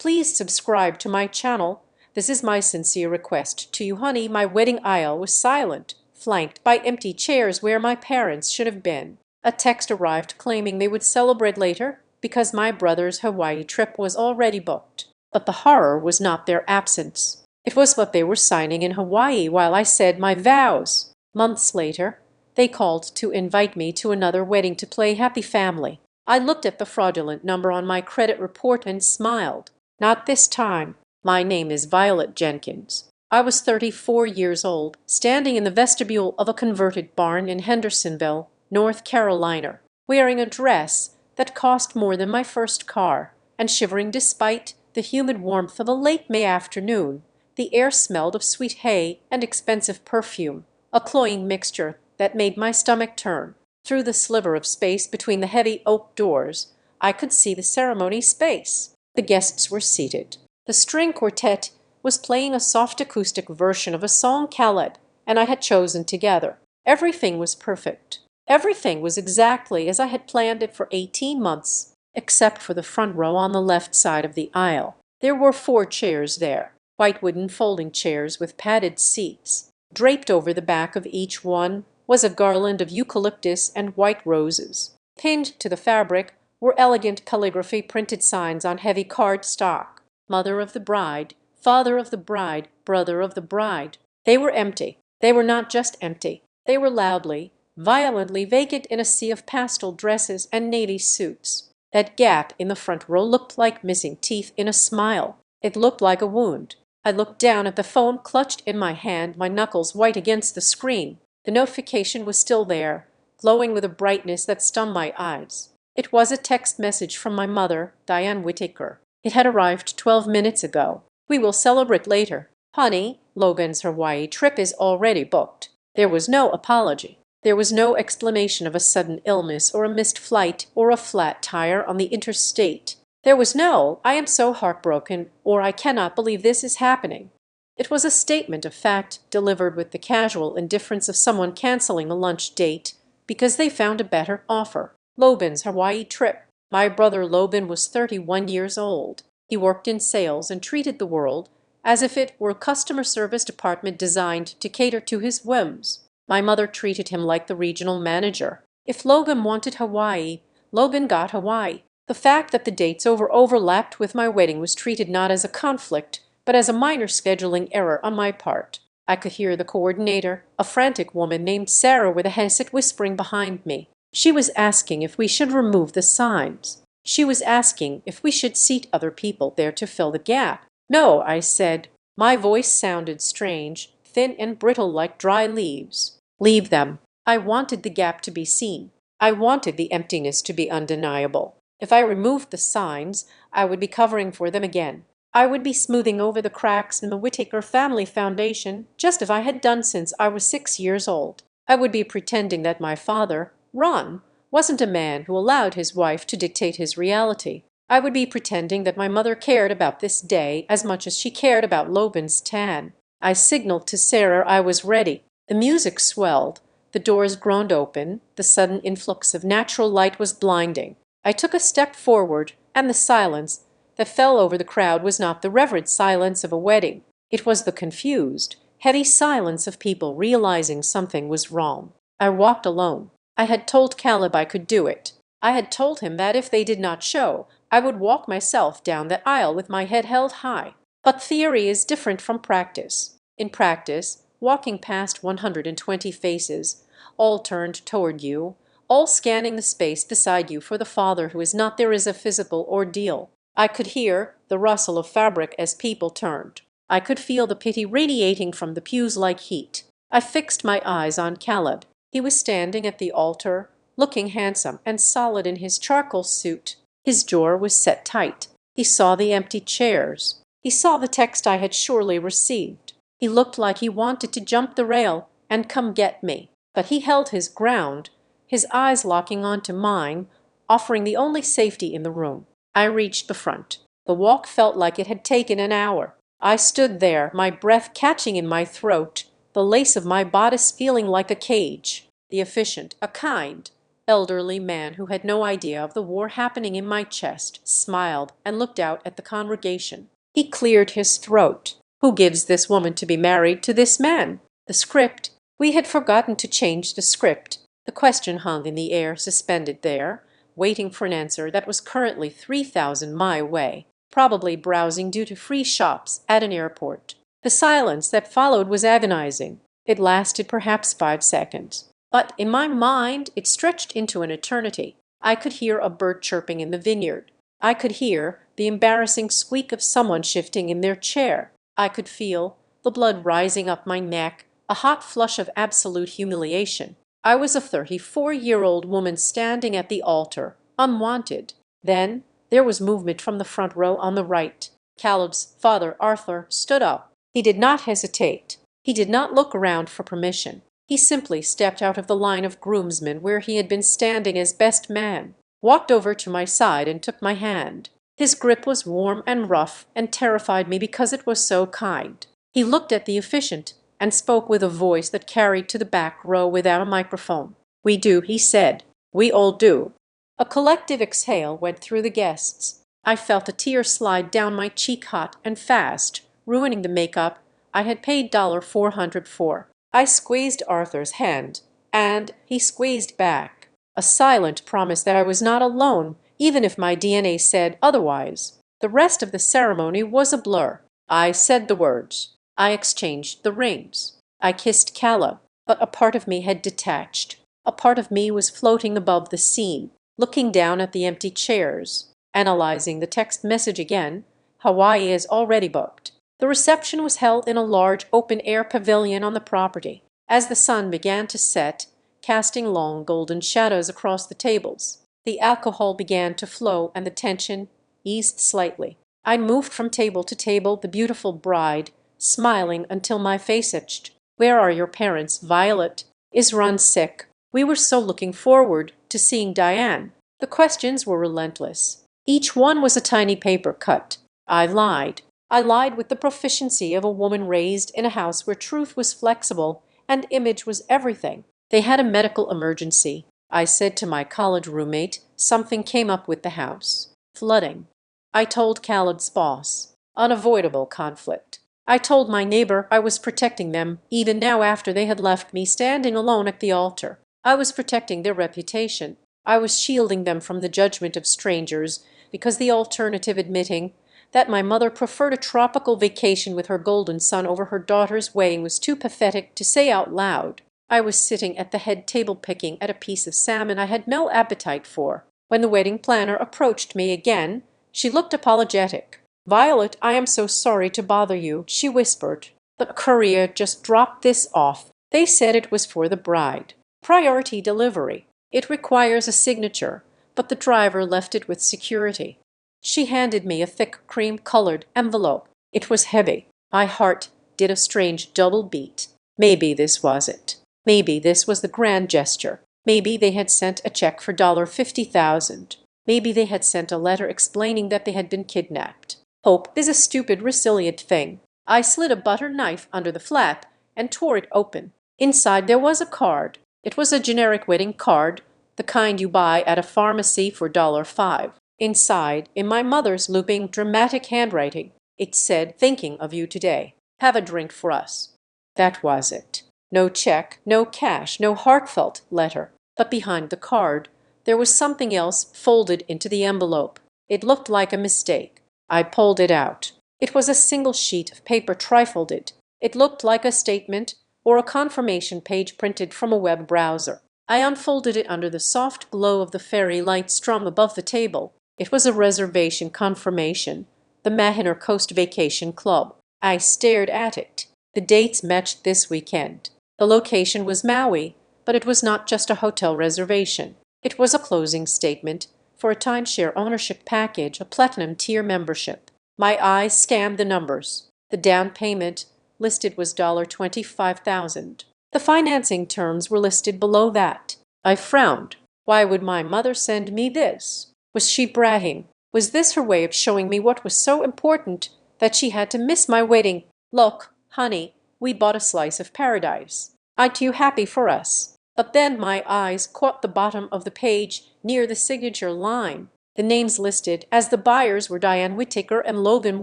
Please subscribe to my channel. This is my sincere request to you, honey. My wedding aisle was silent, flanked by empty chairs where my parents should have been. A text arrived claiming they would celebrate later because my brother's Hawaii trip was already booked. But the horror was not their absence. It was what they were signing in Hawaii while I said my vows. Months later, they called to invite me to another wedding to play happy family. I looked at the fraudulent number on my credit report and smiled. Not this time. My name is Violet Jenkins. I was 34 years old, standing in the vestibule of a converted barn in Hendersonville, North Carolina, wearing a dress that cost more than my first car, and shivering despite the humid warmth of a late May afternoon. The air smelled of sweet hay and expensive perfume, a cloying mixture that made my stomach turn. Through the sliver of space between the heavy oak doors, I could see the ceremony space. The guests were seated. The string quartet was playing a soft acoustic version of a song Khaled and I had chosen together. Everything was perfect. Everything was exactly as I had planned it for 18 months, except for the front row on the left side of the aisle. There were 4 chairs there, white wooden folding chairs with padded seats. Draped over the back of each one was a garland of eucalyptus and white roses. Pinned to the fabric were elegant calligraphy-printed signs on heavy cardstock. Mother of the bride, father of the bride, brother of the bride. They were empty. They were not just empty. They were loudly, violently vacant in a sea of pastel dresses and navy suits. That gap in the front row looked like missing teeth in a smile. It looked like a wound. I looked down at the phone clutched in my hand, my knuckles white against the screen. The notification was still there, glowing with a brightness that stung my eyes. It was a text message from my mother, Diane Whittaker. It had arrived 12 minutes ago. We will celebrate later. Honey, Logan's Hawaii trip is already booked. There was no apology. There was no explanation of a sudden illness or a missed flight or a flat tire on the interstate. There was no, I am so heartbroken, or I cannot believe this is happening. It was a statement of fact delivered with the casual indifference of someone canceling a lunch date because they found a better offer. Logan's Hawaii trip. My brother Logan was 31 years old. He worked in sales and treated the world as if it were a customer service department designed to cater to his whims. My mother treated him like the regional manager. If Logan wanted Hawaii, Logan got Hawaii. The fact that the dates overlapped with my wedding was treated not as a conflict, but as a minor scheduling error on my part. I could hear the coordinator, a frantic woman named Sarah with a headset, whispering behind me. She was asking if we should remove the signs. She was asking if we should seat other people there to fill the gap. No, I said. My voice sounded strange, thin and brittle like dry leaves. Leave them. I wanted the gap to be seen. I wanted the emptiness to be undeniable. If I removed the signs, I would be covering for them again. I would be smoothing over the cracks in the Whittaker family foundation, just as I had done since I was 6 years old. I would be pretending that my father, Ron, wasn't a man who allowed his wife to dictate his reality. I would be pretending that my mother cared about this day as much as she cared about Logan's tan. I signaled to Sarah I was ready. The music swelled. The doors groaned open. The sudden influx of natural light was blinding. I took a step forward, and the silence that fell over the crowd was not the reverent silence of a wedding. It was the confused, heavy silence of people realizing something was wrong. I walked alone. I had told Caleb I could do it. I had told him that if they did not show, I would walk myself down that aisle with my head held high. But theory is different from practice. In practice, walking past 120 faces, all turned toward you, all scanning the space beside you for the father who is not there, is a physical ordeal. I could hear the rustle of fabric as people turned. I could feel the pity radiating from the pews like heat. I fixed my eyes on Caleb. He was standing at the altar, looking handsome and solid in his charcoal suit. His jaw was set tight. He saw the empty chairs. He saw the text I had surely received. He looked like he wanted to jump the rail and come get me. But he held his ground, his eyes locking onto mine, offering the only safety in the room. I reached the front. The walk felt like it had taken an hour. I stood there, my breath catching in my throat, the lace of my bodice feeling like a cage. The efficient, a kind, elderly man who had no idea of the war happening in my chest smiled and looked out at the congregation. He cleared his throat. Who gives this woman to be married to this man? The script. We had forgotten to change the script. The question hung in the air, suspended there, waiting for an answer that was currently 3,000 my way, probably browsing duty free shops at an airport. The silence that followed was agonizing. It lasted perhaps 5 seconds. But in my mind it stretched into an eternity. I could hear a bird chirping in the vineyard. I could hear the embarrassing squeak of someone shifting in their chair. I could feel the blood rising up my neck, a hot flush of absolute humiliation. I was a 34-year-old woman standing at the altar, unwanted. Then there was movement from the front row on the right. Caleb's father, Arthur, stood up. He did not hesitate. He did not look around for permission. He simply stepped out of the line of groomsmen where he had been standing as best man, walked over to my side and took my hand. His grip was warm and rough and terrified me because it was so kind. He looked at the officiant and spoke with a voice that carried to the back row without a microphone. "We do," he said. "We all do." A collective exhale went through the guests. I felt a tear slide down my cheek hot and fast, ruining the makeup I had paid $400 for. I squeezed Arthur's hand, and he squeezed back. A silent promise that I was not alone, even if my DNA said otherwise. The rest of the ceremony was a blur. I said the words. I exchanged the rings. I kissed Caleb, but a part of me had detached. A part of me was floating above the scene, looking down at the empty chairs, analyzing the text message again. Hawaii is already booked. The reception was held in a large open-air pavilion on the property. As the sun began to set, casting long golden shadows across the tables, the alcohol began to flow and the tension eased slightly. I moved from table to table, the beautiful bride, smiling until my face itched. "Where are your parents, Violet? Is Ron sick?" We were so looking forward to seeing Diane. The questions were relentless. Each one was a tiny paper cut. I lied. I lied with the proficiency of a woman raised in a house where truth was flexible and image was everything. They had a medical emergency. I said to my college roommate, something came up with the house. Flooding. I told Caleb's boss. Unavoidable conflict. I told my neighbor I was protecting them, even now after they had left me standing alone at the altar. I was protecting their reputation. I was shielding them from the judgment of strangers, because the alternative admitting that my mother preferred a tropical vacation with her golden son over her daughter's wedding was too pathetic to say out loud. I was sitting at the head table picking at a piece of salmon I had no appetite for. When the wedding planner approached me again, she looked apologetic. "Violet, I am so sorry to bother you," she whispered. "The courier just dropped this off. They said it was for the bride. Priority delivery. It requires a signature, but the driver left it with security." She handed me a thick cream-colored envelope. It was heavy. My heart did a strange double beat. Maybe this was it. Maybe this was the grand gesture. Maybe they had sent a check for $50,000. Maybe they had sent a letter explaining that they had been kidnapped. Hope is a stupid, resilient thing. I slid a butter knife under the flap and tore it open. Inside there was a card. It was a generic wedding card, the kind you buy at a pharmacy for $5. Inside, in my mother's looping, dramatic handwriting, it said, "Thinking of you today. Have a drink for us." That was it. No check, no cash, no heartfelt letter. But behind the card, there was something else folded into the envelope. It looked like a mistake. I pulled it out. It was a single sheet of paper trifolded. It looked like a statement or a confirmation page printed from a web browser. I unfolded it under the soft glow of the fairy light strung above the table. It was a reservation confirmation, the Mahiner Coast Vacation Club. I stared at it. The dates matched this weekend. The location was Maui, but it was not just a hotel reservation. It was a closing statement for a timeshare ownership package, a platinum tier membership. My eyes scanned the numbers. The down payment listed was $25,000. The financing terms were listed below that. I frowned. Why would my mother send me this? Was she bragging? Was this her way of showing me what was so important that she had to miss my wedding? "Look, honey, we bought a slice of paradise. Aren't you happy for us?" But then my eyes caught the bottom of the page near the signature line. The names listed as the buyers were Diane Whittaker and Logan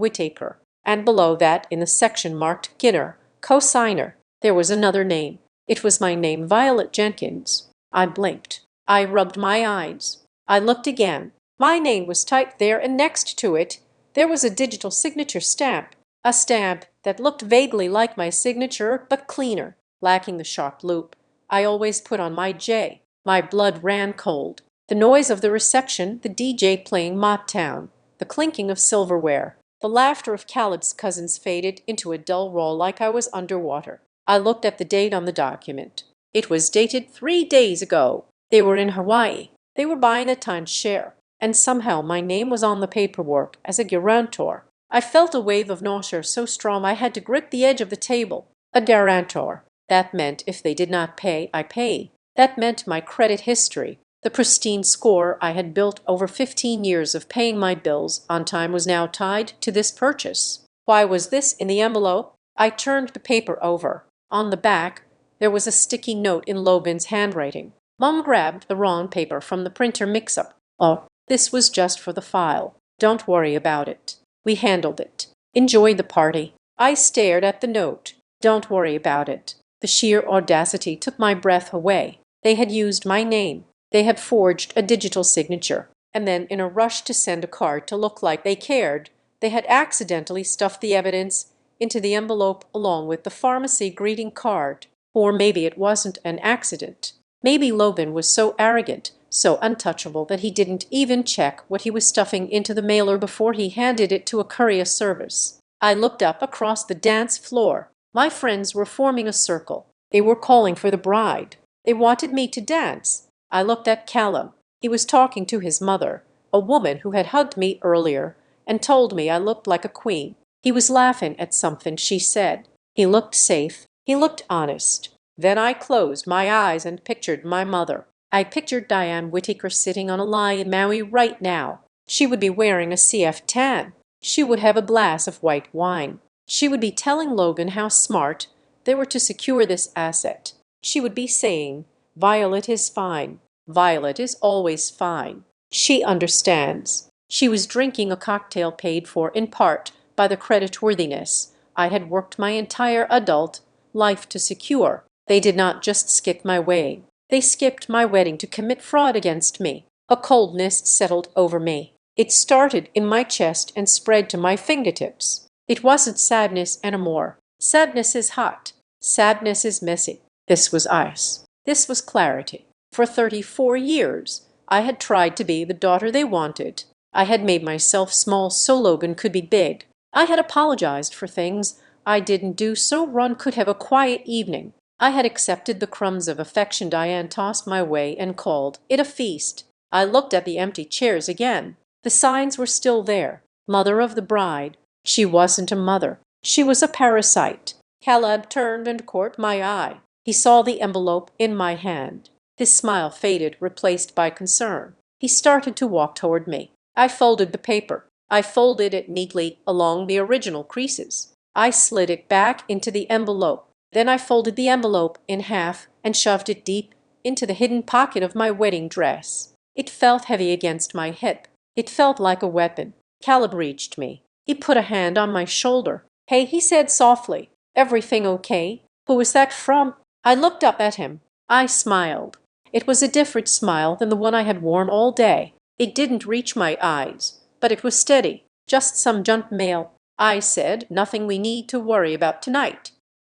Whittaker, and below that, in the section marked Ginner, co-signer, there was another name. It was my name, Violet Jenkins. I blinked. I rubbed my eyes. I looked again. My name was typed there, and next to it there was a digital signature stamp, a stamp that looked vaguely like my signature but cleaner, lacking the sharp loop I always put on my J. My blood ran cold. The noise of the reception, the DJ playing Motown, the clinking of silverware, the laughter of Caleb's cousins faded into a dull roll like I was underwater. I looked at the date on the document. It was dated 3 days ago. They were in Hawaii. They were buying a timeshare. And somehow my name was on the paperwork as a guarantor. I felt a wave of nausea so strong I had to grip the edge of the table. A guarantor. That meant if they did not pay, I paid. That meant my credit history. The pristine score I had built over 15 years of paying my bills on time was now tied to this purchase. Why was this in the envelope? I turned the paper over. On the back, there was a sticky note in Logan's handwriting. Mom grabbed the wrong paper from the printer mix-up. Oh, this was just for the file. Don't worry about it. We handled it. Enjoy the party. I stared at the note. Don't worry about it. The sheer audacity took my breath away. They had used my name. They had forged a digital signature. And then, in a rush to send a card to look like they cared, they had accidentally stuffed the evidence into the envelope along with the pharmacy greeting card. Or maybe it wasn't an accident. Maybe Logan was so arrogant, so untouchable that he didn't even check what he was stuffing into the mailer before he handed it to a courier service. I looked up across the dance floor. My friends were forming a circle. They were calling for the bride. They wanted me to dance. I looked at Callum. He was talking to his mother, a woman who had hugged me earlier and told me I looked like a queen. He was laughing at something she said. He looked safe. He looked honest. Then I closed my eyes and pictured my mother. I pictured Diane Whittaker sitting on a lie in Maui right now. She would be wearing a CF tan. She would have a glass of white wine. She would be telling Logan how smart they were to secure this asset. She would be saying, "Violet is fine. Violet is always fine. She understands." She was drinking a cocktail paid for in part by the creditworthiness I had worked my entire adult life to secure. They did not just skip my wedding. They skipped my wedding to commit fraud against me. A coldness settled over me. It started in my chest and spread to my fingertips. It wasn't sadness anymore. Sadness is hot. Sadness is messy. This was ice. This was clarity. For 34 years, I had tried to be the daughter they wanted. I had made myself small so Logan could be big. I had apologized for things I didn't do so Ron could have a quiet evening. I had accepted the crumbs of affection Diane tossed my way and called it a feast. I looked at the empty chairs again. The signs were still there. Mother of the bride. She wasn't a mother. She was a parasite. Caleb turned and caught my eye. He saw the envelope in my hand. His smile faded, replaced by concern. He started to walk toward me. I folded the paper. I folded it neatly along the original creases. I slid it back into the envelope. Then I folded the envelope in half and shoved it deep into the hidden pocket of my wedding dress. It felt heavy against my hip. It felt like a weapon. Caleb reached me. He put a hand on my shoulder. "Hey," he said softly. "Everything okay? Who is that from?" I looked up at him. I smiled. It was a different smile than the one I had worn all day. It didn't reach my eyes, but it was steady. "Just some junk mail." I said, "Nothing we need to worry about tonight."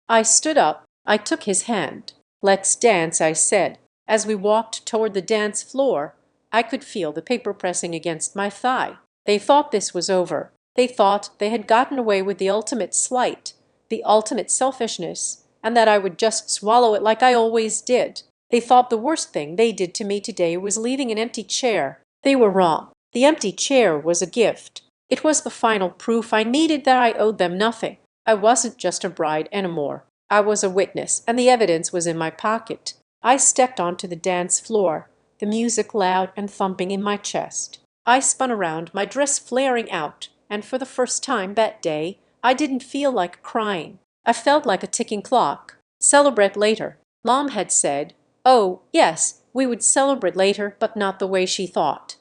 I stood up. I took his hand. "Let's dance," I said. As we walked toward the dance floor, I could feel the paper pressing against my thigh. They thought this was over. They thought they had gotten away with the ultimate slight, the ultimate selfishness, and that I would just swallow it like I always did. They thought the worst thing they did to me today was leaving an empty chair. They were wrong. The empty chair was a gift. It was the final proof I needed that I owed them nothing. I wasn't just a bride anymore. I was a witness, and the evidence was in my pocket. I stepped onto the dance floor, the music loud and thumping in my chest. I spun around, my dress flaring out, and for the first time that day, I didn't feel like crying. I felt like a ticking clock. "Celebrate later," Mom had said. Oh, yes, we would celebrate later, but not the way she thought.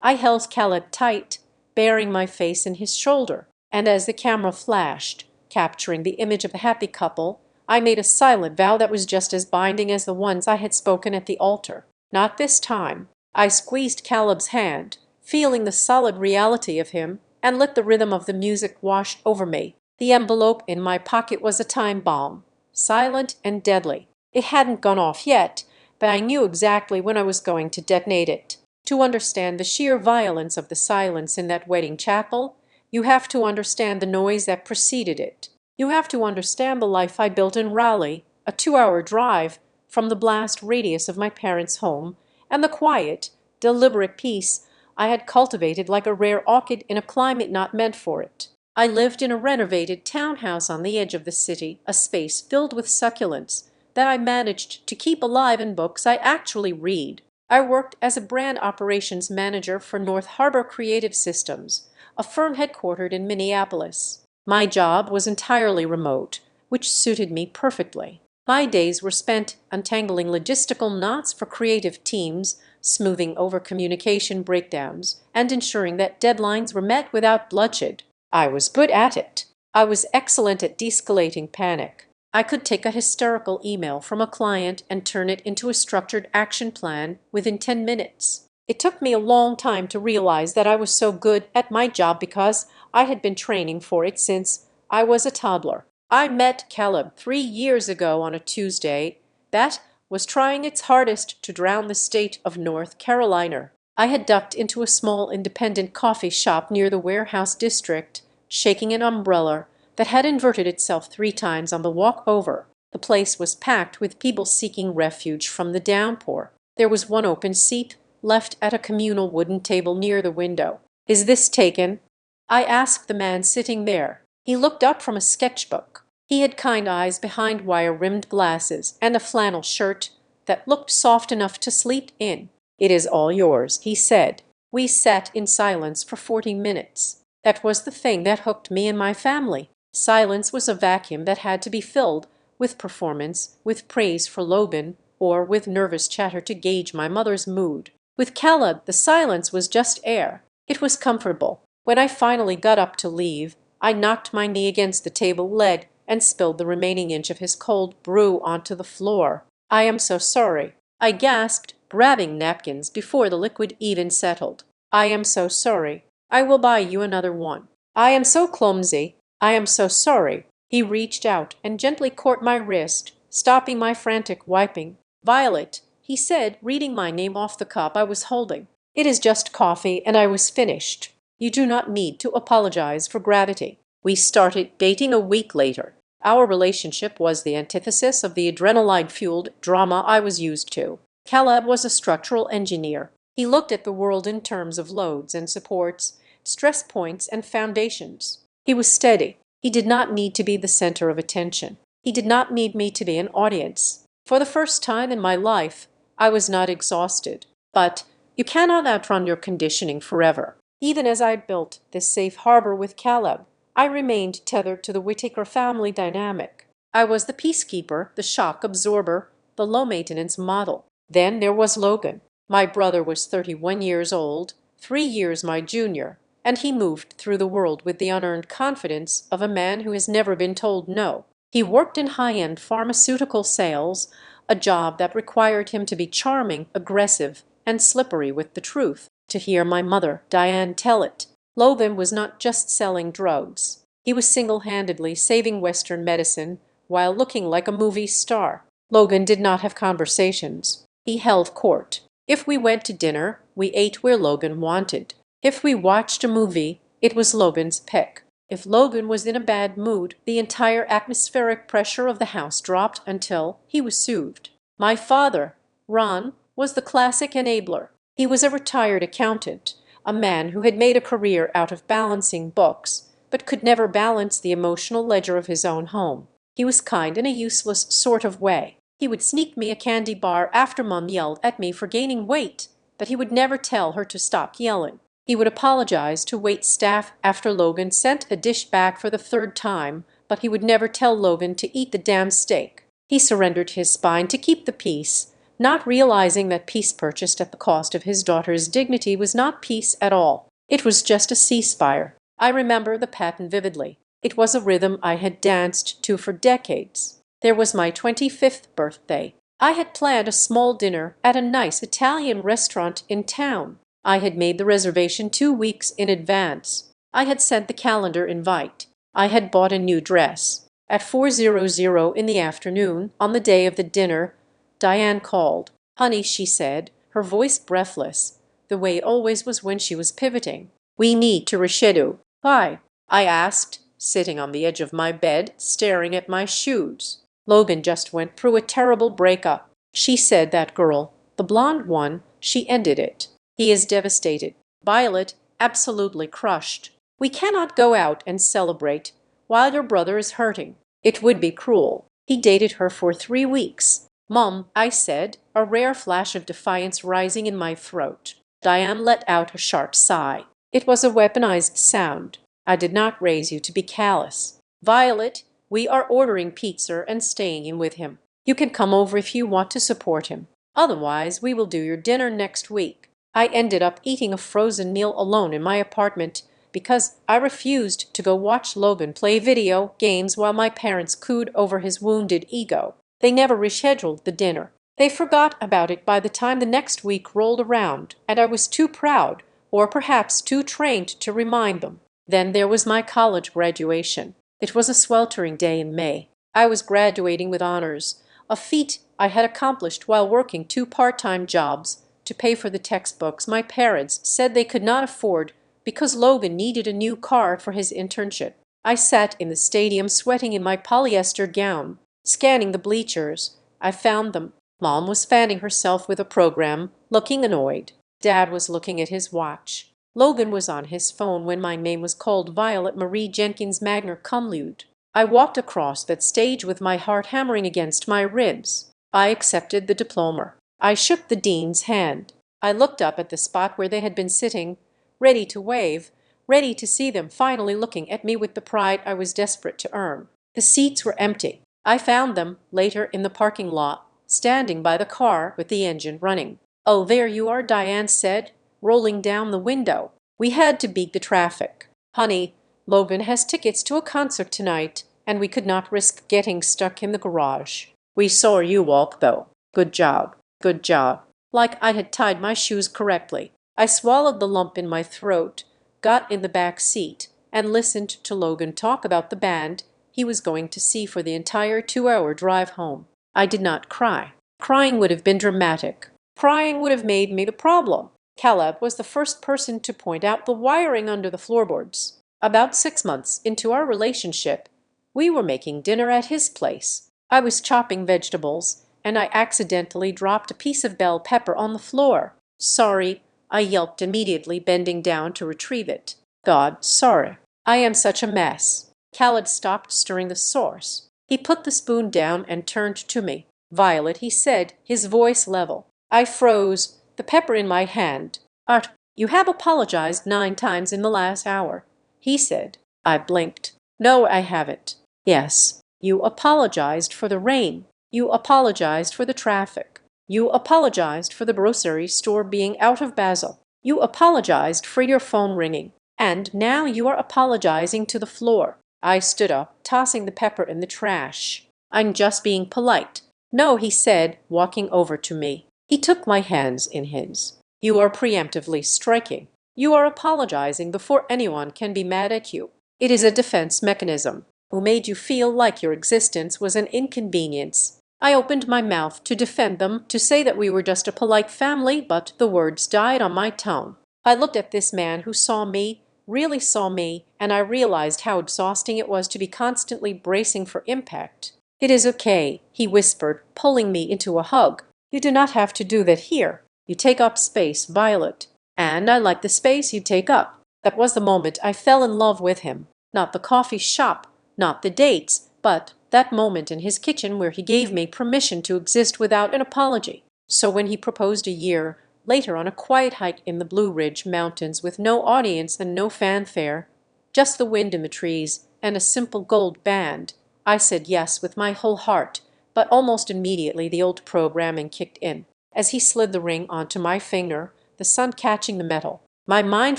I held Caleb tight, burying my face in his shoulder, and as the camera flashed, capturing the image of the happy couple, I made a silent vow that was just as binding as the ones I had spoken at the altar. Not this time. I squeezed Caleb's hand, feeling the solid reality of him, and let the rhythm of the music wash over me. The envelope in my pocket was a time bomb, silent and deadly. It hadn't gone off yet, but I knew exactly when I was going to detonate it. To understand the sheer violence of the silence in that wedding chapel, you have to understand the noise that preceded it. You have to understand the life I built in Raleigh, a 2-hour drive from the blast radius of my parents' home, and the quiet, deliberate peace I had cultivated like a rare orchid in a climate not meant for it. I lived in a renovated townhouse on the edge of the city, a space filled with succulents that I managed to keep alive in books I actually read. I worked as a brand operations manager for North Harbor Creative Systems, a firm headquartered in Minneapolis. My job was entirely remote, which suited me perfectly. My days were spent untangling logistical knots for creative teams, smoothing over communication breakdowns, and ensuring that deadlines were met without bloodshed. I was good at it. I was excellent at de-escalating panic. I could take a hysterical email from a client and turn it into a structured action plan within 10 minutes. It took me a long time to realize that I was so good at my job because I had been training for it since I was a toddler. I met Caleb 3 years ago on a Tuesday that was trying its hardest to drown the state of North Carolina. I had ducked into a small independent coffee shop near the warehouse district, shaking an umbrella that had inverted itself 3 times on the walk over. The place was packed with people seeking refuge from the downpour. There was one open seat left at a communal wooden table near the window. "Is this taken?" I asked the man sitting there. He looked up from a sketchbook. He had kind eyes behind wire-rimmed glasses and a flannel shirt that looked soft enough to sleep in. "It is all yours," he said. We sat in silence for 40 minutes. That was the thing that hooked me and my family. Silence was a vacuum that had to be filled with performance, with praise for Logan, or with nervous chatter to gauge my mother's mood. With Caleb, the silence was just air. It was comfortable. When I finally got up to leave, I knocked my knee against the table leg and spilled the remaining inch of his cold brew onto the floor. "I am so sorry," I gasped, grabbing napkins before the liquid even settled. "I am so sorry. I will buy you another one. I am so clumsy. I am so sorry." He reached out and gently caught my wrist, stopping my frantic wiping. "Violet," he said, reading my name off the cup I was holding. "It is just coffee, and I was finished. You do not need to apologize for gravity." We started dating a week later. Our relationship was the antithesis of the adrenaline-fueled drama I was used to. Caleb was a structural engineer. He looked at the world in terms of loads and supports, stress points and foundations. He was steady. He did not need to be the center of attention. He did not need me to be an audience. For the first time in my life, I was not exhausted. But you cannot outrun your conditioning forever. Even as I built this safe harbor with Caleb, I remained tethered to the Whittaker family dynamic. I was the peacekeeper, the shock absorber, the low-maintenance model. Then there was Logan. My brother was 31 years old, 3 years my junior, and he moved through the world with the unearned confidence of a man who has never been told no. He worked in high-end pharmaceutical sales, a job that required him to be charming, aggressive, and slippery with the truth. To hear my mother, Diane, tell it, Logan was not just selling drugs. He was single-handedly saving Western medicine while looking like a movie star. Logan did not have conversations. He held court. If we went to dinner, we ate where Logan wanted. If we watched a movie, it was Logan's pick. If Logan was in a bad mood, the entire atmospheric pressure of the house dropped until he was soothed. My father, Ron, was the classic enabler. He was a retired accountant, a man who had made a career out of balancing books, but could never balance the emotional ledger of his own home. He was kind in a useless sort of way. He would sneak me a candy bar after Mom yelled at me for gaining weight, but he would never tell her to stop yelling. He would apologize to wait staff after Logan sent a dish back for the 3rd time, but he would never tell Logan to eat the damn steak. He surrendered his spine to keep the peace, not realizing that peace purchased at the cost of his daughter's dignity was not peace at all. It was just a ceasefire. I remember the pattern vividly. It was a rhythm I had danced to for decades. There was my 25th birthday. I had planned a small dinner at a nice Italian restaurant in town. I had made the reservation 2 weeks in advance. I had sent the calendar invite. I had bought a new dress. At 4:00 in the afternoon, on the day of the dinner, Diane called. "Honey," she said, her voice breathless, the way it always was when she was pivoting. "We need to reschedule." "Why?" I asked, sitting on the edge of my bed, staring at my shoes. "Logan just went through a terrible breakup," she said. "That girl, the blonde one, she ended it. He is devastated. Violet, absolutely crushed. We cannot go out and celebrate while your brother is hurting. It would be cruel. He dated her for 3 weeks. Mom," I said, a rare flash of defiance rising in my throat. Diane let out a sharp sigh. It was a weaponized sound. "I did not raise you to be callous. Violet, we are ordering pizza and staying in with him. You can come over if you want to support him. Otherwise, we will do your dinner next week." I ended up eating a frozen meal alone in my apartment because I refused to go watch Logan play video games while my parents cooed over his wounded ego. They never rescheduled the dinner. They forgot about it by the time the next week rolled around, and I was too proud, or perhaps too trained, to remind them. Then there was my college graduation. It was a sweltering day in May. I was graduating with honors, a feat I had accomplished while working 2 part-time jobs to pay for the textbooks my parents said they could not afford because Logan needed a new car for his internship. I sat in the stadium sweating in my polyester gown, scanning the bleachers. I found them. Mom was fanning herself with a program, looking annoyed. Dad was looking at his watch. Logan was on his phone when my name was called. Violet Marie Jenkins Magna cum laude. I walked across that stage with my heart hammering against my ribs. I accepted the diploma. I shook the dean's hand. I looked up at the spot where they had been sitting, ready to wave, ready to see them finally looking at me with the pride I was desperate to earn. The seats were empty. I found them later in the parking lot, standing by the car with the engine running. "Oh, there you are," Diane said, rolling down the window. "We had to beat the traffic. Honey, Logan has tickets to a concert tonight, and we could not risk getting stuck in the garage. We saw you walk, though. Good job. Good job." Like I had tied my shoes correctly. I swallowed the lump in my throat, got in the back seat, and listened to Logan talk about the band he was going to see for the entire 2-hour drive home. I did not cry. Crying would have been dramatic. Crying would have made me the problem. Caleb was the first person to point out the wiring under the floorboards. About 6 months into our relationship, we were making dinner at his place. I was chopping vegetables, and I accidentally dropped a piece of bell pepper on the floor. "Sorry," I yelped immediately, bending down to retrieve it. "God, sorry. I am such a mess." Khaled stopped stirring the sauce. He put the spoon down and turned to me. "Violet," he said, his voice level. I froze, the pepper in my hand. "Art, you have apologized 9 times in the last hour," he said. I blinked. "No, I haven't." "Yes. You apologized for the rain. You apologized for the traffic. You apologized for the grocery store being out of basil. You apologized for your phone ringing. And now you are apologizing to the floor." I stood up, tossing the pepper in the trash. "I'm just being polite." "No," he said, walking over to me. He took my hands in his. "You are preemptively striking. You are apologizing before anyone can be mad at you. It is a defense mechanism. Who made you feel like your existence was an inconvenience?" I opened my mouth to defend them, to say that we were just a polite family, but the words died on my tongue. I looked at this man who saw me, really saw me, and I realized how exhausting it was to be constantly bracing for impact. "It is okay," he whispered, pulling me into a hug. "You do not have to do that here. You take up space, Violet. And I like the space you take up." That was the moment I fell in love with him. Not the coffee shop, not the dates, but that moment in his kitchen where he gave me permission to exist without an apology. So when he proposed a year later on a quiet hike in the Blue Ridge Mountains with no audience and no fanfare, just the wind in the trees and a simple gold band, I said yes with my whole heart, but almost immediately the old programming kicked in. as he slid the ring onto my finger, the sun catching the metal. My mind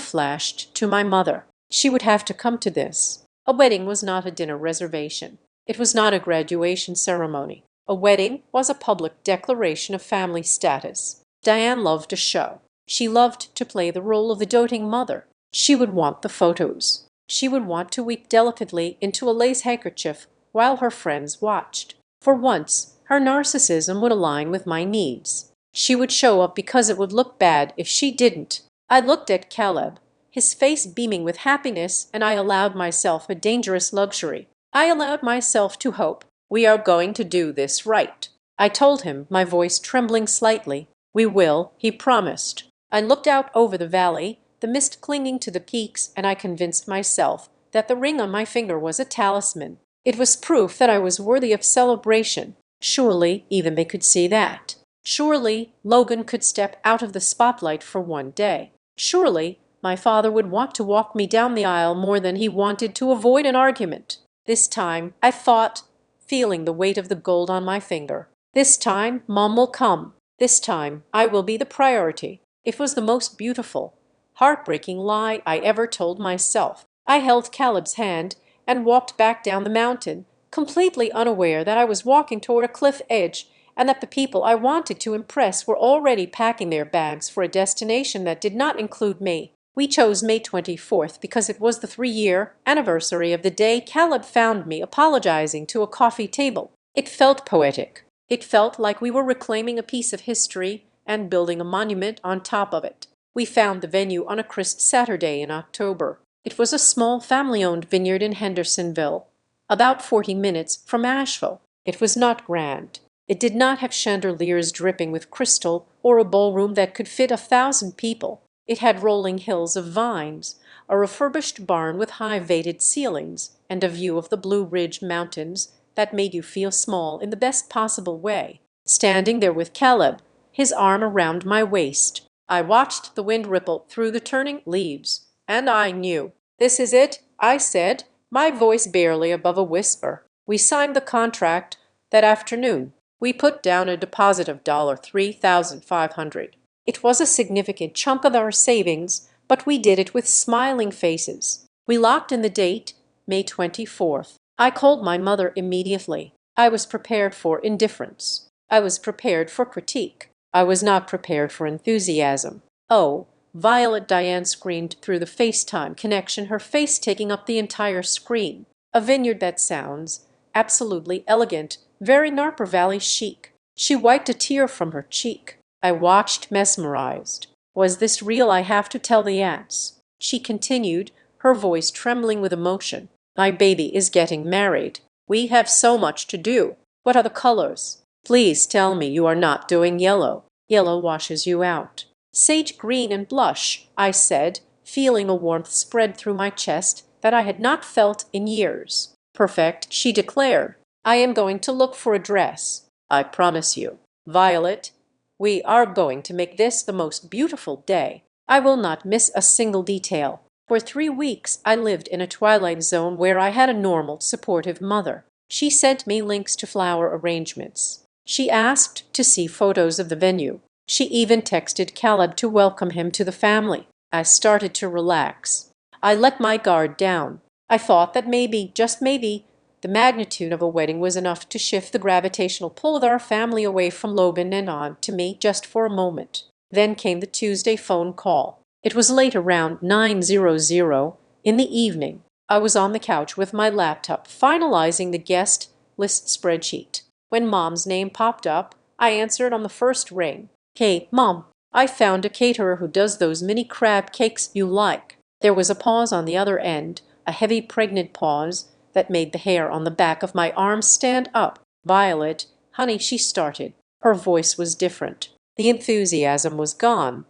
flashed to my mother. She would have to come to this. A wedding was not a dinner reservation. It was not a graduation ceremony. A wedding was a public declaration of family status. Diane loved a show. She loved to play the role of the doting mother. She would want the photos. She would want to weep delicately into a lace handkerchief while her friends watched. For once, her narcissism would align with my needs. She would show up because it would look bad if she didn't. I looked at Caleb, his face beaming with happiness, and I allowed myself a dangerous luxury. I allowed myself to hope. "We are going to do this right," I told him, my voice trembling slightly. "We will," he promised. I looked out over the valley, the mist clinging to the peaks, and I convinced myself that the ring on my finger was a talisman. It was proof that I was worthy of celebration. Surely even they could see that. Surely Logan could step out of the spotlight for one day. Surely my father would want to walk me down the aisle more than he wanted to avoid an argument. This time, I thought, feeling the weight of the gold on my finger. This time, Mom will come. This time, I will be the priority. It was the most beautiful, heartbreaking lie I ever told myself. I held Caleb's hand and walked back down the mountain, completely unaware that I was walking toward a cliff edge and that the people I wanted to impress were already packing their bags for a destination that did not include me. We chose May 24th because it was the 3-year anniversary of the day Caleb found me apologizing to a coffee table. It felt poetic. It felt like we were reclaiming a piece of history and building a monument on top of it. We found the venue on a crisp Saturday in October. It was a small family-owned vineyard in Hendersonville, about 40 minutes from Asheville. It was not grand. It did not have chandeliers dripping with crystal or a ballroom that could fit 1,000 people. It had rolling hills of vines, a refurbished barn with high-vated ceilings, and a view of the Blue Ridge Mountains that made you feel small in the best possible way. Standing there with Caleb, his arm around my waist, I watched the wind ripple through the turning leaves, and I knew. "This is it," I said, my voice barely above a whisper. We signed the contract that afternoon. We put down a deposit of $3,500. It was a significant chunk of our savings, but we did it with smiling faces. We locked in the date, May 24th. I called my mother immediately. I was prepared for indifference. I was prepared for critique. I was not prepared for enthusiasm. "Oh, Violet," Diane screamed through the FaceTime connection, her face taking up the entire screen. "A vineyard that sounds absolutely elegant, very Napa Valley chic." She wiped a tear from her cheek. I watched, mesmerized. Was this real? I have to tell the aunts. She continued, her voice trembling with emotion. "My baby is getting married. We have so much to do. What are the colors? Please tell me you are not doing yellow. Yellow washes you out." "Sage green and blush," I said, feeling a warmth spread through my chest that I had not felt in years. "Perfect," she declared. "I am going to look for a dress. I promise you. Violet, we are going to make this the most beautiful day. I will not miss a single detail." For 3 weeks, I lived in a twilight zone where I had a normal, supportive mother. She sent me links to flower arrangements. She asked to see photos of the venue. She even texted Caleb to welcome him to the family. I started to relax. I let my guard down. I thought that maybe, just maybe, the magnitude of a wedding was enough to shift the gravitational pull of our family away from Logan and on to me just for a moment. Then came the Tuesday phone call. It was late, around 9:00 in the evening. I was on the couch with my laptop finalizing the guest list spreadsheet. When Mom's name popped up, I answered on the first ring. "Hey, Mom, I found a caterer who does those mini crab cakes you like." There was a pause on the other end, a heavy, pregnant pause that made the hair on the back of my arm stand up. "Violet, honey," she started. Her voice was different. The enthusiasm was gone,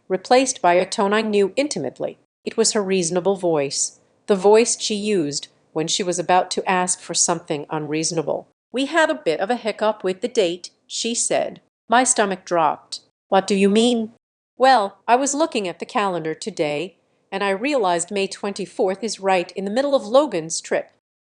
replaced by a tone I knew intimately. It was her reasonable voice, the voice she used when she was about to ask for something unreasonable. "We had a bit of a hiccup with the date," she said. My stomach dropped. "What do you mean?" "Well, I was looking at the calendar today, and I realized May 24th is right in the middle of Logan's trip."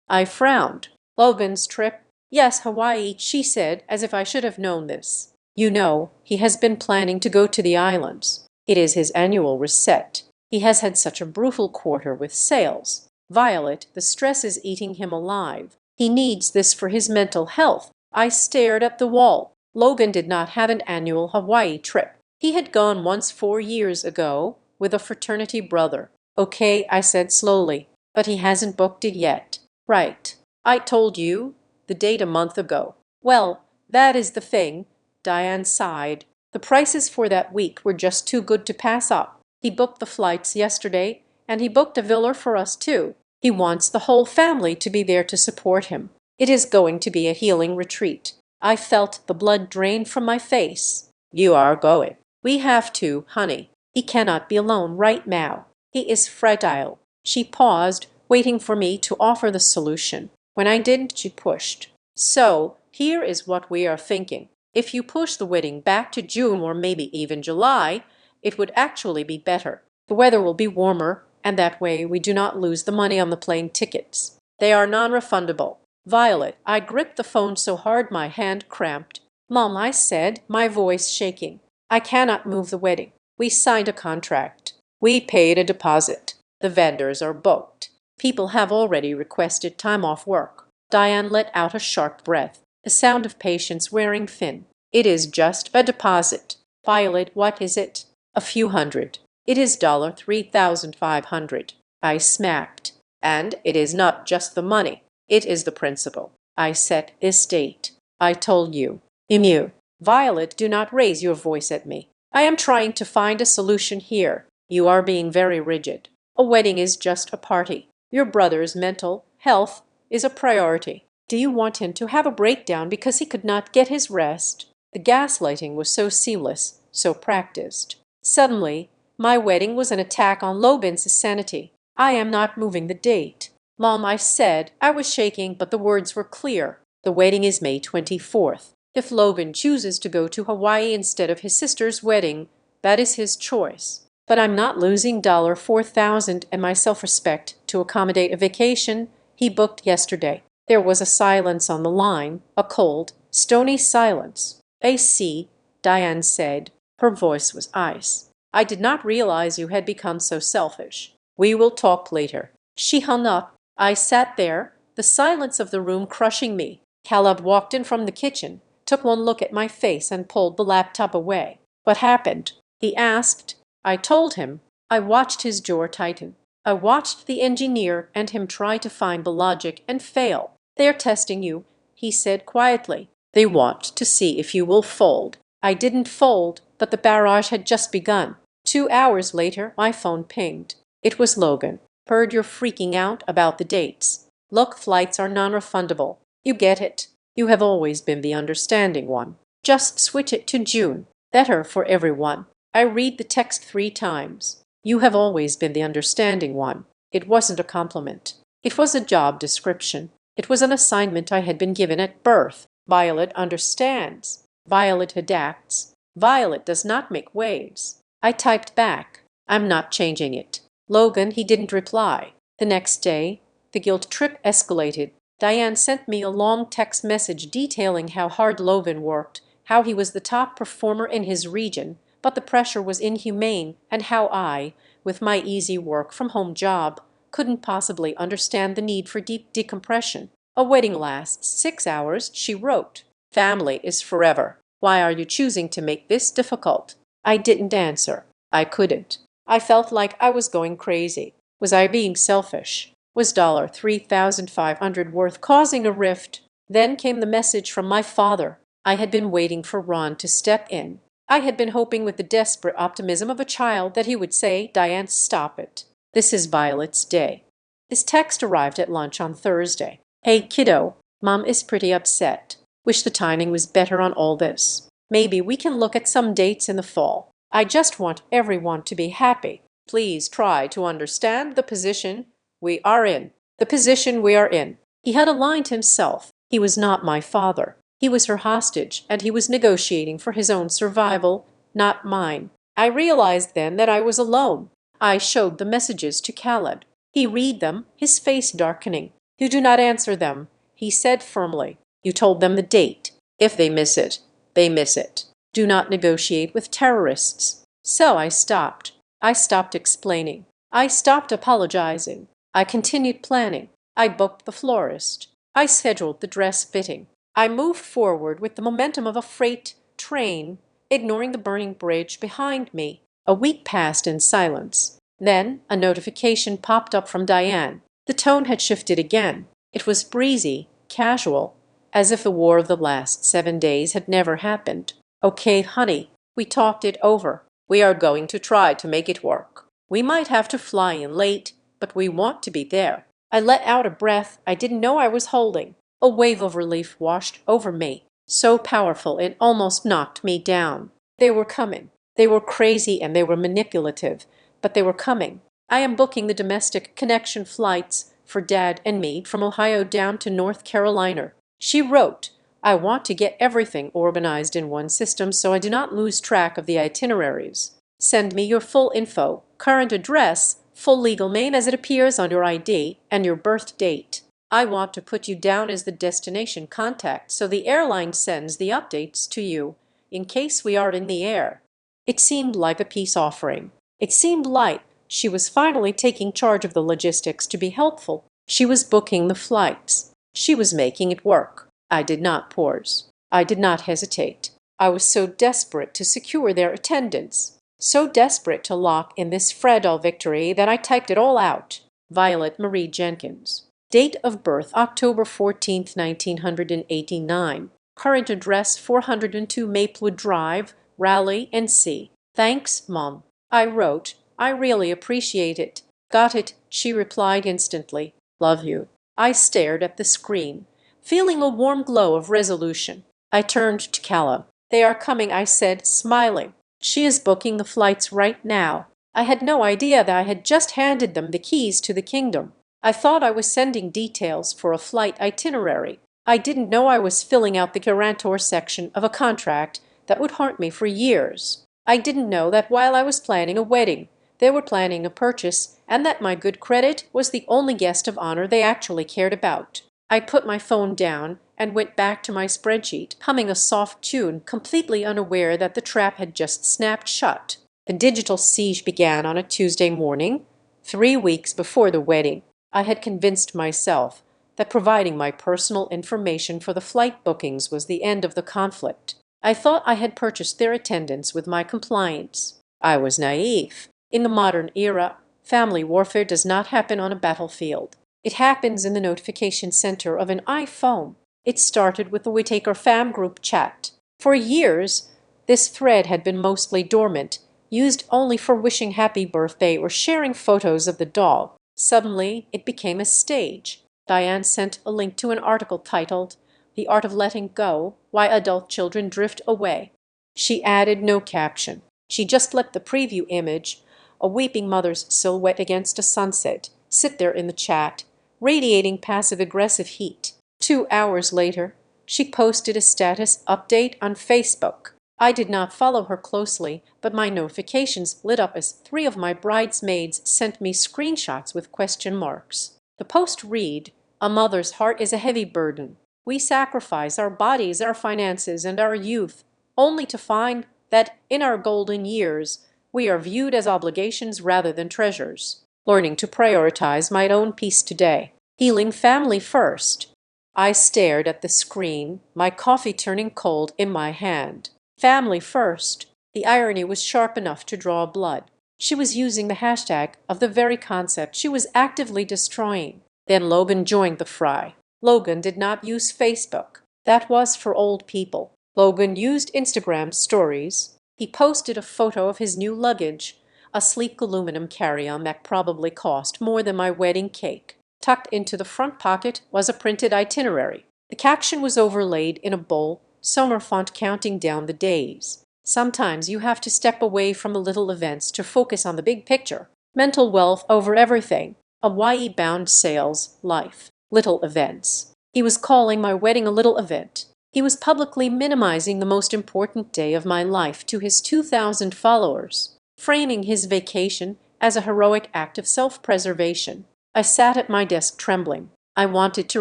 I frowned. "Logan's trip?" "Yes, Hawaii," she said, as if I should have known this. You know, he has been planning to go to the islands. It is his annual reset. He has had such a brutal quarter with sales. Violet, the stress is eating him alive. He needs this for his mental health. I stared at the wall. Logan did not have an annual Hawaii trip. He had gone once 4 years ago with a fraternity brother. Okay, I said slowly, but he hasn't booked it yet. Right. I told you the date a month ago. Well, that is the thing. Diane sighed. The prices for that week were just too good to pass up. He booked the flights yesterday, and he booked a villa for us too. He wants the whole family to be there to support him. It is going to be a healing retreat. I felt the blood drain from my face. You are going. We have to, honey. He cannot be alone right now. He is fragile. She paused, waiting for me to offer the solution. When I didn't, she pushed. So, here is what we are thinking. If you push the wedding back to June or maybe even July, it would actually be better. The weather will be warmer, and that way we do not lose the money on the plane tickets. They are non-refundable. Violet, I gripped the phone so hard my hand cramped. Mom, I said, my voice shaking. I cannot move the wedding. We signed a contract. We paid a deposit. The vendors are booked. People have already requested time off work. Diane let out a sharp breath, the sound of patience wearing thin. It is just a deposit. Violet, what is it? A few hundred. It is $3,500. I snapped. And it is not just the money. It is the principle. I set this date. I told you. Emu. Violet, do not raise your voice at me. I am trying to find a solution here. You are being very rigid. A wedding is just a party. Your brother's mental health is a priority. Do you want him to have a breakdown because he could not get his rest? The gaslighting was so seamless, so practiced. Suddenly, my wedding was an attack on Logan's sanity. I am not moving the date. Mom, I said. I was shaking, but the words were clear. The wedding is May 24th. If Logan chooses to go to Hawaii instead of his sister's wedding, that is his choice. But I'm not losing $4,000 and my self-respect to accommodate a vacation he booked yesterday. There was a silence on the line, a cold, stony silence. I see, Diane said. Her voice was ice. I did not realize you had become so selfish. We will talk later. She hung up. I sat there, the silence of the room crushing me. Caleb walked in from the kitchen, took one look at my face and pulled the laptop away. What happened? He asked. I told him. I watched his jaw tighten. I watched the engineer and him try to find the logic and fail. They're testing you, he said quietly. They want to see if you will fold. I didn't fold, but the barrage had just begun. 2 hours later, my phone pinged. It was Logan. Heard you're freaking out about the dates. Look, flights are non-refundable. You get it. You have always been the understanding one. Just switch it to June. Better for everyone. I read the text 3 times. You have always been the understanding one. It wasn't a compliment. It was a job description. It was an assignment I had been given at birth. Violet understands. Violet adapts. Violet does not make waves. I typed back. I'm not changing it. Logan, he didn't reply. The next day, the guilt trip escalated. Diane sent me a long text message detailing how hard Logan worked, how he was the top performer in his region, but the pressure was inhumane, and how I, with my easy work-from-home job, couldn't possibly understand the need for deep decompression. A wedding lasts 6 hours, she wrote. Family is forever. Why are you choosing to make this difficult? I didn't answer. I couldn't. I felt like I was going crazy. Was I being selfish? Was $3,500 worth causing a rift? Then came the message from my father. I had been waiting for Ron to step in. I had been hoping with the desperate optimism of a child that he would say, Diane, stop it. This is Violet's day. This text arrived at lunch on Thursday. Hey, kiddo, Mom is pretty upset. Wish the timing was better on all this. Maybe we can look at some dates in the fall. I just want everyone to be happy. Please try to understand the position we are in. The position we are in. He had aligned himself. He was not my father. He was her hostage, and he was negotiating for his own survival, not mine. I realized then that I was alone. I showed the messages to Khaled. He read them, his face darkening. You do not answer them, he said firmly. You told them the date. If they miss it, they miss it. Do not negotiate with terrorists. So I stopped. I stopped explaining. I stopped apologizing. I continued planning. I booked the florist. I scheduled the dress fitting. I moved forward with the momentum of a freight train, ignoring the burning bridge behind me. A week passed in silence. Then a notification popped up from Diane. The tone had shifted again. It was breezy, casual, as if the war of the last 7 days had never happened. Okay, honey, we talked it over. We are going to try to make it work. We might have to fly in late, but we want to be there. I let out a breath I didn't know I was holding. A wave of relief washed over me, so powerful it almost knocked me down. They were coming. They were crazy and they were manipulative, but they were coming. I am booking the domestic connection flights for Dad and me from Ohio down to North Carolina. She wrote, I want to get everything organized in one system so I do not lose track of the itineraries. Send me your full info, current address, full legal name as it appears on your ID, and your birth date. I want to put you down as the destination contact so the airline sends the updates to you in case we are in the air. It seemed like a peace offering. It seemed like she was finally taking charge of the logistics to be helpful. She was booking the flights. She was making it work. I did not pause. I did not hesitate. I was so desperate to secure their attendance, so desperate to lock in this fragile victory that I typed it all out. Violet Marie Jenkins. Date of birth October 14, 1989. Current address 402 Maplewood Drive, Raleigh, NC. Thanks, Mom. I wrote. I really appreciate it. Got it, she replied instantly. Love you. I stared at the screen, feeling a warm glow of resolution. I turned to Calla. They are coming, I said, smiling. She is booking the flights right now. I had no idea that I had just handed them the keys to the kingdom. I thought I was sending details for a flight itinerary. I didn't know I was filling out the guarantor section of a contract that would haunt me for years. I didn't know that while I was planning a wedding, they were planning a purchase, and that my good credit was the only guest of honor they actually cared about. I put my phone down and went back to my spreadsheet, humming a soft tune, completely unaware that the trap had just snapped shut. The digital siege began on a Tuesday morning, 3 weeks before the wedding. I had convinced myself that providing my personal information for the flight bookings was the end of the conflict. I thought I had purchased their attendance with my compliance. I was naive. In the modern era, family warfare does not happen on a battlefield. It happens in the notification center of an iPhone. It started with the Whitaker Fam Group chat. For years, this thread had been mostly dormant, used only for wishing happy birthday or sharing photos of the dog. Suddenly, it became a stage. Diane sent a link to an article titled, The Art of Letting Go, Why Adult Children Drift Away. She added no caption. She just let the preview image, a weeping mother's silhouette against a sunset, sit there in the chat, radiating passive-aggressive heat. 2 hours later, she posted a status update on Facebook. I did not follow her closely, but my notifications lit up as 3 of my bridesmaids sent me screenshots with question marks. The post read, A mother's heart is a heavy burden. We sacrifice our bodies, our finances, and our youth, only to find that in our golden years, we are viewed as obligations rather than treasures. Learning to prioritize my own peace today. Healing family first. I stared at the screen, my coffee turning cold in my hand. Family first. The irony was sharp enough to draw blood. She was using the hashtag of the very concept she was actively destroying. Then Logan joined the fray. Logan did not use Facebook. That was for old people. Logan used Instagram stories. He posted a photo of his new luggage, a sleek aluminum carry-on that probably cost more than my wedding cake. Tucked into the front pocket was a printed itinerary. The caption was overlaid in a bold, somber font counting down the days. Sometimes you have to step away from the little events to focus on the big picture. Mental wealth over everything. A YE-bound sales life. Little events. He was calling my wedding a little event. He was publicly minimizing the most important day of my life to his 2,000 followers, framing his vacation as a heroic act of self-preservation. I sat at my desk trembling. I wanted to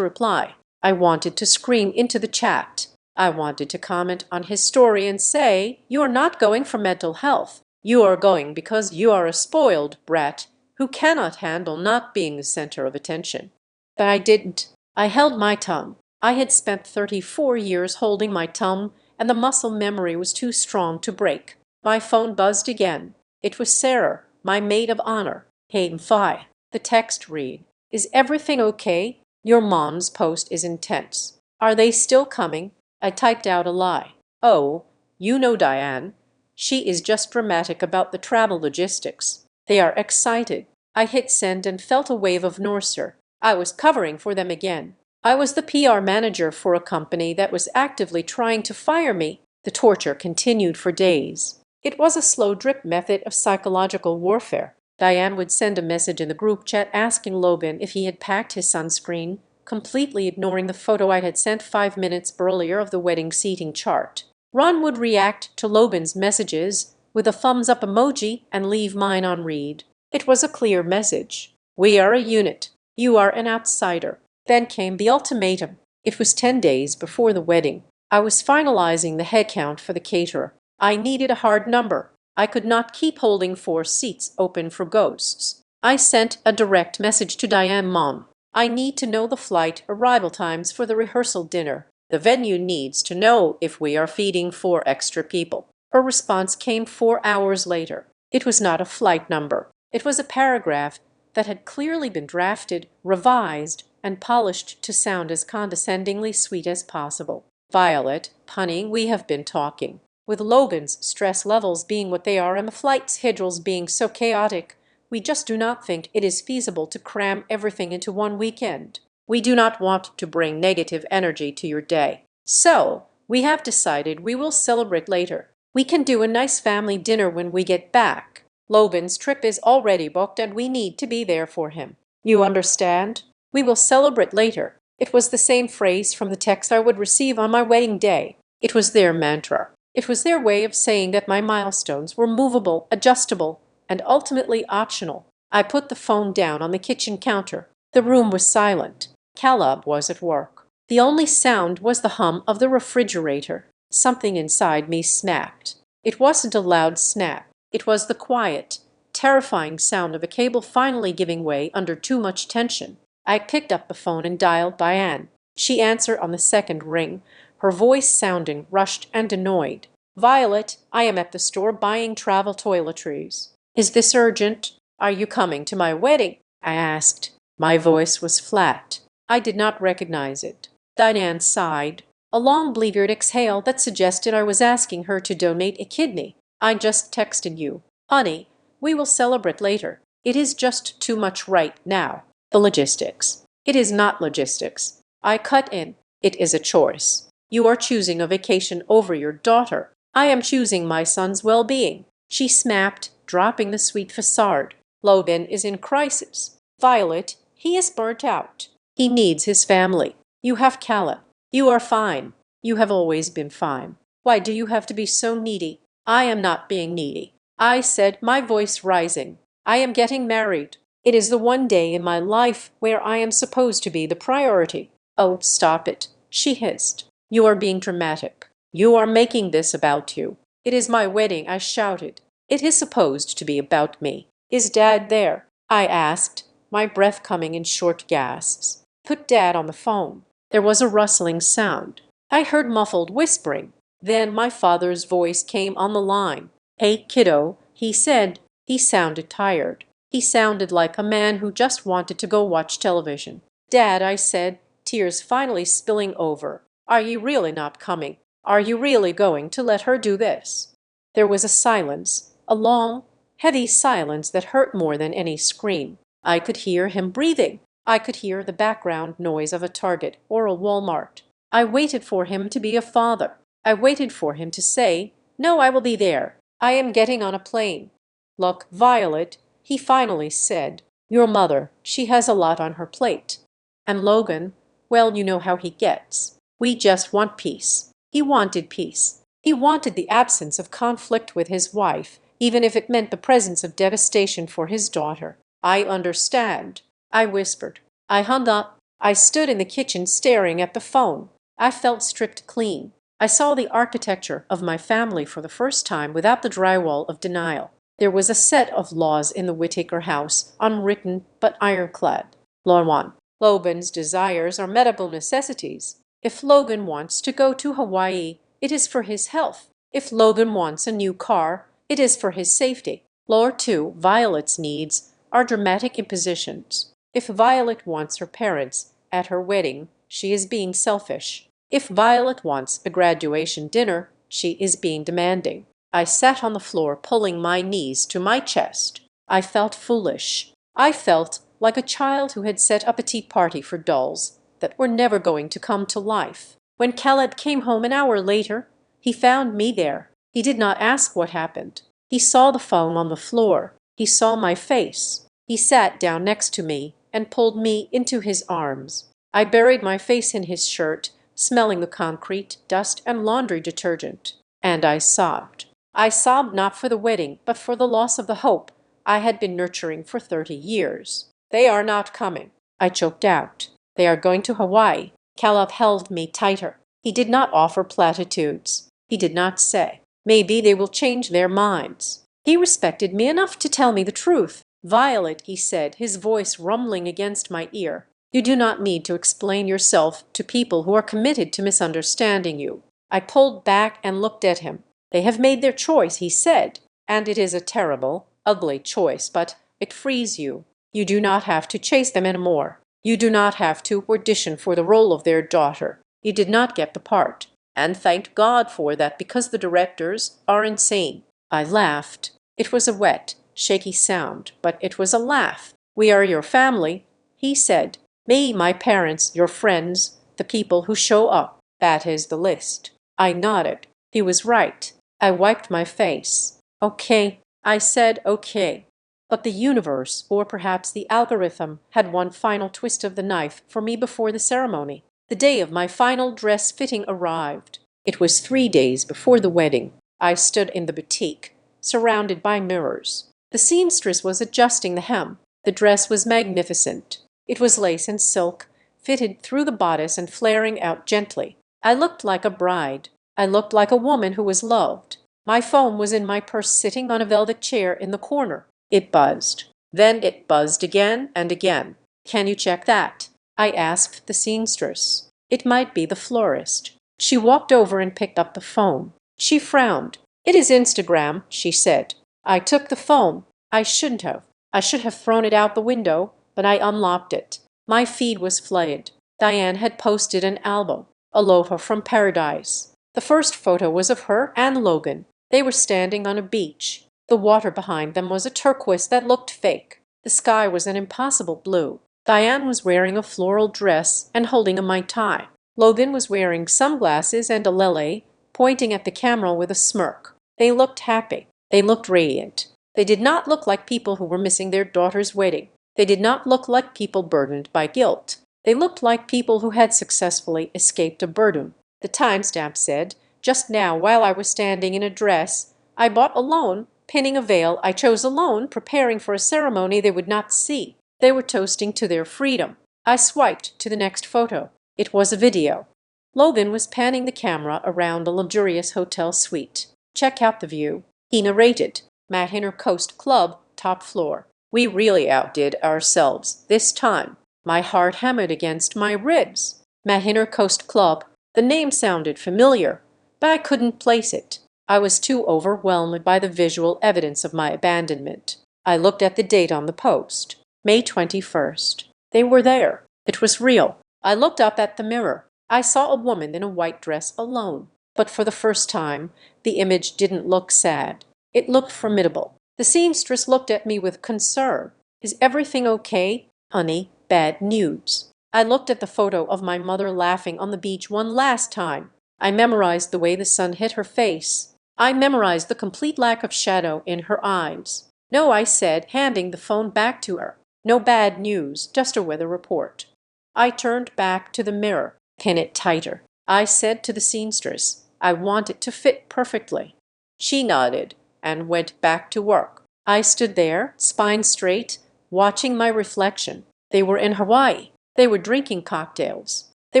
reply. I wanted to scream into the chat. I wanted to comment on his story and say, "You are not going for mental health. You are going because you are a spoiled brat who cannot handle not being the center of attention." But I didn't. I held my tongue. I had spent 34 years holding my tongue, and the muscle memory was too strong to break. My phone buzzed again. It was Sarah, my maid of honor. "Hey, Fi." The text read, "Is everything okay? Your mom's post is intense. Are they still coming?" I typed out a lie. "Oh, you know Diane. She is just dramatic about the travel logistics. They are excited." I hit send and felt a wave of Norser. I was covering for them again. I was the PR manager for a company that was actively trying to fire me. The torture continued for days. It was a slow drip method of psychological warfare. Diane would send a message in the group chat asking Lobin if he had packed his sunscreen, completely ignoring the photo I had sent 5 minutes earlier of the wedding seating chart. Ron would react to Lobin's messages with a thumbs up emoji and leave mine on read. It was a clear message. "We are a unit. You are an outsider." Then came the ultimatum. It was 10 days before the wedding. I was finalizing the headcount for the caterer. I needed a hard number. I could not keep holding 4 seats open for ghosts. I sent a direct message to Diane Mom. "I need to know the flight arrival times for the rehearsal dinner. The venue needs to know if we are feeding 4 extra people." Her response came 4 hours later. It was not a flight number. It was a paragraph that had clearly been drafted, revised, and polished to sound as condescendingly sweet as possible. "Violet, honey, we have been talking. With Logan's stress levels being what they are and the flight schedules being so chaotic, we just do not think it is feasible to cram everything into one weekend. We do not want to bring negative energy to your day. So, we have decided we will celebrate later. We can do a nice family dinner when we get back. Logan's trip is already booked and we need to be there for him. You understand? We will celebrate later." It was the same phrase from the text I would receive on my wedding day. It was their mantra. It was their way of saying that my milestones were movable, adjustable, and ultimately optional. I put the phone down on the kitchen counter. The room was silent. Caleb was at work. The only sound was the hum of the refrigerator. Something inside me snapped. It wasn't a loud snap. It was the quiet, terrifying sound of a cable finally giving way under too much tension. I picked up the phone and dialed Diane. She answered on the second ring, her voice sounding rushed and annoyed. "Violet, I am at the store buying travel toiletries. Is this urgent? Are you coming to my wedding?" I asked. My voice was flat. I did not recognize it. Diane sighed, a long bleated exhale that suggested I was asking her to donate a kidney. "I just texted you. Honey, we will celebrate later. It is just too much right now. The logistics." "It is not logistics." I cut in. "It is a choice. You are choosing a vacation over your daughter. I am choosing my son's well-being." She snapped, dropping the sweet facade. "Logan is in crisis. Violet, he is burnt out. He needs his family. You have Caleb. You are fine. You have always been fine. Why do you have to be so needy?" "I am not being needy," I said, my voice rising. "I am getting married. It is the one day in my life where I am supposed to be the priority." "Oh, stop it," she hissed. "You are being dramatic. You are making this about you." "It is my wedding," I shouted. "It is supposed to be about me." "Is Dad there?" I asked, my breath coming in short gasps. "Put Dad on the phone." There was a rustling sound. I heard muffled whispering. Then my father's voice came on the line. "Hey, kiddo," he said. He sounded tired. He sounded like a man who just wanted to go watch television. "Dad," I said, tears finally spilling over. "Are you really not coming? Are you really going to let her do this?" There was a silence, a long, heavy silence that hurt more than any scream. I could hear him breathing. I could hear the background noise of a Target or a Walmart. I waited for him to be a father. I waited for him to say, "No, I will be there. I am getting on a plane." "Look, Violet," he finally said, "your mother, she has a lot on her plate. And Logan, well, you know how he gets. We just want peace." He wanted peace. He wanted the absence of conflict with his wife, even if it meant the presence of devastation for his daughter. "I understand," I whispered. I hung up. I stood in the kitchen staring at the phone. I felt stripped clean. I saw the architecture of my family for the first time without the drywall of denial. There was a set of laws in the Whittaker house, unwritten but ironclad. Law 1. Logan's desires are medical necessities. If Logan wants to go to Hawaii, it is for his health. If Logan wants a new car, it is for his safety. Law 2. Violet's needs are dramatic impositions. If Violet wants her parents at her wedding, she is being selfish. If Violet wants a graduation dinner, she is being demanding. I sat on the floor, pulling my knees to my chest. I felt foolish. I felt like a child who had set up a tea party for dolls that were never going to come to life. When Khaled came home an hour later, he found me there. He did not ask what happened. He saw the phone on the floor. He saw my face. He sat down next to me and pulled me into his arms. I buried my face in his shirt, smelling the concrete, dust, and laundry detergent. And I sobbed. I sobbed not for the wedding, but for the loss of the hope I had been nurturing for 30 years. They are not coming, I choked out. They are going to Hawaii. Caleb held me tighter. He did not offer platitudes. He did not say, maybe they will change their minds. He respected me enough to tell me the truth. Violet, he said, his voice rumbling against my ear, you do not need to explain yourself to people who are committed to misunderstanding you. I pulled back and looked at him. They have made their choice, he said, and it is a terrible, ugly choice, but it frees you. You do not have to chase them anymore. You do not have to audition for the role of their daughter. You did not get the part, and thanked God for that because the directors are insane. I laughed. It was a wet, shaky sound, but it was a laugh. We are your family, he said. Me, my parents, your friends, the people who show up. That is the list. I nodded. He was right. I wiped my face. Okay, I said okay. But the universe, or perhaps the algorithm, had one final twist of the knife for me before the ceremony. The day of my final dress fitting arrived. It was 3 days before the wedding. I stood in the boutique, surrounded by mirrors. The seamstress was adjusting the hem. The dress was magnificent. It was lace and silk, fitted through the bodice and flaring out gently. I looked like a bride. I looked like a woman who was loved. My phone was in my purse sitting on a velvet chair in the corner. It buzzed. Then it buzzed again and again. Can you check that? I asked the seamstress. It might be the florist. She walked over and picked up the phone. She frowned. It is Instagram, she said. I took the phone. I shouldn't have. I should have thrown it out the window, but I unlocked it. My feed was flooded. Diane had posted an album, Aloha from Paradise. The first photo was of her and Logan. They were standing on a beach. The water behind them was a turquoise that looked fake. The sky was an impossible blue. Diane was wearing a floral dress and holding a Mai Tai. Logan was wearing sunglasses and a lele, pointing at the camera with a smirk. They looked happy. They looked radiant. They did not look like people who were missing their daughter's wedding. They did not look like people burdened by guilt. They looked like people who had successfully escaped a burden. The timestamp said, just now while I was standing in a dress I bought alone, pinning a veil I chose alone, preparing for a ceremony they would not see. They were toasting to their freedom. I swiped to the next photo. It was a video. Logan was panning the camera around a luxurious hotel suite. Check out the view. He narrated. Mahiner Coast Club, top floor. We really outdid ourselves this time. My heart hammered against my ribs. Mahiner Coast Club. The name sounded familiar, but I couldn't place it. I was too overwhelmed by the visual evidence of my abandonment. I looked at the date on the post. May 21st. They were there. It was real. I looked up at the mirror. I saw a woman in a white dress alone. But for the first time, the image didn't look sad. It looked formidable. The seamstress looked at me with concern. Is everything okay? Honey, bad news. I looked at the photo of my mother laughing on the beach one last time. I memorized the way the sun hit her face. I memorized the complete lack of shadow in her eyes. No, I said, handing the phone back to her. No bad news, just a weather report. I turned back to the mirror. Pin it tighter. I said to the seamstress, I want it to fit perfectly. She nodded and went back to work. I stood there, spine straight, watching my reflection. They were in Hawaii. They were drinking cocktails. They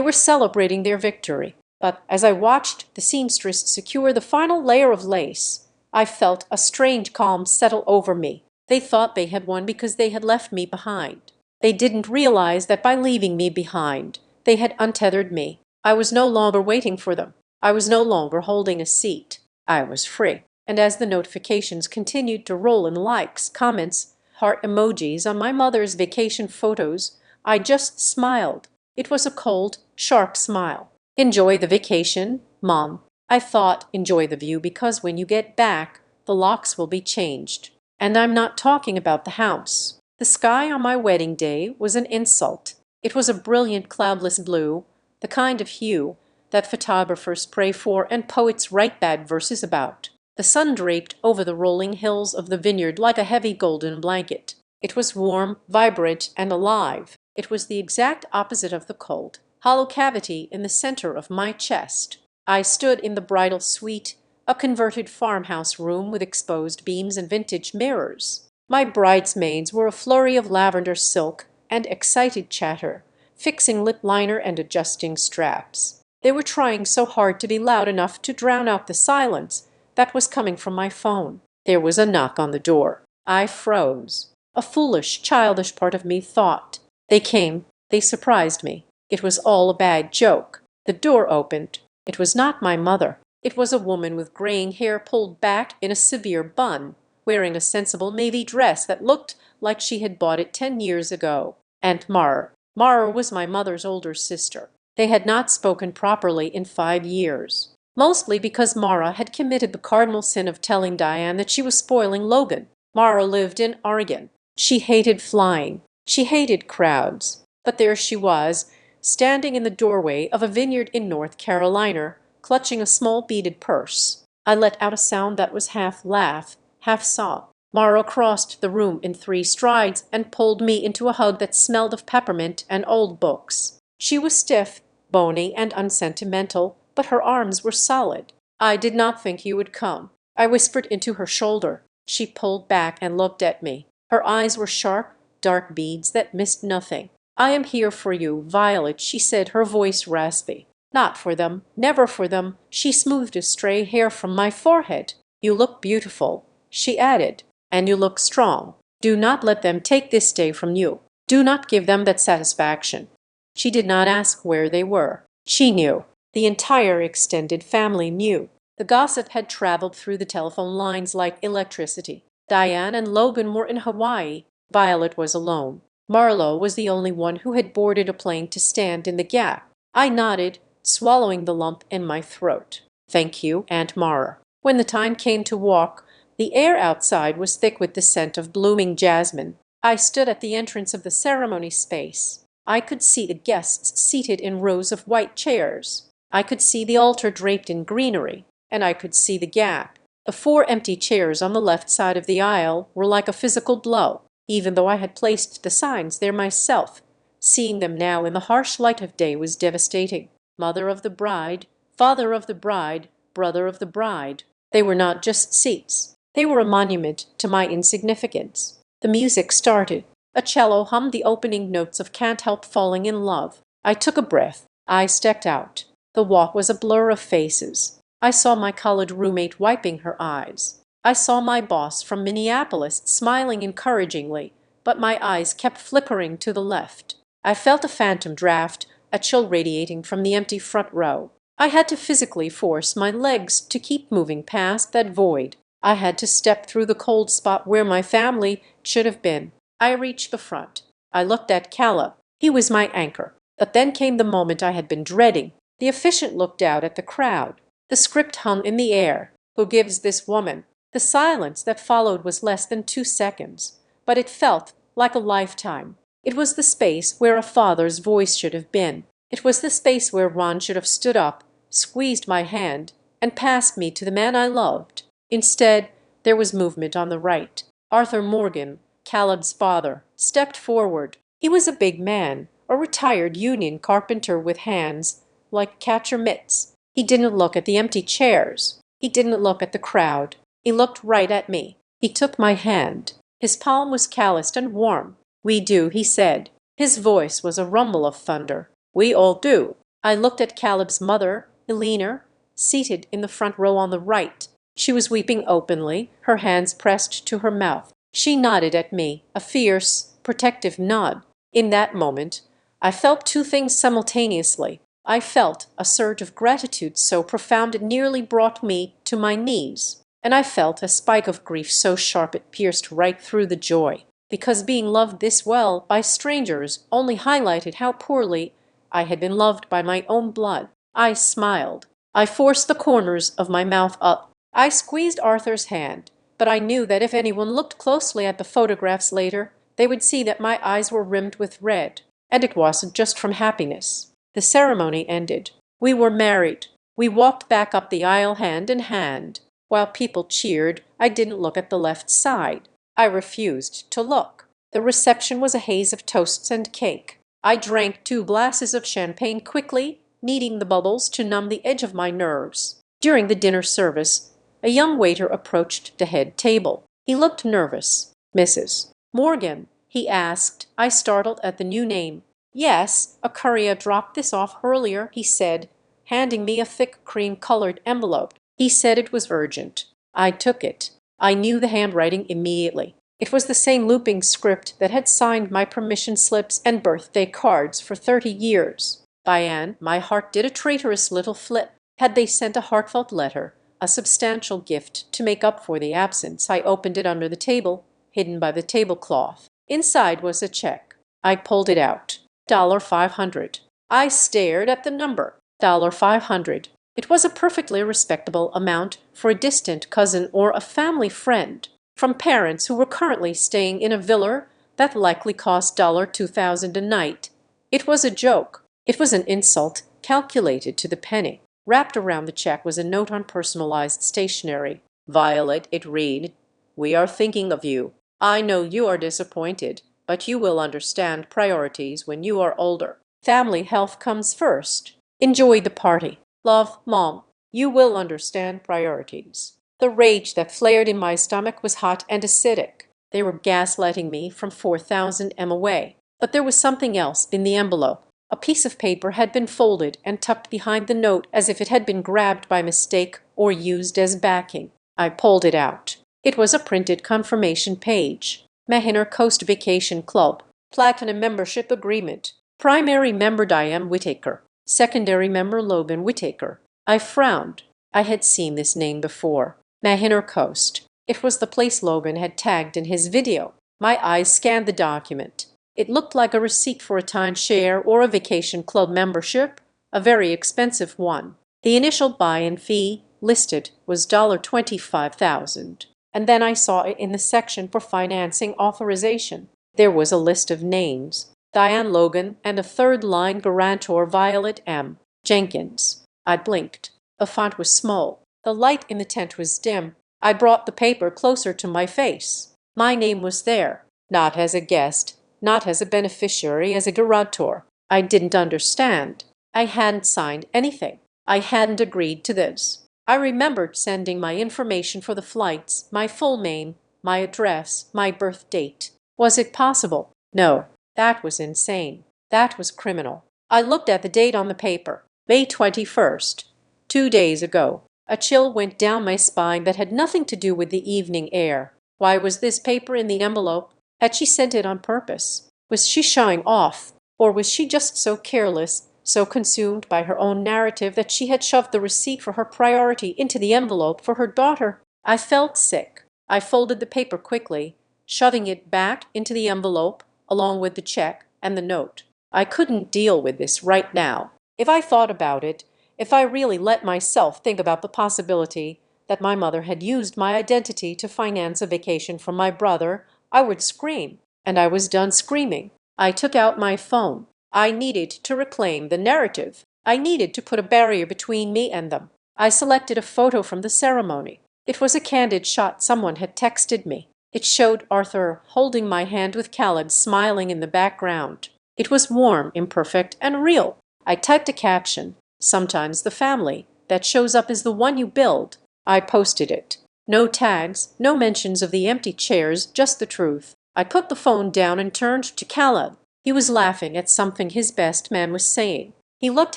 were celebrating their victory. But as I watched the seamstress secure the final layer of lace, I felt a strange calm settle over me. They thought they had won because they had left me behind. They didn't realize that by leaving me behind, they had untethered me. I was no longer waiting for them. I was no longer holding a seat. I was free. And as the notifications continued to roll in likes, comments, heart emojis on my mother's vacation photos, I just smiled. It was a cold, sharp smile. Enjoy the vacation, Mom. I thought, enjoy the view because when you get back, the locks will be changed. And I'm not talking about the house. The sky on my wedding day was an insult. It was a brilliant cloudless blue, the kind of hue that photographers pray for and poets write bad verses about. The sun draped over the rolling hills of the vineyard like a heavy golden blanket. It was warm, vibrant, and alive. It was the exact opposite of the cold, hollow cavity in the center of my chest. I stood in the bridal suite, a converted farmhouse room with exposed beams and vintage mirrors. My bridesmaids were a flurry of lavender silk and excited chatter, fixing lip liner and adjusting straps. They were trying so hard to be loud enough to drown out the silence that was coming from my phone. There was a knock on the door. I froze. A foolish, childish part of me thought. They came. They surprised me. It was all a bad joke. The door opened. It was not my mother. It was a woman with graying hair pulled back in a severe bun, wearing a sensible navy dress that looked like she had bought it 10 years ago. Aunt Mara. Mara was my mother's older sister. They had not spoken properly in 5 years. Mostly because Mara had committed the cardinal sin of telling Diane that she was spoiling Logan. Mara lived in Oregon. She hated flying. She hated crowds. But there she was, standing in the doorway of a vineyard in North Carolina, clutching a small beaded purse. I let out a sound that was half laugh, half sob. Mara crossed the room in 3 strides and pulled me into a hug that smelled of peppermint and old books. She was stiff, bony, and unsentimental, but her arms were solid. I did not think you would come. I whispered into her shoulder. She pulled back and looked at me. Her eyes were sharp, dark beads that missed nothing. I am here for you, Violet, she said, her voice raspy. Not for them, never for them. She smoothed a stray hair from my forehead. You look beautiful, she added, and you look strong. Do not let them take this day from you. Do not give them that satisfaction. She did not ask where they were. She knew. The entire extended family knew. The gossip had traveled through the telephone lines like electricity. Diane and Logan were in Hawaii. Violet was alone. Marlowe was the only one who had boarded a plane to stand in the gap. I nodded, swallowing the lump in my throat. Thank you, Aunt Mara. When the time came to walk, the air outside was thick with the scent of blooming jasmine. I stood at the entrance of the ceremony space. I could see the guests seated in rows of white chairs. I could see the altar draped in greenery, and I could see the gap. The 4 empty chairs on the left side of the aisle were like a physical blow, even though I had placed the signs there myself. Seeing them now in the harsh light of day was devastating. Mother of the bride, father of the bride, brother of the bride. They were not just seats. They were a monument to my insignificance. The music started. A cello hummed the opening notes of Can't Help Falling in Love. I took a breath. I stepped out. The walk was a blur of faces. I saw my college roommate wiping her eyes. I saw my boss from Minneapolis smiling encouragingly, but my eyes kept flickering to the left. I felt a phantom draft, a chill radiating from the empty front row. I had to physically force my legs to keep moving past that void. I had to step through the cold spot where my family should have been. I reached the front. I looked at Caleb. He was my anchor. But then came the moment I had been dreading. The officiant looked out at the crowd. The script hung in the air. Who gives this woman? The silence that followed was less than 2 seconds, but it felt like a lifetime. It was the space where a father's voice should have been. It was the space where Ron should have stood up, squeezed my hand, and passed me to the man I loved. Instead, there was movement on the right. Arthur Morgan, Caleb's father, stepped forward. He was a big man, a retired union carpenter with hands like catcher mitts. He didn't look at the empty chairs. He didn't look at the crowd. He looked right at me. He took my hand. His palm was calloused and warm. We do, he said. His voice was a rumble of thunder. We all do. I looked at Caleb's mother, Eleanor, seated in the front row on the right. She was weeping openly, her hands pressed to her mouth. She nodded at me, a fierce, protective nod. In that moment, I felt two things simultaneously. I felt a surge of gratitude so profound it nearly brought me to my knees, and I felt a spike of grief so sharp it pierced right through the joy, because being loved this well by strangers only highlighted how poorly I had been loved by my own blood. I smiled. I forced the corners of my mouth up. I squeezed Arthur's hand, but I knew that if anyone looked closely at the photographs later, they would see that my eyes were rimmed with red, and it wasn't just from happiness. The ceremony ended. We were married. We walked back up the aisle hand in hand. While people cheered, I didn't look at the left side. I refused to look. The reception was a haze of toasts and cake. I drank 2 glasses of champagne quickly, needing the bubbles to numb the edge of my nerves. During the dinner service, a young waiter approached the head table. He looked nervous. "Mrs. Morgan?" he asked. I startled at the new name. "Yes, a courier dropped this off earlier," he said, handing me a thick cream-colored envelope. He said it was urgent. I took it. I knew the handwriting immediately. It was the same looping script that had signed my permission slips and birthday cards for 30 years. Diane, my heart did a traitorous little flip. Had they sent a heartfelt letter, a substantial gift to make up for the absence? I opened it under the table, hidden by the tablecloth. Inside was a check. I pulled it out. $500. I stared at the number. $500. It was a perfectly respectable amount for a distant cousin or a family friend, from parents who were currently staying in a villa that likely cost $2,000 a night. It was a joke. It was an insult calculated to the penny. Wrapped around the check was a note on personalized stationery. "Violet," it read, "we are thinking of you. I know you are disappointed, but you will understand priorities when you are older. Family health comes first. Enjoy the party. Love, Mom. You will understand priorities." The rage that flared in my stomach was hot and acidic. They were gaslighting me from 4,000 m away. But there was something else in the envelope. A piece of paper had been folded and tucked behind the note as if it had been grabbed by mistake or used as backing. I pulled it out. It was a printed confirmation page. Mahiner Coast Vacation Club. Platinum membership agreement. Primary member Diane Whittaker. Secondary member Logan Whittaker. I frowned. I had seen this name before. Mahiner Coast. It was the place Logan had tagged in his video. My eyes scanned the document. It looked like a receipt for a timeshare or a vacation club membership, a very expensive one. The initial buy-in fee listed was $25,000. And then I saw it in the section for financing authorization. There was a list of names. Diane Logan and a third-line guarantor, Violet M. Jenkins. I blinked. The font was small. The light in the tent was dim. I brought the paper closer to my face. My name was there, not as a guest, not as a beneficiary, as a guarantor. I didn't understand. I hadn't signed anything. I hadn't agreed to this. I remembered sending my information for the flights, my full name, my address, my birth date. Was it possible? No. That was insane. That was criminal. I looked at the date on the paper. May 21st. 2 days ago. A chill went down my spine that had nothing to do with the evening air. Why was this paper in the envelope? Had she sent it on purpose? Was she showing off? Or was she just so careless, so consumed by her own narrative that she had shoved the receipt for her priority into the envelope for her daughter? I felt sick. I folded the paper quickly, shoving it back into the envelope along with the check and the note. I couldn't deal with this right now. If I thought about it, if I really let myself think about the possibility that my mother had used my identity to finance a vacation for my brother, I would scream. And I was done screaming. I took out my phone. I needed to reclaim the narrative. I needed to put a barrier between me and them. I selected a photo from the ceremony. It was a candid shot someone had texted me. It showed Arthur holding my hand with Caleb smiling in the background. It was warm, imperfect, and real. I typed a caption. Sometimes the family that shows up is the one you build. I posted it. No tags, no mentions of the empty chairs, just the truth. I put the phone down and turned to Caleb. He was laughing at something his best man was saying. He looked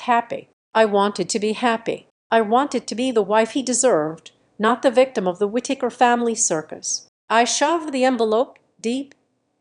happy. I wanted to be happy. I wanted to be the wife he deserved, not the victim of the Whittaker family circus. I shoved the envelope deep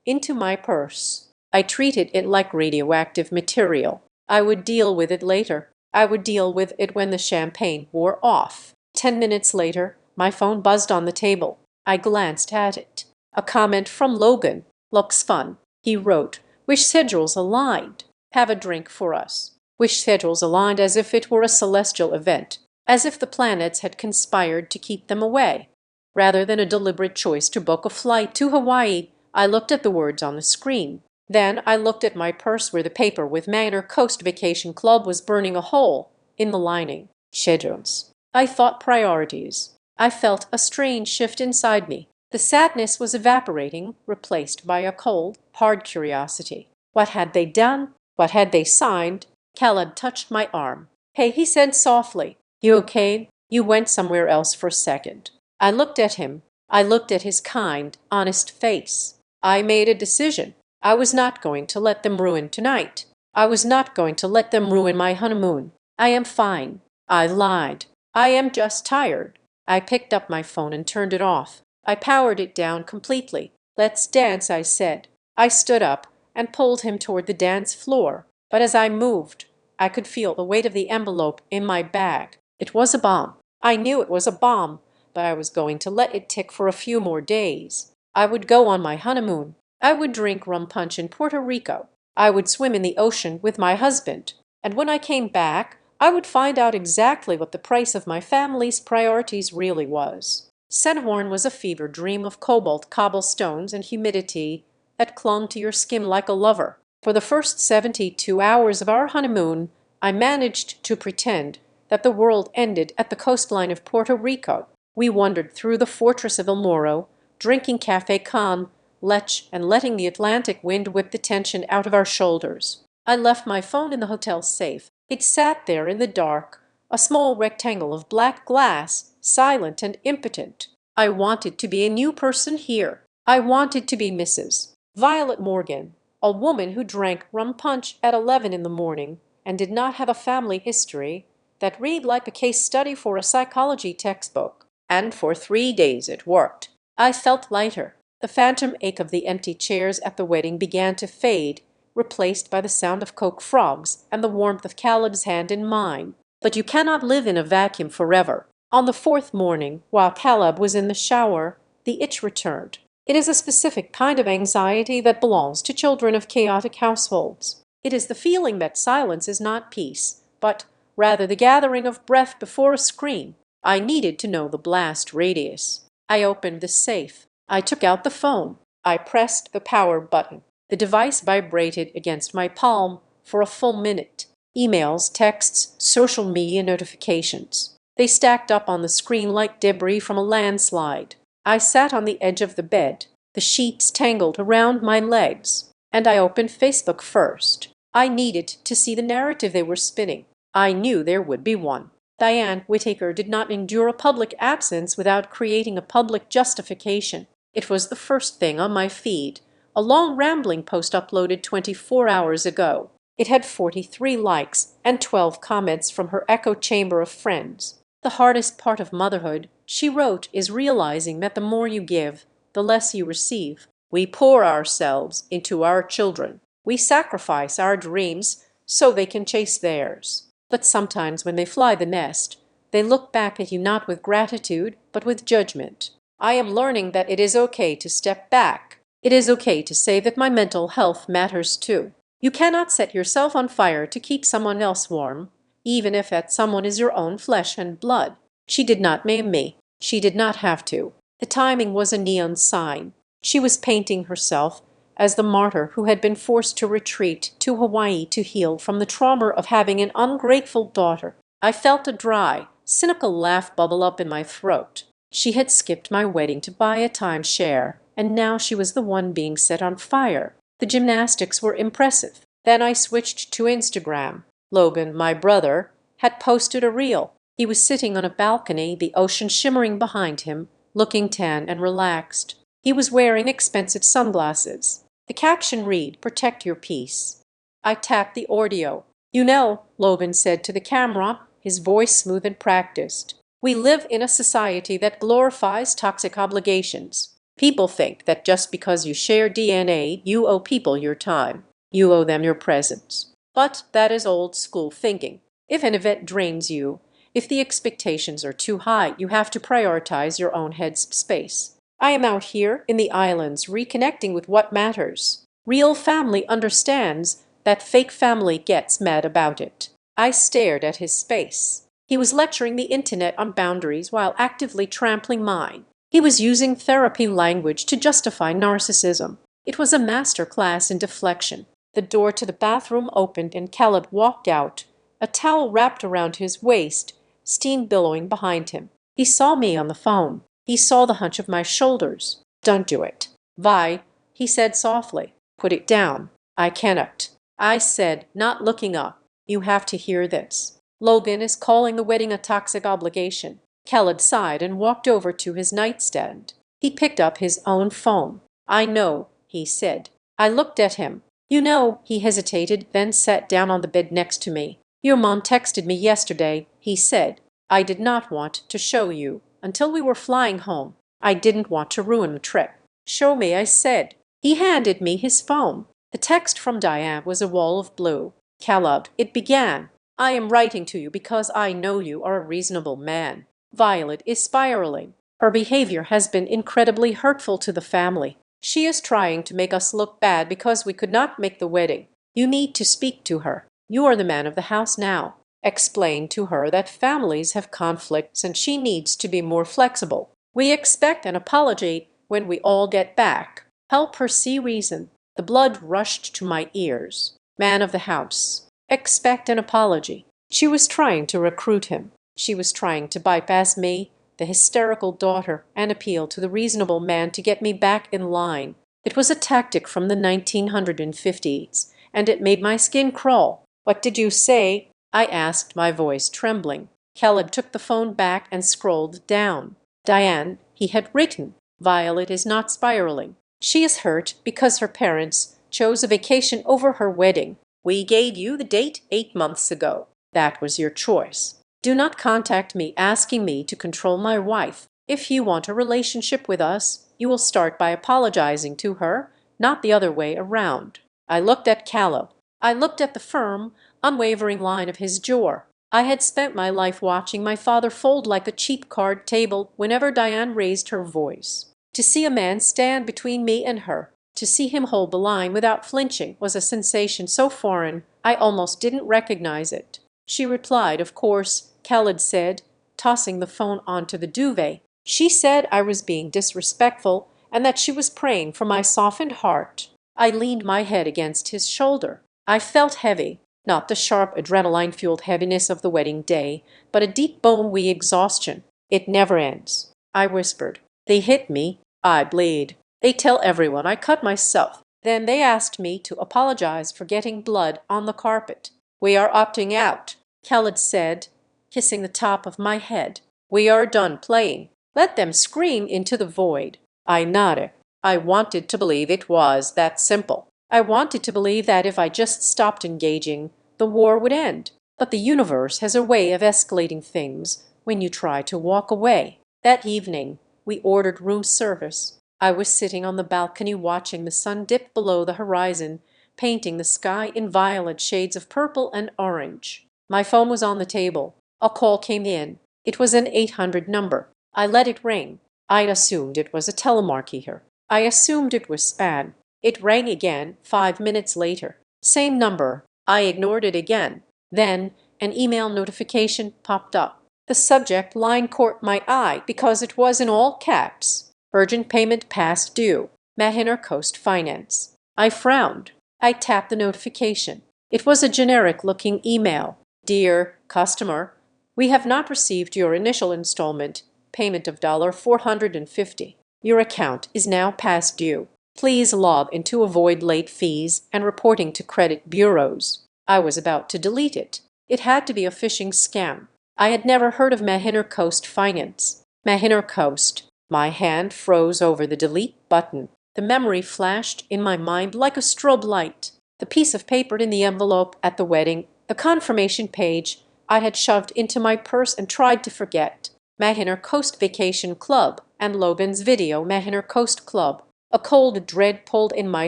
into my purse. I treated it like radioactive material. I would deal with it later. I would deal with it when the champagne wore off. 10 minutes later, my phone buzzed on the table. I glanced at it. A comment from Logan. Looks fun. He wrote, "Wish schedules aligned. Have a drink for us." Wish schedules aligned, as if it were a celestial event, as if the planets had conspired to keep them away. Rather than a deliberate choice to book a flight to Hawaii, I looked at the words on the screen. Then I looked at my purse, where the paper with Manor Coast Vacation Club was burning a hole in the lining. Schedules. I thought priorities. I felt a strange shift inside me. The sadness was evaporating, replaced by a cold, hard curiosity. What had they done? What had they signed? Caleb touched my arm. "Hey," he said softly. "You okay?" "You went somewhere else for a second." I looked at him. I looked at his kind, honest face. I made a decision. I was not going to let them ruin tonight. I was not going to let them ruin my honeymoon. "I am fine." I lied. "I am just tired." I picked up my phone and turned it off. I powered it down completely. "Let's dance," I said. I stood up and pulled him toward the dance floor. But as I moved, I could feel the weight of the envelope in my bag. It was a bomb. I knew it was a bomb, but I was going to let it tick for a few more days. I would go on my honeymoon. I would drink rum punch in Puerto Rico. I would swim in the ocean with my husband. And when I came back, I would find out exactly what the price of my family's priorities really was. Senhorn was a fever dream of cobalt cobblestones and humidity that clung to your skin like a lover. For the first 72 hours of our honeymoon, I managed to pretend that the world ended at the coastline of Puerto Rico. We wandered through the fortress of El Morro, drinking café con leche and letting the Atlantic wind whip the tension out of our shoulders. I left my phone in the hotel safe. It sat there in the dark, a small rectangle of black glass, silent and impotent. I wanted to be a new person here. I wanted to be Mrs. Violet Morgan, a woman who drank rum punch at 11 in the morning and did not have a family history that read like a case study for a psychology textbook. And for 3 days it worked. I felt lighter. The phantom ache of the empty chairs at the wedding began to fade, replaced by the sound of Coke frogs and the warmth of Caleb's hand in mine. But you cannot live in a vacuum forever. On the fourth morning, while Caleb was in the shower, the itch returned. It is a specific kind of anxiety that belongs to children of chaotic households. It is the feeling that silence is not peace, but rather the gathering of breath before a scream. I needed to know the blast radius. I opened the safe. I took out the phone. I pressed the power button. The device vibrated against my palm for a full minute. Emails, texts, social media notifications. They stacked up on the screen like debris from a landslide. I sat on the edge of the bed, the sheets tangled around my legs, and I opened Facebook first. I needed to see the narrative they were spinning. I knew there would be one. Diane Whittaker did not endure a public absence without creating a public justification. It was the first thing on my feed, a long rambling post uploaded 24 hours ago. It had 43 likes and 12 comments from her echo chamber of friends. The hardest part of motherhood, she wrote, is realizing that the more you give, the less you receive. We pour ourselves into our children. We sacrifice our dreams so they can chase theirs. But sometimes when they fly the nest, they look back at you not with gratitude, but with judgment. I am learning that it is okay to step back. It is okay to say that my mental health matters too. You cannot set yourself on fire to keep someone else warm, even if that someone is your own flesh and blood. She did not maim me. She did not have to. The timing was a neon sign. She was painting herself as the martyr who had been forced to retreat to Hawaii to heal from the trauma of having an ungrateful daughter. I felt a dry, cynical laugh bubble up in my throat. She had skipped my wedding to buy a timeshare, and now she was the one being set on fire. The gymnastics were impressive. Then I switched to Instagram. Logan, my brother, had posted a reel. He was sitting on a balcony, the ocean shimmering behind him, looking tan and relaxed. He was wearing expensive sunglasses. The caption read, "Protect your peace." I tapped the audio. Loban said to the camera, his voice smooth and practiced. We live in a society that glorifies toxic obligations. People think that just because you share DNA, you owe people your time. You owe them your presence. But that is old school thinking. If an event drains you, if the expectations are too high, you have to prioritize your own head space. I am out here in the islands reconnecting with what matters. Real family understands that fake family gets mad about it. I stared at his space. He was lecturing the internet on boundaries while actively trampling mine. He was using therapy language to justify narcissism. It was a master class in deflection. The door to the bathroom opened and Caleb walked out, a towel wrapped around his waist, steam billowing behind him. He saw me on the phone. He saw the hunch of my shoulders. Don't do it. Vi, he said softly. Put it down. I cannot. I said, not looking up. You have to hear this. Logan is calling the wedding a toxic obligation. Caleb sighed and walked over to his nightstand. He picked up his own phone. I know, he said. I looked at him. He hesitated, then sat down on the bed next to me. Your mom texted me yesterday, he said. I did not want to show you until we were flying home. I didn't want to ruin the trip. Show me, I said. He handed me his phone. The text from Diane was a wall of blue. Caleb, it began. I am writing to you because I know you are a reasonable man. Violet is spiraling. Her behavior has been incredibly hurtful to the family. She is trying to make us look bad because we could not make the wedding. You need to speak to her. You are the man of the house now. Explain to her that families have conflicts and she needs to be more flexible. We expect an apology when we all get back. Help her see reason. The blood rushed to my ears. Man of the house. Expect an apology. She was trying to recruit him. She was trying to bypass me, the hysterical daughter, and appeal to the reasonable man to get me back in line. It was a tactic from the 1950s, and it made my skin crawl. What did you say? I asked, my voice trembling. Caleb took the phone back and scrolled down. Diane, he had written, Violet is not spiraling. She is hurt because her parents chose a vacation over her wedding. We gave you the date 8 months ago. That was your choice. Do not contact me asking me to control my wife. If you want a relationship with us, you will start by apologizing to her, not the other way around. I looked at Caleb. I looked at the firm, unwavering line of his jaw. I had spent my life watching my father fold like a cheap card table whenever Diane raised her voice. To see a man stand between me and her, to see him hold the line without flinching, was a sensation so foreign I almost didn't recognize it. She replied, of course, Khaled said, tossing the phone onto the duvet. She said I was being disrespectful and that she was praying for my softened heart. I leaned my head against his shoulder. I felt heavy, not the sharp adrenaline-fueled heaviness of the wedding day, but a deep bone-weary exhaustion. It never ends. I whispered. They hit me. I bleed. They tell everyone I cut myself. Then they asked me to apologize for getting blood on the carpet. We are opting out, Khaled said, kissing the top of my head. We are done playing. Let them scream into the void. I nodded. I wanted to believe it was that simple. I wanted to believe that if I just stopped engaging, the war would end. But the universe has a way of escalating things when you try to walk away. That evening, we ordered room service. I was sitting on the balcony watching the sun dip below the horizon, painting the sky in violet shades of purple and orange. My phone was on the table. A call came in. It was an 800 number. I let it ring. I assumed it was a telemarketer. I assumed it was spam. It rang again 5 minutes later. Same number. I ignored it again. Then an email notification popped up. The subject line caught my eye because it was in all caps. Urgent payment past due. Mahiner Coast Finance. I frowned. I tapped the notification. It was a generic-looking email. Dear customer, we have not received your initial installment, payment of $450. Your account is now past due. Please log in to avoid late fees and reporting to credit bureaus. I was about to delete it. It had to be a phishing scam. I had never heard of Mahiner Coast Finance. Mahiner Coast. My hand froze over the delete button. The memory flashed in my mind like a strobe light. The piece of paper in the envelope at the wedding, The confirmation page I had shoved into my purse and tried to forget. Mahiner Coast Vacation Club and Loban's video Mahiner Coast Club. A cold dread pulled in my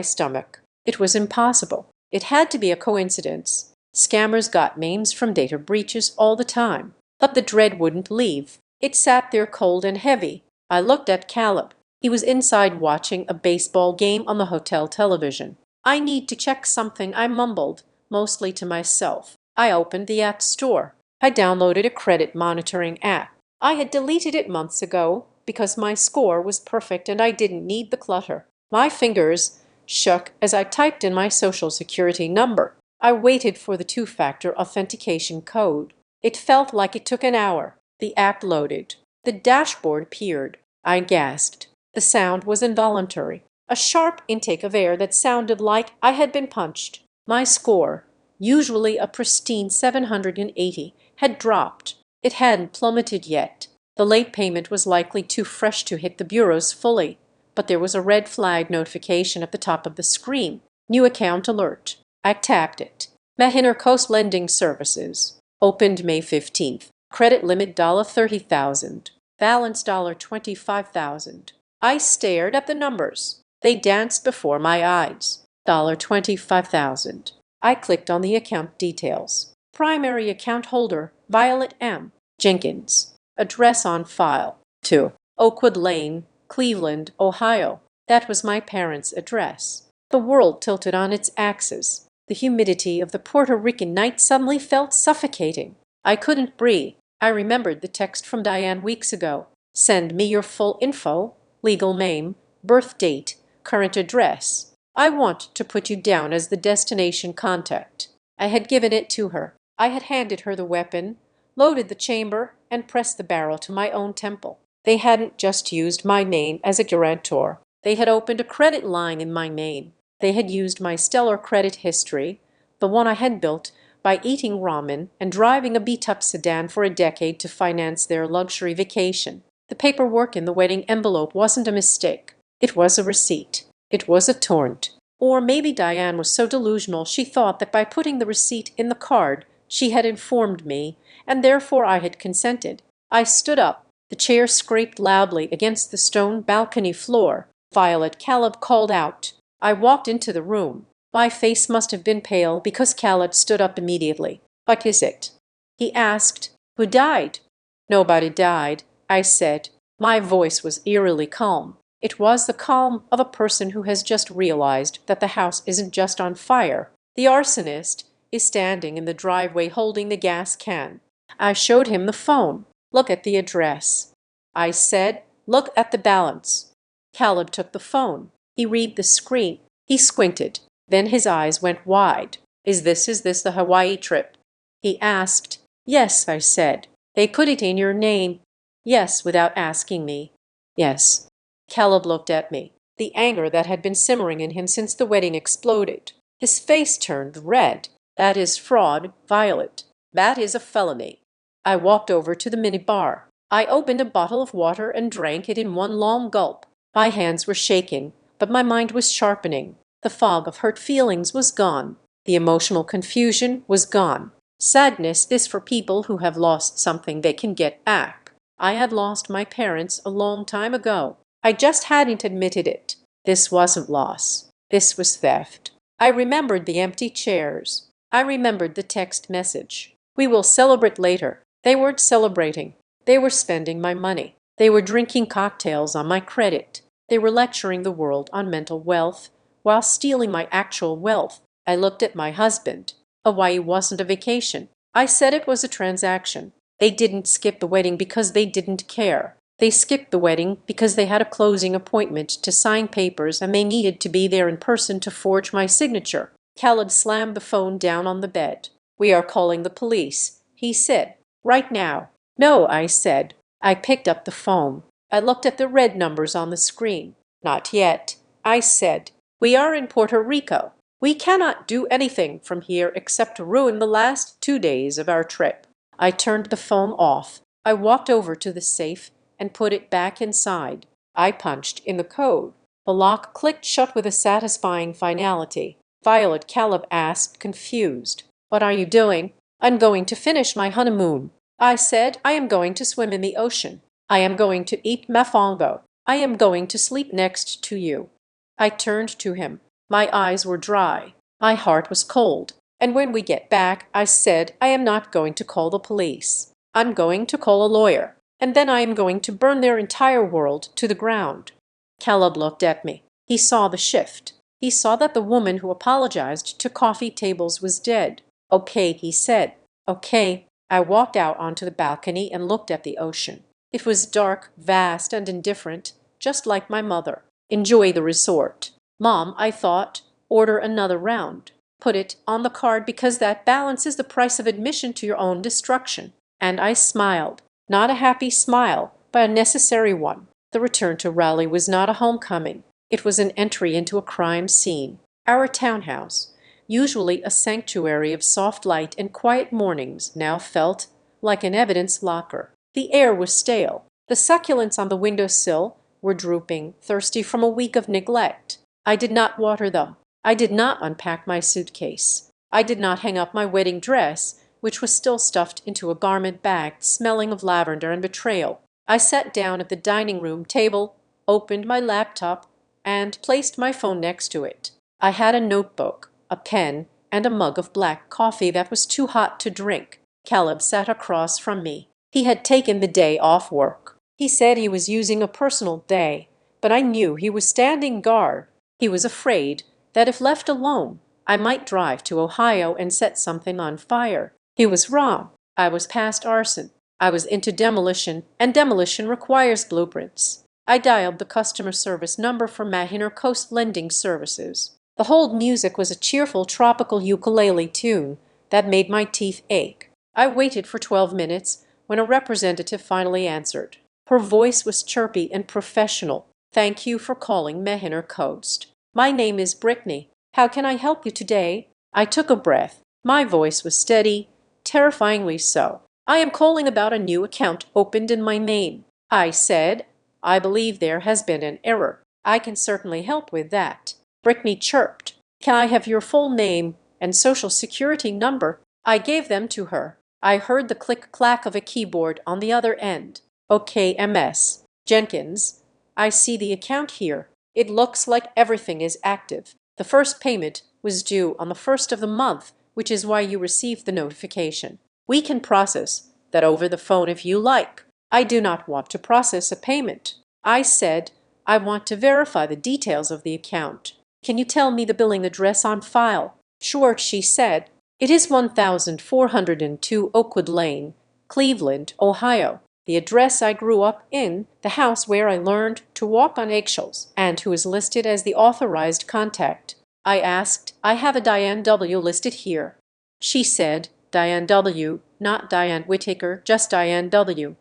stomach. It was impossible. It had to be a coincidence. Scammers got names from data breaches all the time. But the dread wouldn't leave. It sat there cold and heavy. I looked at Caleb. He was inside watching a baseball game on the hotel television. "I need to check something," I mumbled, mostly to myself. I opened the app store. I downloaded a credit monitoring app. I had deleted it months ago because my score was perfect and I didn't need the clutter. My fingers shook as I typed in my social security number. I waited for the two-factor authentication code. It felt like it took an hour. The app loaded. The dashboard appeared. I gasped. The sound was involuntary. A sharp intake of air that sounded like I had been punched. My score, usually a pristine 780, had dropped. It hadn't plummeted yet. The late payment was likely too fresh to hit the bureaus fully. But there was a red flag notification at the top of the screen. New account alert. I tapped it. Mahiner Coast Lending Services. Opened May 15th. Credit limit $30,000. Balance $25,000. I stared at the numbers. They danced before my eyes. $25,000. I clicked on the account details. Primary account holder, Violet M. Jenkins. Address on file, 2 Oakwood Lane, Cleveland, Ohio. That was my parents' address. The world tilted on its axis. The humidity of the Puerto Rican night suddenly felt suffocating. I couldn't breathe. I remembered the text from Diane weeks ago. "Send me your full info, legal name, birth date, current address. I want to put you down as the destination contact." I had given it to her. I had handed her the weapon, loaded the chamber, and pressed the barrel to my own temple. They hadn't just used my name as a guarantor. They had opened a credit line in my name. They had used my stellar credit history, the one I had built by eating ramen and driving a beat-up sedan for a decade, to finance their luxury vacation. The paperwork in the wedding envelope wasn't a mistake. It was a receipt. It was a torrent. Or maybe Diane was so delusional she thought that by putting the receipt in the card she had informed me, and therefore I had consented. I stood up. The chair scraped loudly against the stone balcony floor. "Violet," Caleb called out. I walked into the room. My face must have been pale because Caleb stood up immediately. "What is it?" he asked. "Who died?" "Nobody died," I said. My voice was eerily calm. It was the calm of a person who has just realized that the house isn't just on fire. The arsonist is standing in the driveway holding the gas can. I showed him the phone. "Look at the address." I said. "Look at the balance." Caleb took the phone. He read the screen. He squinted. Then his eyes went wide. Is this the Hawaii trip?" he asked. "Yes," I said. "They put it in your name." "Yes," without asking me. "Yes." Caleb looked at me. The anger that had been simmering in him since the wedding exploded. His face turned red. "That is fraud, Violet. That is a felony." I walked over to the minibar. I opened a bottle of water and drank it in one long gulp. My hands were shaking, but my mind was sharpening. The fog of hurt feelings was gone. The emotional confusion was gone. Sadness is for people who have lost something they can get back. I had lost my parents a long time ago. I just hadn't admitted it. This wasn't loss. This was theft. I remembered the empty chairs. I remembered the text message. "We will celebrate later." They weren't celebrating. They were spending my money. They were drinking cocktails on my credit. They were lecturing the world on mental wealth while stealing my actual wealth. I looked at my husband. Hawaii wasn't a vacation. I said it was a transaction. They didn't skip the wedding because they didn't care. They skipped the wedding because they had a closing appointment to sign papers and they needed to be there in person to forge my signature. Caleb slammed the phone down on the bed. "We are calling the police," he said. "Right now." "No," I said. I picked up the phone. I looked at the red numbers on the screen. "Not yet," I said. "We are in Puerto Rico. We cannot do anything from here except ruin the last 2 days of our trip." I turned the phone off. I walked over to the safe and put it back inside. I punched in the code. The lock clicked shut with a satisfying finality. "Violet," Caleb asked, confused. What are you doing? I'm going to finish my honeymoon. I said, I am going to swim in the ocean. I am going to eat mafongo. I am going to sleep next to you. I turned to him. My eyes were dry. My heart was cold. And when we get back, I said, I am not going to call the police. I'm going to call a lawyer. And then I am going to burn their entire world to the ground. Caleb looked at me. He saw the shift. He saw that the woman who apologized to coffee tables was dead. Okay, he said. Okay. I walked out onto the balcony and looked at the ocean. It was dark, vast, and indifferent, just like my mother. Enjoy the resort. Mom, I thought, order another round. Put it on the card because that balances the price of admission to your own destruction. And I smiled. Not a happy smile, but a necessary one. The return to Raleigh was not a homecoming. It was an entry into a crime scene. Our townhouse, usually a sanctuary of soft light and quiet mornings, now felt like an evidence locker. The air was stale. The succulents on the windowsill were drooping, thirsty from a week of neglect. I did not water them. I did not unpack my suitcase. I did not hang up my wedding dress, which was still stuffed into a garment bag smelling of lavender and betrayal. I sat down at the dining room table, opened my laptop, and placed my phone next to it. I had a notebook, a pen, and a mug of black coffee that was too hot to drink. Caleb sat across from me. He had taken the day off work. He said he was using a personal day, but I knew he was standing guard. He was afraid that if left alone, I might drive to Ohio and set something on fire. He was wrong. I was past arson. I was into demolition, and demolition requires blueprints. I dialed the customer service number for Mahiner Coast Lending Services. The hold music was a cheerful tropical ukulele tune that made my teeth ache. I waited for 12 minutes when a representative finally answered. Her voice was chirpy and professional. Thank you for calling Mahiner Coast. My name is Brittany. How can I help you today? I took a breath. My voice was steady, terrifyingly so. I am calling about a new account opened in my name. I said, I believe there has been an error. I can certainly help with that. Brittany chirped. Can I have your full name and social security number? I gave them to her. I heard the click-clack of a keyboard on the other end. Okay, MS. Jenkins. I see the account here. It looks like everything is active. The first payment was due on the 1st of the month, which is why you received the notification. We can process that over the phone if you like. I do not want to process a payment. I said, I want to verify the details of the account. Can you tell me the billing address on file? Sure, she said. It is 1402 Oakwood Lane, Cleveland, Ohio. The address I grew up in, the house where I learned to walk on eggshells, and who is listed as the authorized contact. I asked, I have a Diane W. listed here. She said, Diane W., not Diane Whittaker, just Diane W.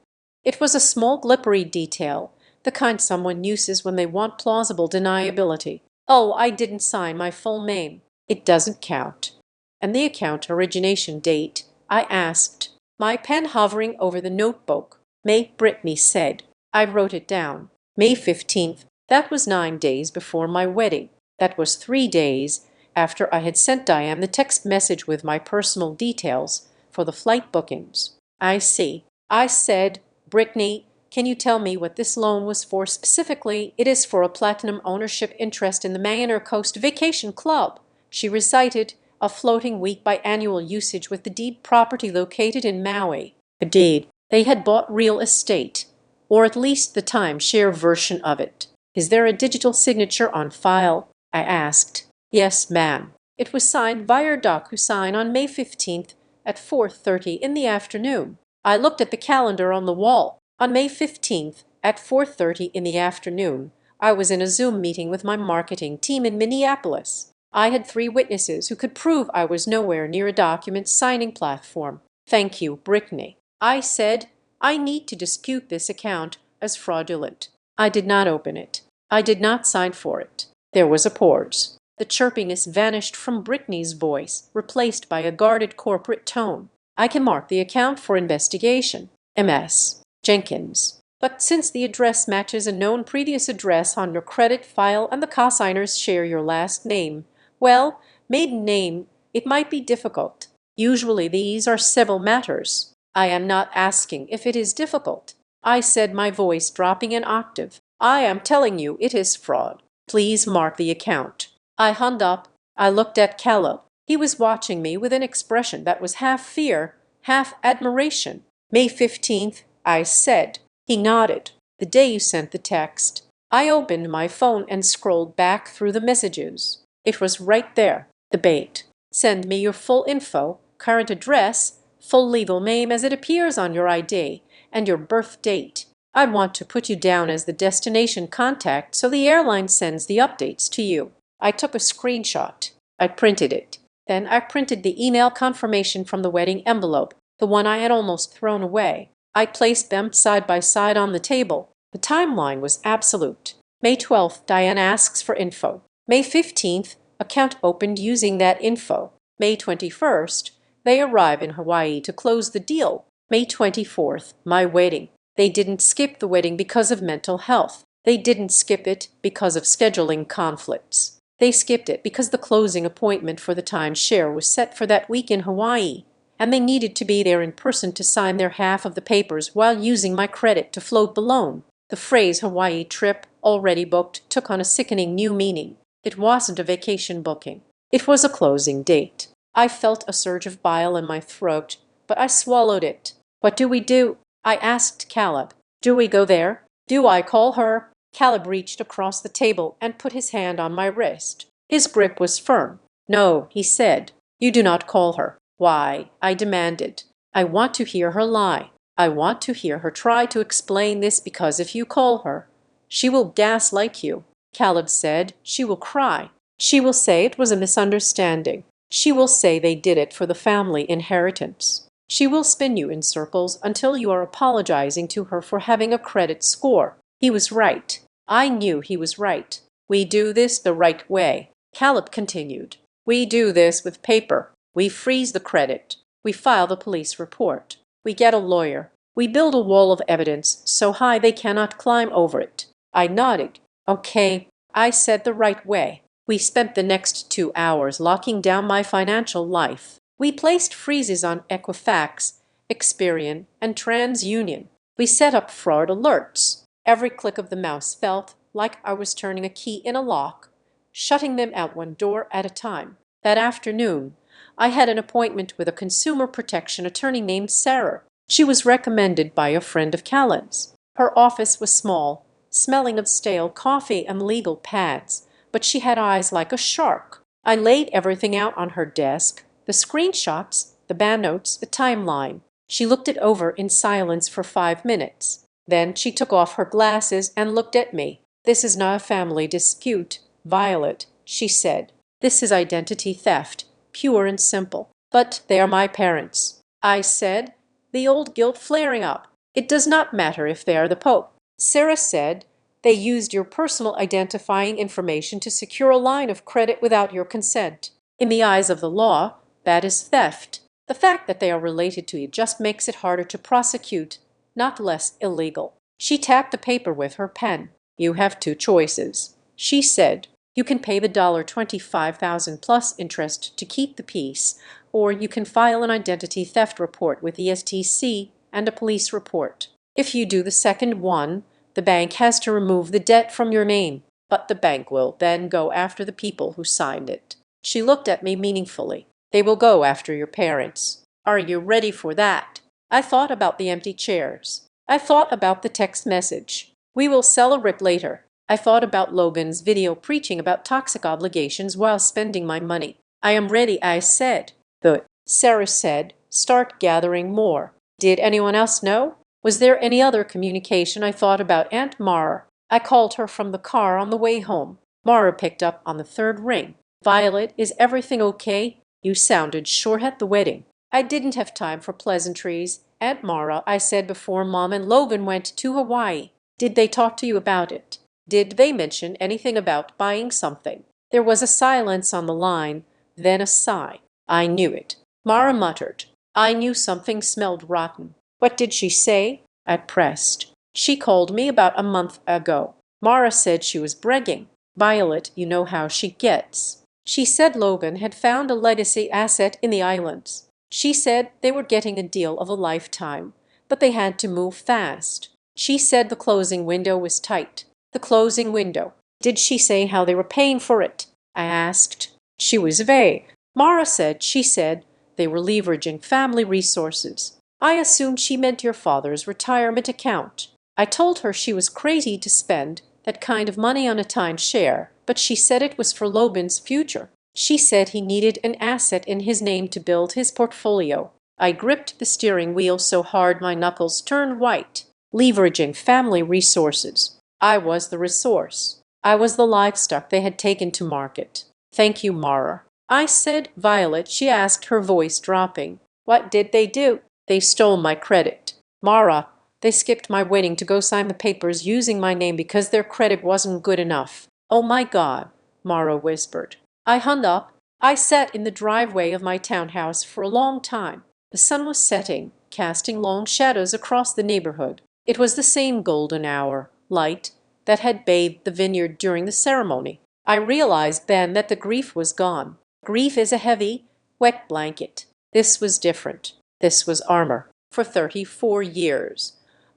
It was a small glippery detail, the kind someone uses when they want plausible deniability. Oh, I didn't sign my full name. It doesn't count. And the account origination date, I asked, my pen hovering over the notebook. May, Brittany said. I wrote it down. May 15th. That was 9 days before my wedding. That was 3 days after I had sent Diane the text message with my personal details for the flight bookings. I see. I said, Brittany, can you tell me what this loan was for specifically? It is for a platinum ownership interest in the Mahiner Coast Vacation Club. She recited a floating week biannual usage with the deed property located in Maui. A deed. They had bought real estate, or at least the timeshare version of it. Is there a digital signature on file? I asked. Yes, ma'am. It was signed via DocuSign on May 15th at 4:30 in the afternoon. I looked at the calendar on the wall. On May 15th at 4:30 in the afternoon, I was in a Zoom meeting with my marketing team in Minneapolis. I had 3 witnesses who could prove I was nowhere near a document signing platform. Thank you, Brittany. I said, I need to dispute this account as fraudulent. I did not open it. I did not sign for it. There was a pause. The chirpiness vanished from Brittany's voice, replaced by a guarded corporate tone. I can mark the account for investigation. MS. Jenkins. But since the address matches a known previous address on your credit file and the consigners share your last name, well, maiden name, it might be difficult. Usually these are civil matters. I am not asking if it is difficult. I said, my voice dropping an octave. I am telling you it is fraud. Please mark the account. I hung up. I looked at Caleb. He was watching me with an expression that was half fear, half admiration. May 15th, I said. He nodded. The day you sent the text. I opened my phone and scrolled back through the messages. It was right there, the bait. Send me your full info, current address, full legal name as it appears on your ID, and your birth date. I'd want to put you down as the destination contact so the airline sends the updates to you. I took a screenshot. I printed it. Then I printed the email confirmation from the wedding envelope, the one I had almost thrown away. I placed them side by side on the table. The timeline was absolute. May 12th, Diane asks for info. May 15th, account opened using that info. May 21st, they arrive in Hawaii to close the deal. May 24th, my wedding. They didn't skip the wedding because of mental health. They didn't skip it because of scheduling conflicts. They skipped it because the closing appointment for the timeshare was set for that week in Hawaii, and they needed to be there in person to sign their half of the papers while using my credit to float the loan. The phrase Hawaii trip, already booked, took on a sickening new meaning. It wasn't a vacation booking. It was a closing date. I felt a surge of bile in my throat, but I swallowed it. What do we do? I asked Caleb. Do we go there? Do I call her? Caleb reached across the table and put his hand on my wrist. His grip was firm. No, he said. You do not call her. Why? I demanded. I want to hear her lie. I want to hear her try to explain this because if you call her, she will gaslight you. Caleb said. She will cry. She will say it was a misunderstanding. She will say they did it for the family inheritance. She will spin you in circles until you are apologizing to her for having a credit score. He was right. I knew he was right. We do this the right way. Caleb continued. We do this with paper. We freeze the credit. We file the police report. We get a lawyer. We build a wall of evidence so high they cannot climb over it. I nodded. Okay, I said the right way. We spent the next 2 hours locking down my financial life. We placed freezes on Equifax, Experian, and TransUnion. We set up fraud alerts. Every click of the mouse felt like I was turning a key in a lock, shutting them out one door at a time. That afternoon, I had an appointment with a consumer protection attorney named Sarah. She was recommended by a friend of Caleb's. Her office was small, smelling of stale coffee and legal pads, but she had eyes like a shark. I laid everything out on her desk, the screenshots, the band notes, the timeline. She looked it over in silence for 5 minutes. Then she took off her glasses and looked at me. This is not a family dispute, Violet, she said. This is identity theft, pure and simple. But they are my parents. I said, the old guilt flaring up. It does not matter if they are the Pope. Sarah said, they used your personal identifying information to secure a line of credit without your consent. In the eyes of the law, that is theft. The fact that they are related to you just makes it harder to prosecute, not less illegal. She tapped the paper with her pen. You have 2 choices. She said, you can pay the $25,000 plus interest to keep the peace, or you can file an identity theft report with the STC and a police report. If you do the second one, the bank has to remove the debt from your name, but the bank will then go after the people who signed it. She looked at me meaningfully. They will go after your parents. Are you ready for that? I thought about the empty chairs. I thought about the text message. We will celebrate later. I thought about Logan's video preaching about toxic obligations while spending my money. I am ready, I said. Good. Sarah said, start gathering more. Did anyone else know? Was there any other communication? I thought about Aunt Mara. I called her from the car on the way home. Mara picked up on the 3rd ring. Violet, is everything okay? You sounded sure at the wedding. I didn't have time for pleasantries. Aunt Mara, I said before Mom and Logan went to Hawaii. Did they talk to you about it? Did they mention anything about buying something? There was a silence on the line, then a sigh. I knew it. Mara muttered. I knew something smelled rotten. What did she say? I pressed. She called me about a month ago. Mara said she was bragging. Violet, you know how she gets. She said Logan had found a legacy asset in the islands. She said they were getting a deal of a lifetime, but they had to move fast. She said the closing window was tight. The closing window. Did she say how they were paying for it? I asked. She was vague. Mara said she said they were leveraging family resources. I assumed she meant your father's retirement account. I told her she was crazy to spend that kind of money on a timeshare, but she said it was for Loban's future. She said he needed an asset in his name to build his portfolio. I gripped the steering wheel so hard my knuckles turned white. Leveraging family resources. I was the resource. I was the livestock they had taken to market. Thank you, Mara. I said, Violet, she asked, her voice dropping. What did they do? They stole my credit. Mara, they skipped my wedding to go sign the papers using my name because their credit wasn't good enough. Oh my God, Mara whispered. I hung up. I sat in the driveway of my townhouse for a long time. The sun was setting, casting long shadows across the neighborhood. It was the same golden hour, light, that had bathed the vineyard during the ceremony. I realized then that the grief was gone. Grief is a heavy, wet blanket. This was different. This was armor. For 34 years,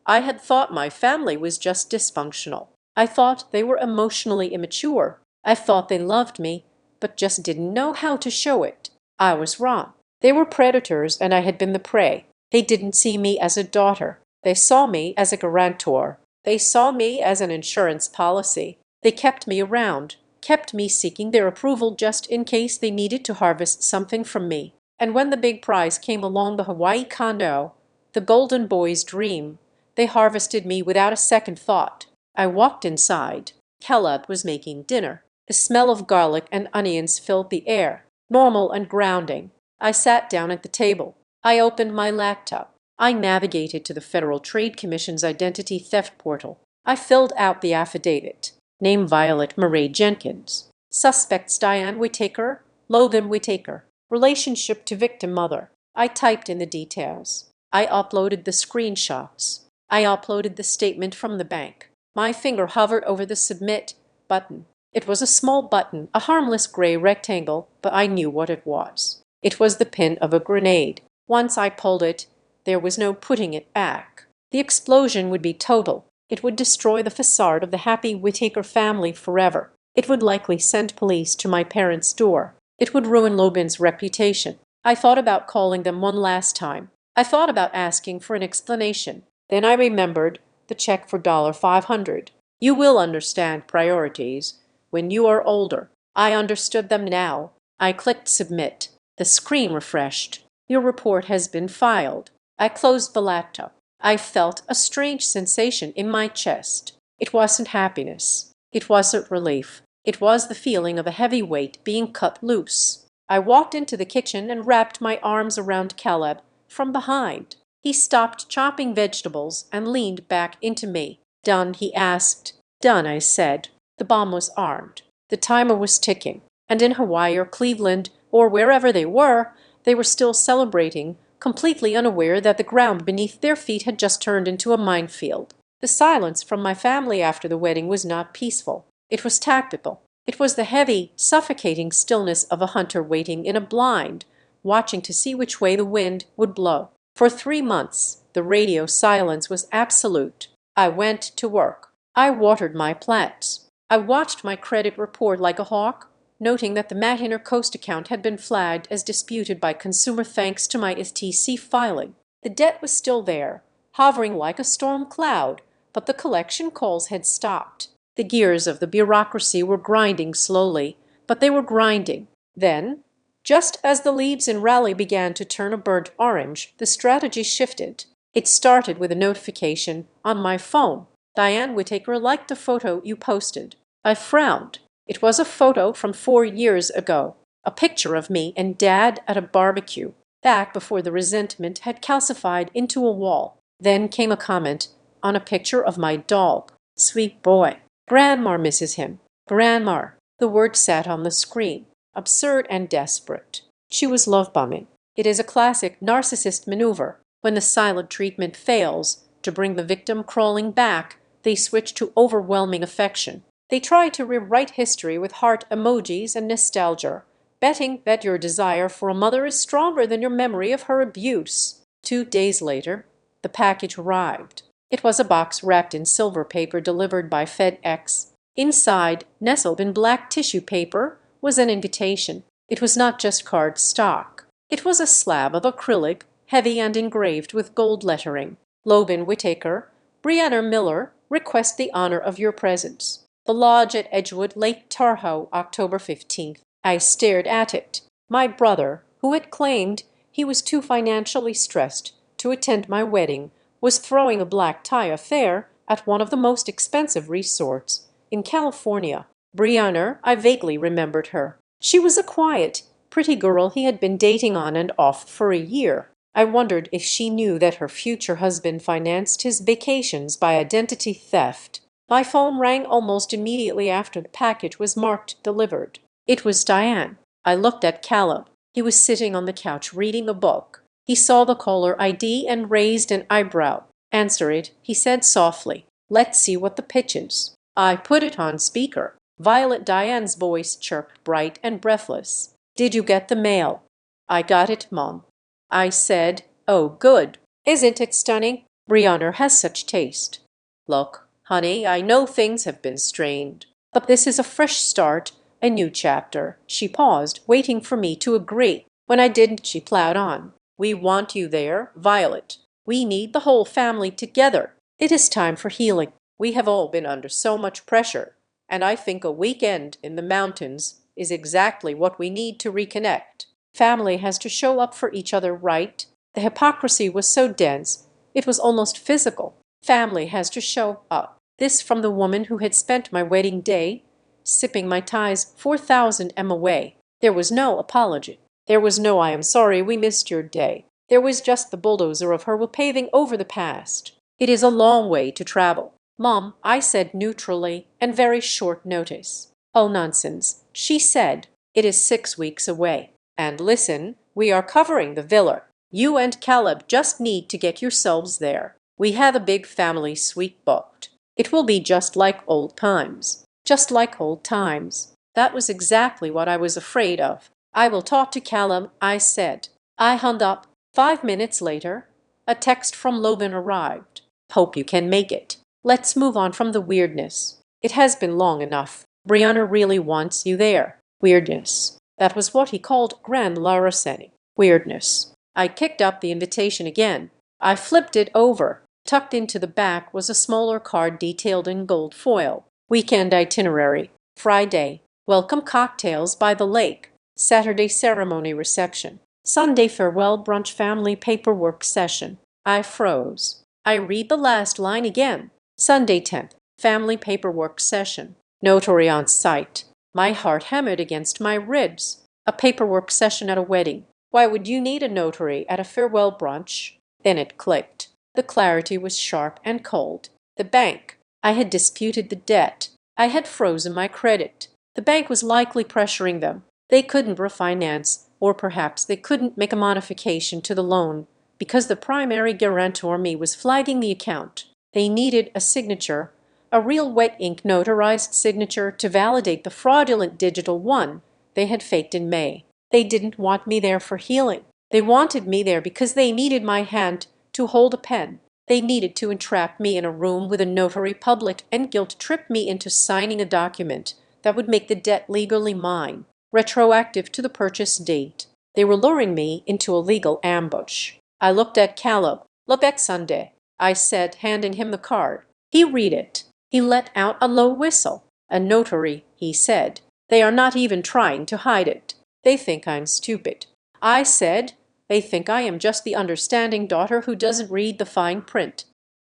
I had thought my family was just dysfunctional. I thought they were emotionally immature. I thought they loved me, but just didn't know how to show it. I was wrong. They were predators and I had been the prey. They didn't see me as a daughter. They saw me as a guarantor. They saw me as an insurance policy. They kept me around, kept me seeking their approval just in case they needed to harvest something from me. And when the big prize came along, the Hawaii condo, the golden boy's dream, they harvested me without a second thought. I walked inside. Caleb was making dinner. The smell of garlic and onions filled the air, normal and grounding. I sat down at the table. I opened my laptop. I navigated to the Federal Trade Commission's identity theft portal. I filled out the affidavit. Name Violet Murray Jenkins. Suspects Diane Whittaker, Logan Whittaker. Relationship to victim mother. I typed in the details. I uploaded the screenshots. I uploaded the statement from the bank. My finger hovered over the submit button. It was a small button, a harmless gray rectangle, but I knew what it was. It was the pin of a grenade. Once I pulled it, there was no putting it back. The explosion would be total. It would destroy the facade of the happy Whittaker family forever. It would likely send police to my parents' door. It would ruin Loban's reputation. I thought about calling them one last time. I thought about asking for an explanation. Then I remembered the check for $500. You will understand priorities when you are older. I understood them now. I clicked submit. The screen refreshed. Your report has been filed. I closed the laptop. I felt a strange sensation in my chest. It wasn't happiness. It wasn't relief. It was the feeling of a heavy weight being cut loose. I walked into the kitchen and wrapped my arms around Caleb from behind. He stopped chopping vegetables and leaned back into me. Done, he asked. Done, I said. The bomb was armed. The timer was ticking. And in Hawaii or Cleveland, or wherever they were still celebrating, completely unaware that the ground beneath their feet had just turned into a minefield. The silence from my family after the wedding was not peaceful. It was tactical. It was the heavy, suffocating stillness of a hunter waiting in a blind, watching to see which way the wind would blow. For 3 months, the radio silence was absolute. I went to work. I watered my plants. I watched my credit report like a hawk, noting that the Matt Intercoast account had been flagged as disputed by consumer thanks to my STC filing. The debt was still there, hovering like a storm cloud, but the collection calls had stopped. The gears of the bureaucracy were grinding slowly, but they were grinding. Then, just as the leaves in Raleigh began to turn a burnt orange, the strategy shifted. It started with a notification on my phone. Diane Whittaker liked a photo you posted. I frowned. It was a photo from 4 years ago, a picture of me and Dad at a barbecue, back before the resentment had calcified into a wall. Then came a comment on a picture of my dog. Sweet boy. Grandma misses him. Grandma. The word sat on the screen, absurd and desperate. She was love-bombing. It is a classic narcissist maneuver. When the silent treatment fails to bring the victim crawling back, they switch to overwhelming affection. They try to rewrite history with heart emojis and nostalgia, betting that your desire for a mother is stronger than your memory of her abuse. 2 days later, the package arrived. It was a box wrapped in silver paper delivered by FedEx. Inside, nestled in black tissue paper, was an invitation. It was not just card stock. It was a slab of acrylic, heavy and engraved with gold lettering. Loban Whittaker, Brianna Miller, request the honor of your presence. The Lodge at Edgewood, Lake Tahoe, October 15th. I stared at it. My brother, who had claimed he was too financially stressed to attend my wedding, was throwing a black tie affair at one of the most expensive resorts in California. Brianna, I vaguely remembered her. She was a quiet, pretty girl he had been dating on and off for a year. I wondered if she knew that her future husband financed his vacations by identity theft. My phone rang almost immediately after the package was marked delivered. It was Diane. I looked at Caleb. He was sitting on the couch reading a book. He saw the caller ID and raised an eyebrow. Answer it, he said softly. Let's see what the pitch is. I put it on speaker. Violet Diane's voice chirped bright and breathless. Did you get the mail? I got it, Mom. I said, oh, good. Isn't it stunning? Brianna has such taste. Look, honey, I know things have been strained, but this is a fresh start, a new chapter. She paused, waiting for me to agree. When I didn't, she plowed on. We want you there, Violet. We need the whole family together. It is time for healing. We have all been under so much pressure, and I think a weekend in the mountains is exactly what we need to reconnect. Family has to show up for each other, right? The hypocrisy was so dense, it was almost physical. Family has to show up. This from the woman who had spent my wedding day sipping my tie's 4,000 m away. There was no apology. There was no I am sorry we missed your day. There was just the bulldozer of her paving over the past. It is a long way to travel. Mom, I said neutrally, and very short notice. Oh, nonsense, she said. It is 6 weeks away. And listen, we are covering the villa. You and Caleb just need to get yourselves there. We have a big family suite booked. It will be just like old times. Just like old times. That was exactly what I was afraid of. I will talk to Caleb, I said. I hung up. 5 minutes later, a text from Loban arrived. Hope you can make it. Let's move on from the weirdness. It has been long enough. Brianna really wants you there. Weirdness. That was what he called Grand Larceny. Weirdness. I kicked up the invitation again. I flipped it over. Tucked into the back was a smaller card detailed in gold foil. Weekend itinerary. Friday, welcome cocktails by the lake. Saturday, ceremony reception. Sunday, farewell brunch family paperwork session. I froze. I read the last line again. Sunday 10th, family paperwork session. Notary on site. My heart hammered against my ribs. A paperwork session at a wedding. Why would you need a notary at a farewell brunch? Then it clicked. The clarity was sharp and cold. The bank. I had disputed the debt. I had frozen my credit. The bank was likely pressuring them. They couldn't refinance, or perhaps they couldn't make a modification to the loan because the primary guarantor me was flagging the account. They needed a signature, a real wet ink notarized signature to validate the fraudulent digital one they had faked in May. They didn't want me there for healing. They wanted me there because they needed my hand to hold a pen. They needed to entrap me in a room with a notary public and guilt-trip me into signing a document that would make the debt legally mine, retroactive to the purchase date. They were luring me into a legal ambush. I looked at Caleb. Lebek Sunday, I said, handing him the card. He read it. He let out a low whistle. A notary, he said. They are not even trying to hide it. They think I'm stupid. I said, they think I am just the understanding daughter who doesn't read the fine print.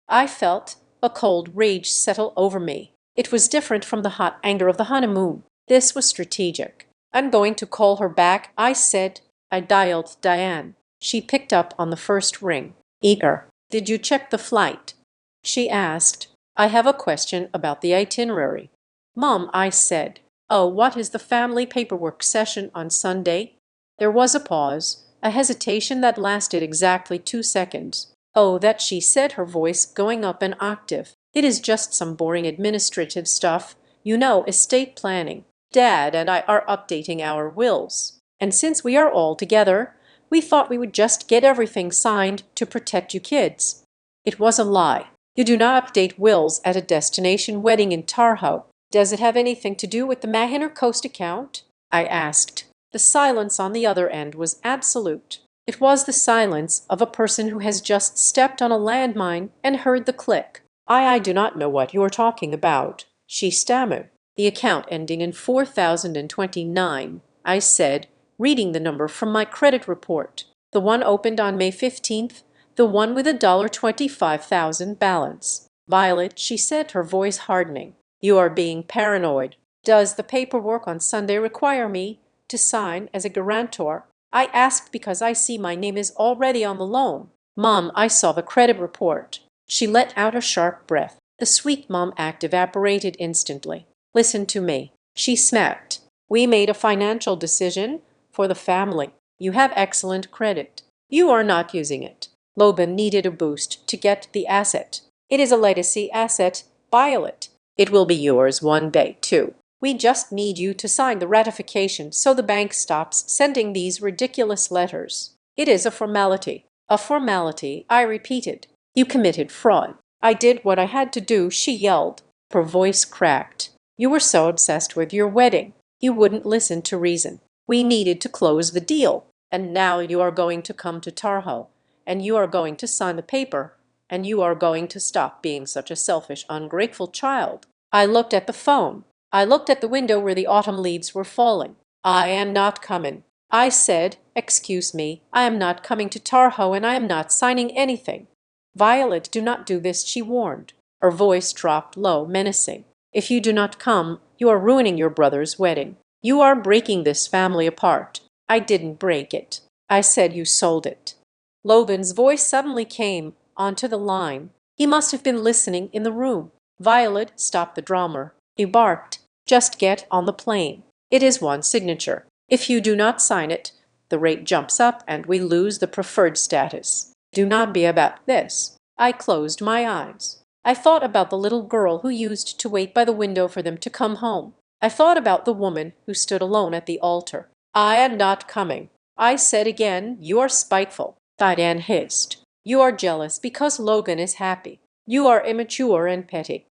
I felt a cold rage settle over me. It was different from the hot anger of the honeymoon. This was strategic. I'm going to call her back, I said. I dialed Diane. She picked up on the first ring. Eager. Did you check the flight? She asked. I have a question about the itinerary. Mom, I said. Oh, what is the family paperwork session on Sunday? There was a pause, a hesitation that lasted exactly 2 seconds. Oh, that she said, her voice going up an octave. It is just some boring administrative stuff. You know, estate planning. Dad and I are updating our wills. And since we are all together, we thought we would just get everything signed to protect you kids." It was a lie. You do not update wills at a destination wedding in Tarho. Does it have anything to do with the Mahiner Coast account? I asked. The silence on the other end was absolute. It was the silence of a person who has just stepped on a landmine and heard the click. I do not know what you're talking about," she stammered. "The account ending in 4029, I said, reading the number from my credit report. "The one opened on May 15th, the one with a $25,000 balance." "Violet," she said, her voice hardening, "you are being paranoid. Does the paperwork on Sunday require me to sign as a guarantor?" I asked because I see my name is already on the loan. "Mom, I saw the credit report." She let out a sharp breath. The sweet mom act evaporated instantly. "Listen to me," she snapped. "We made a financial decision for the family. You have excellent credit. You are not using it. Logan needed a boost to get the asset. It is a legacy asset, Violet. It will be yours one day, too. We just need you to sign the ratification so the bank stops sending these ridiculous letters. It is a formality." "A formality," I repeated. "You committed fraud." "I did what I had to do," she yelled. Her voice cracked. "You were so obsessed with your wedding. You wouldn't listen to reason. We needed to close the deal. And now you are going to come to Tarho, and you are going to sign the paper, and you are going to stop being such a selfish, ungrateful child." I looked at the phone. I looked at the window where the autumn leaves were falling. "I am not coming." I said, "Excuse me, I am not coming to Tarho and I am not signing anything." "Violet, do not do this," she warned. Her voice dropped low, menacing. "If you do not come, you are ruining your brother's wedding. You are breaking this family apart." "I didn't break it. I said you sold it." Logan's voice suddenly came onto the line. He must have been listening in the room. "Violet, stop the drama," he barked. "Just get on the plane. It is one signature. If you do not sign it, the rate jumps up and we lose the preferred status. Do not be about this." I closed my eyes. I thought about the little girl who used to wait by the window for them to come home. I thought about the woman who stood alone at the altar. "I am not coming." I said again, "You are spiteful." Diane hissed. "You are jealous because Logan is happy. You are immature and petty."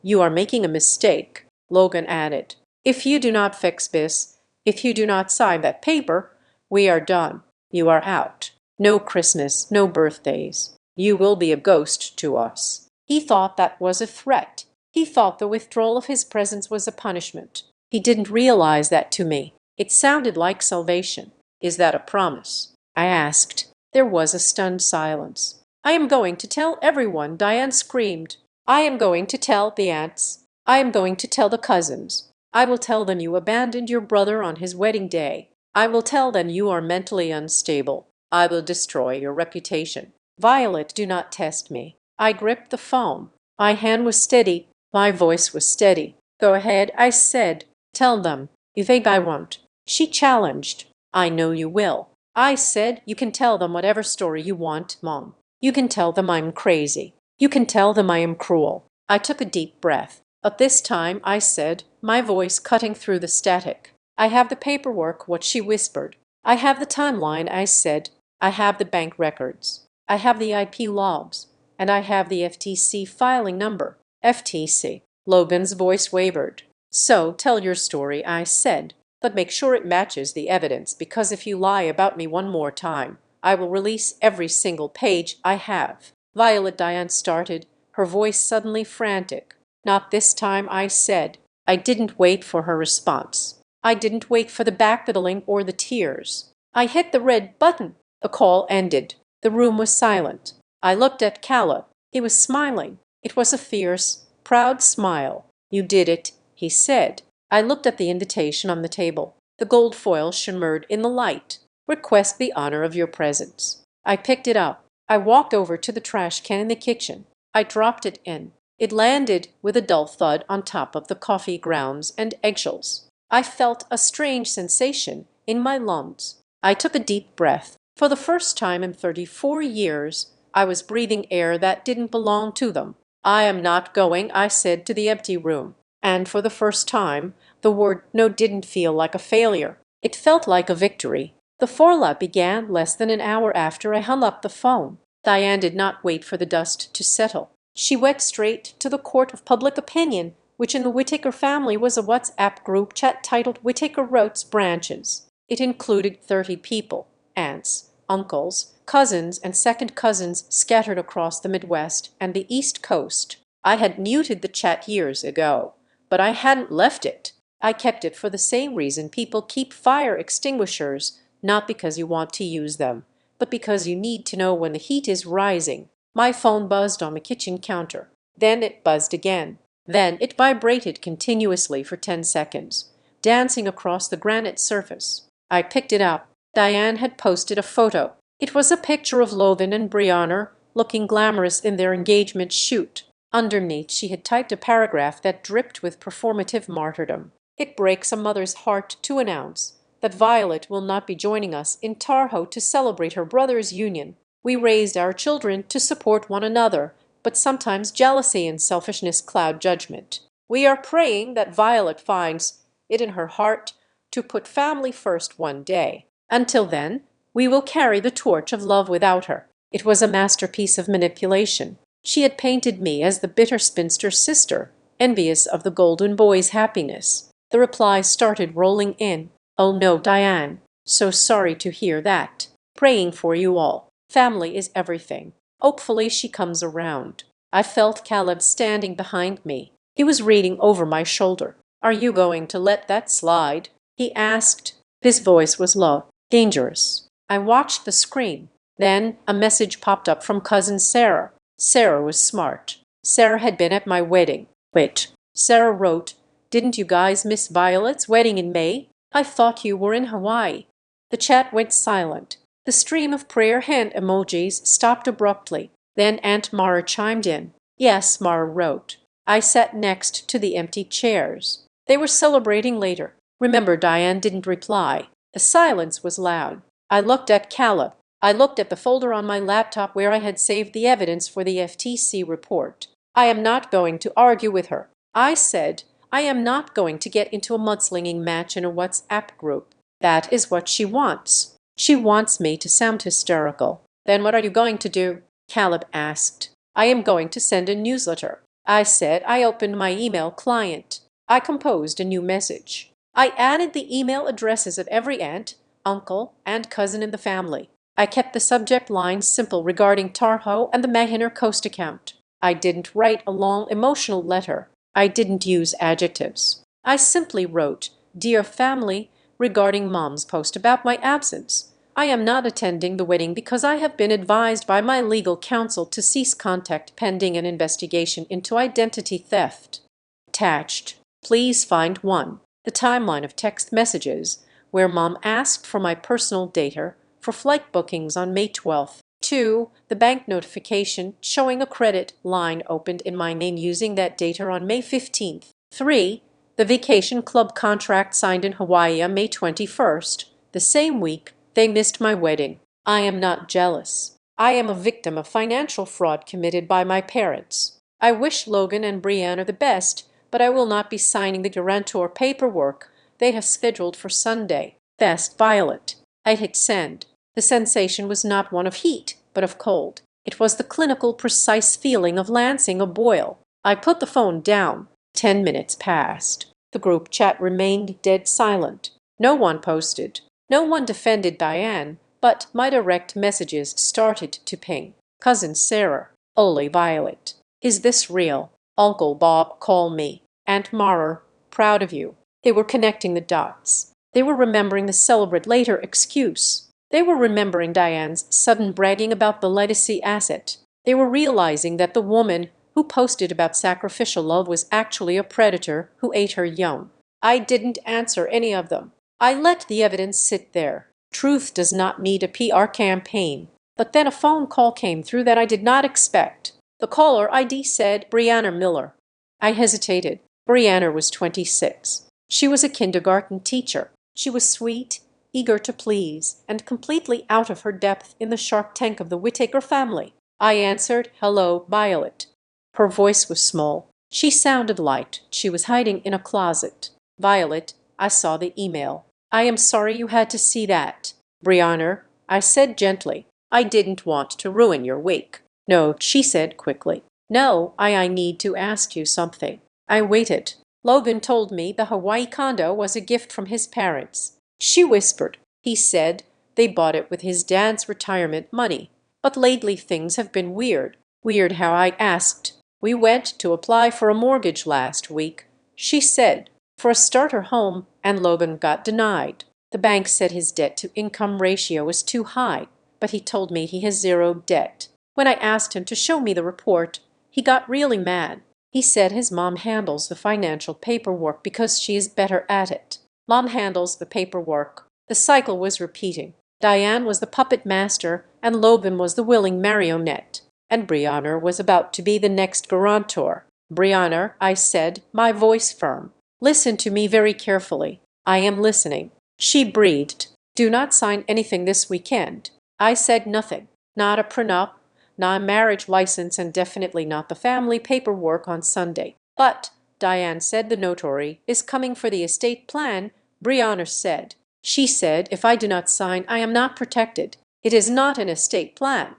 You are making a mistake," Logan added. "If you do not fix this, if you do not sign that paper, we are done. You are out. No Christmas, no birthdays. You will be a ghost to us." He thought that was a threat. He thought the withdrawal of his presence was a punishment. He didn't realize that to me. It sounded like salvation. "Is that a promise?" I asked. There was a stunned silence. "I am going to tell everyone," Diane screamed. "I am going to tell the aunts. I am going to tell the cousins. I will tell them you abandoned your brother on his wedding day. I will tell them you are mentally unstable. I will destroy your reputation. Violet, do not test me." I gripped the phone. My hand was steady. My voice was steady. "Go ahead," I said. "Tell them. You think I won't?" She challenged. "I know you will." I said, "You can tell them whatever story you want, Mom. You can tell them I'm crazy. You can tell them I am cruel." I took a deep breath. But this time I said, my voice cutting through the static, "I have the paperwork," what she whispered. "I have the timeline," I said. "I have the bank records. I have the IP logs. And I have the FTC filing number." "FTC." Logan's voice wavered. "So tell your story," I said. "But make sure it matches the evidence, because if you lie about me one more time, I will release every single page I have." "Violet," Diane started, her voice suddenly frantic. "Not this time," I said. I didn't wait for her response. I didn't wait for the backpedaling or the tears. I hit the red button. The call ended. The room was silent. I looked at Calla. He was smiling. It was a fierce, proud smile. "You did it," he said. I looked at the invitation on the table. The gold foil shimmered in the light. "Request the honor of your presence." I picked it up. I walked over to the trash can in the kitchen. I dropped it in. It landed with a dull thud on top of the coffee grounds and eggshells. I felt a strange sensation in my lungs. I took a deep breath. For the first time in 34 years, I was breathing air that didn't belong to them. "I am not going," I said to the empty room. And for the first time, the word no didn't feel like a failure. It felt like a victory. The fallout began less than an hour after I hung up the phone. Diane did not wait for the dust to settle. She went straight to the court of public opinion, which in the Whittaker family was a WhatsApp group chat titled Whittaker Roads Branches. It included 30 people, aunts, uncles, cousins, and second cousins scattered across the Midwest and the East Coast. I had muted the chat years ago, but I hadn't left it. I kept it for the same reason people keep fire extinguishers, not because you want to use them, but because you need to know when the heat is rising. My phone buzzed on the kitchen counter. Then it buzzed again. Then it vibrated continuously for 10 seconds, dancing across the granite surface. I picked it up. Diane had posted a photo. It was a picture of Logan and Brianna looking glamorous in their engagement shoot. Underneath, she had typed a paragraph that dripped with performative martyrdom. It breaks a mother's heart to announce that Violet will not be joining us in Tahoe to celebrate her brother's union. We raised our children to support one another, but sometimes jealousy and selfishness cloud judgment. We are praying that Violet finds it in her heart to put family first one day. Until then, we will carry the torch of love without her. It was a masterpiece of manipulation. She had painted me as the bitter spinster sister, envious of the golden boy's happiness. The replies started rolling in. Oh no, Diane. So sorry to hear that. Praying for you all. Family is everything. Hopefully she comes around. I felt Caleb standing behind me. He was reading over my shoulder. Are you going to let that slide? He asked. His voice was low. Dangerous. I watched the screen. Then a message popped up from cousin Sarah. Sarah was smart. Sarah had been at my wedding. Wait. Sarah wrote, didn't you guys miss Violet's wedding in May? I thought you were in Hawaii. The chat went silent. The stream of prayer hand emojis stopped abruptly. Then Aunt Mara chimed in. Yes, Mara wrote. I sat next to the empty chairs. They were celebrating later. Remember, Diane didn't reply. The silence was loud. I looked at Caleb. I looked at the folder on my laptop where I had saved the evidence for the FTC report. I am not going to argue with her. I said, I am not going to get into a mudslinging match in a WhatsApp group. That is what she wants. She wants me to sound hysterical. Then what are you going to do? Caleb asked. I am going to send a newsletter. I said I opened my email client. I composed a new message. I added the email addresses of every aunt, uncle, and cousin in the family. I kept the subject line simple regarding Tahoe and the Mahiner Coast account. I didn't write a long emotional letter. I didn't use adjectives. I simply wrote, Dear family, regarding Mom's post about my absence. I am not attending the wedding because I have been advised by my legal counsel to cease contact pending an investigation into identity theft. Attached. Please find 1. The timeline of text messages where Mom asked for my personal data for flight bookings on May 12th. 2. The bank notification showing a credit line opened in my name using that data on May 15th. 3. The vacation club contract signed in Hawaii on May 21st, the same week they missed my wedding. I am not jealous. I am a victim of financial fraud committed by my parents. I wish Logan and Brianna the best, but I will not be signing the guarantor paperwork they have scheduled for Sunday. Best, Violet. I hit send. The sensation was not one of heat, but of cold. It was the clinical, precise feeling of lancing a boil. I put the phone down. 10 minutes passed. The group chat remained dead silent. No one posted. No one defended Diane, but my direct messages started to ping. Cousin Sarah. Only Violet. Is this real? Uncle Bob, call me. Aunt Mara, proud of you. They were connecting the dots. They were remembering the celebrate later excuse. They were remembering Diane's sudden bragging about the legacy asset. They were realizing that the woman who posted about sacrificial love was actually a predator who ate her young. I didn't answer any of them. I let the evidence sit there. Truth does not need a PR campaign. But then a phone call came through that I did not expect. The caller ID said Brianna Miller. I hesitated. Brianna was 26. She was a kindergarten teacher. She was sweet, eager to please, and completely out of her depth in the Shark Tank of the Whittaker family. I answered, Hello, Violet. Her voice was small. She sounded light. She was hiding in a closet. Violet, I saw the email. I am sorry you had to see that, Brianna, I said gently. I didn't want to ruin your week. No, she said quickly. No, I need to ask you something. I waited. Logan told me the Hawaii condo was a gift from his parents. She whispered. He said they bought it with his dad's retirement money. But lately things have been weird. Weird how I asked. We went to apply for a mortgage last week. She said, for a starter home, and Logan got denied. The bank said his debt-to-income ratio was too high, but he told me he has zero debt. When I asked him to show me the report, he got really mad. He said his mom handles the financial paperwork because she is better at it. Mom handles the paperwork. The cycle was repeating. Diane was the puppet master, and Logan was the willing marionette. And Brianna was about to be the next guarantor. Brianna, I said, my voice firm. Listen to me very carefully. I am listening. She breathed. Do not sign anything this weekend. I said nothing. Not a prenup, not a marriage license, and definitely not the family paperwork on Sunday. But, Diane said, the notary is coming for the estate plan, Brianna said. She said, if I do not sign, I am not protected. It is not an estate plan.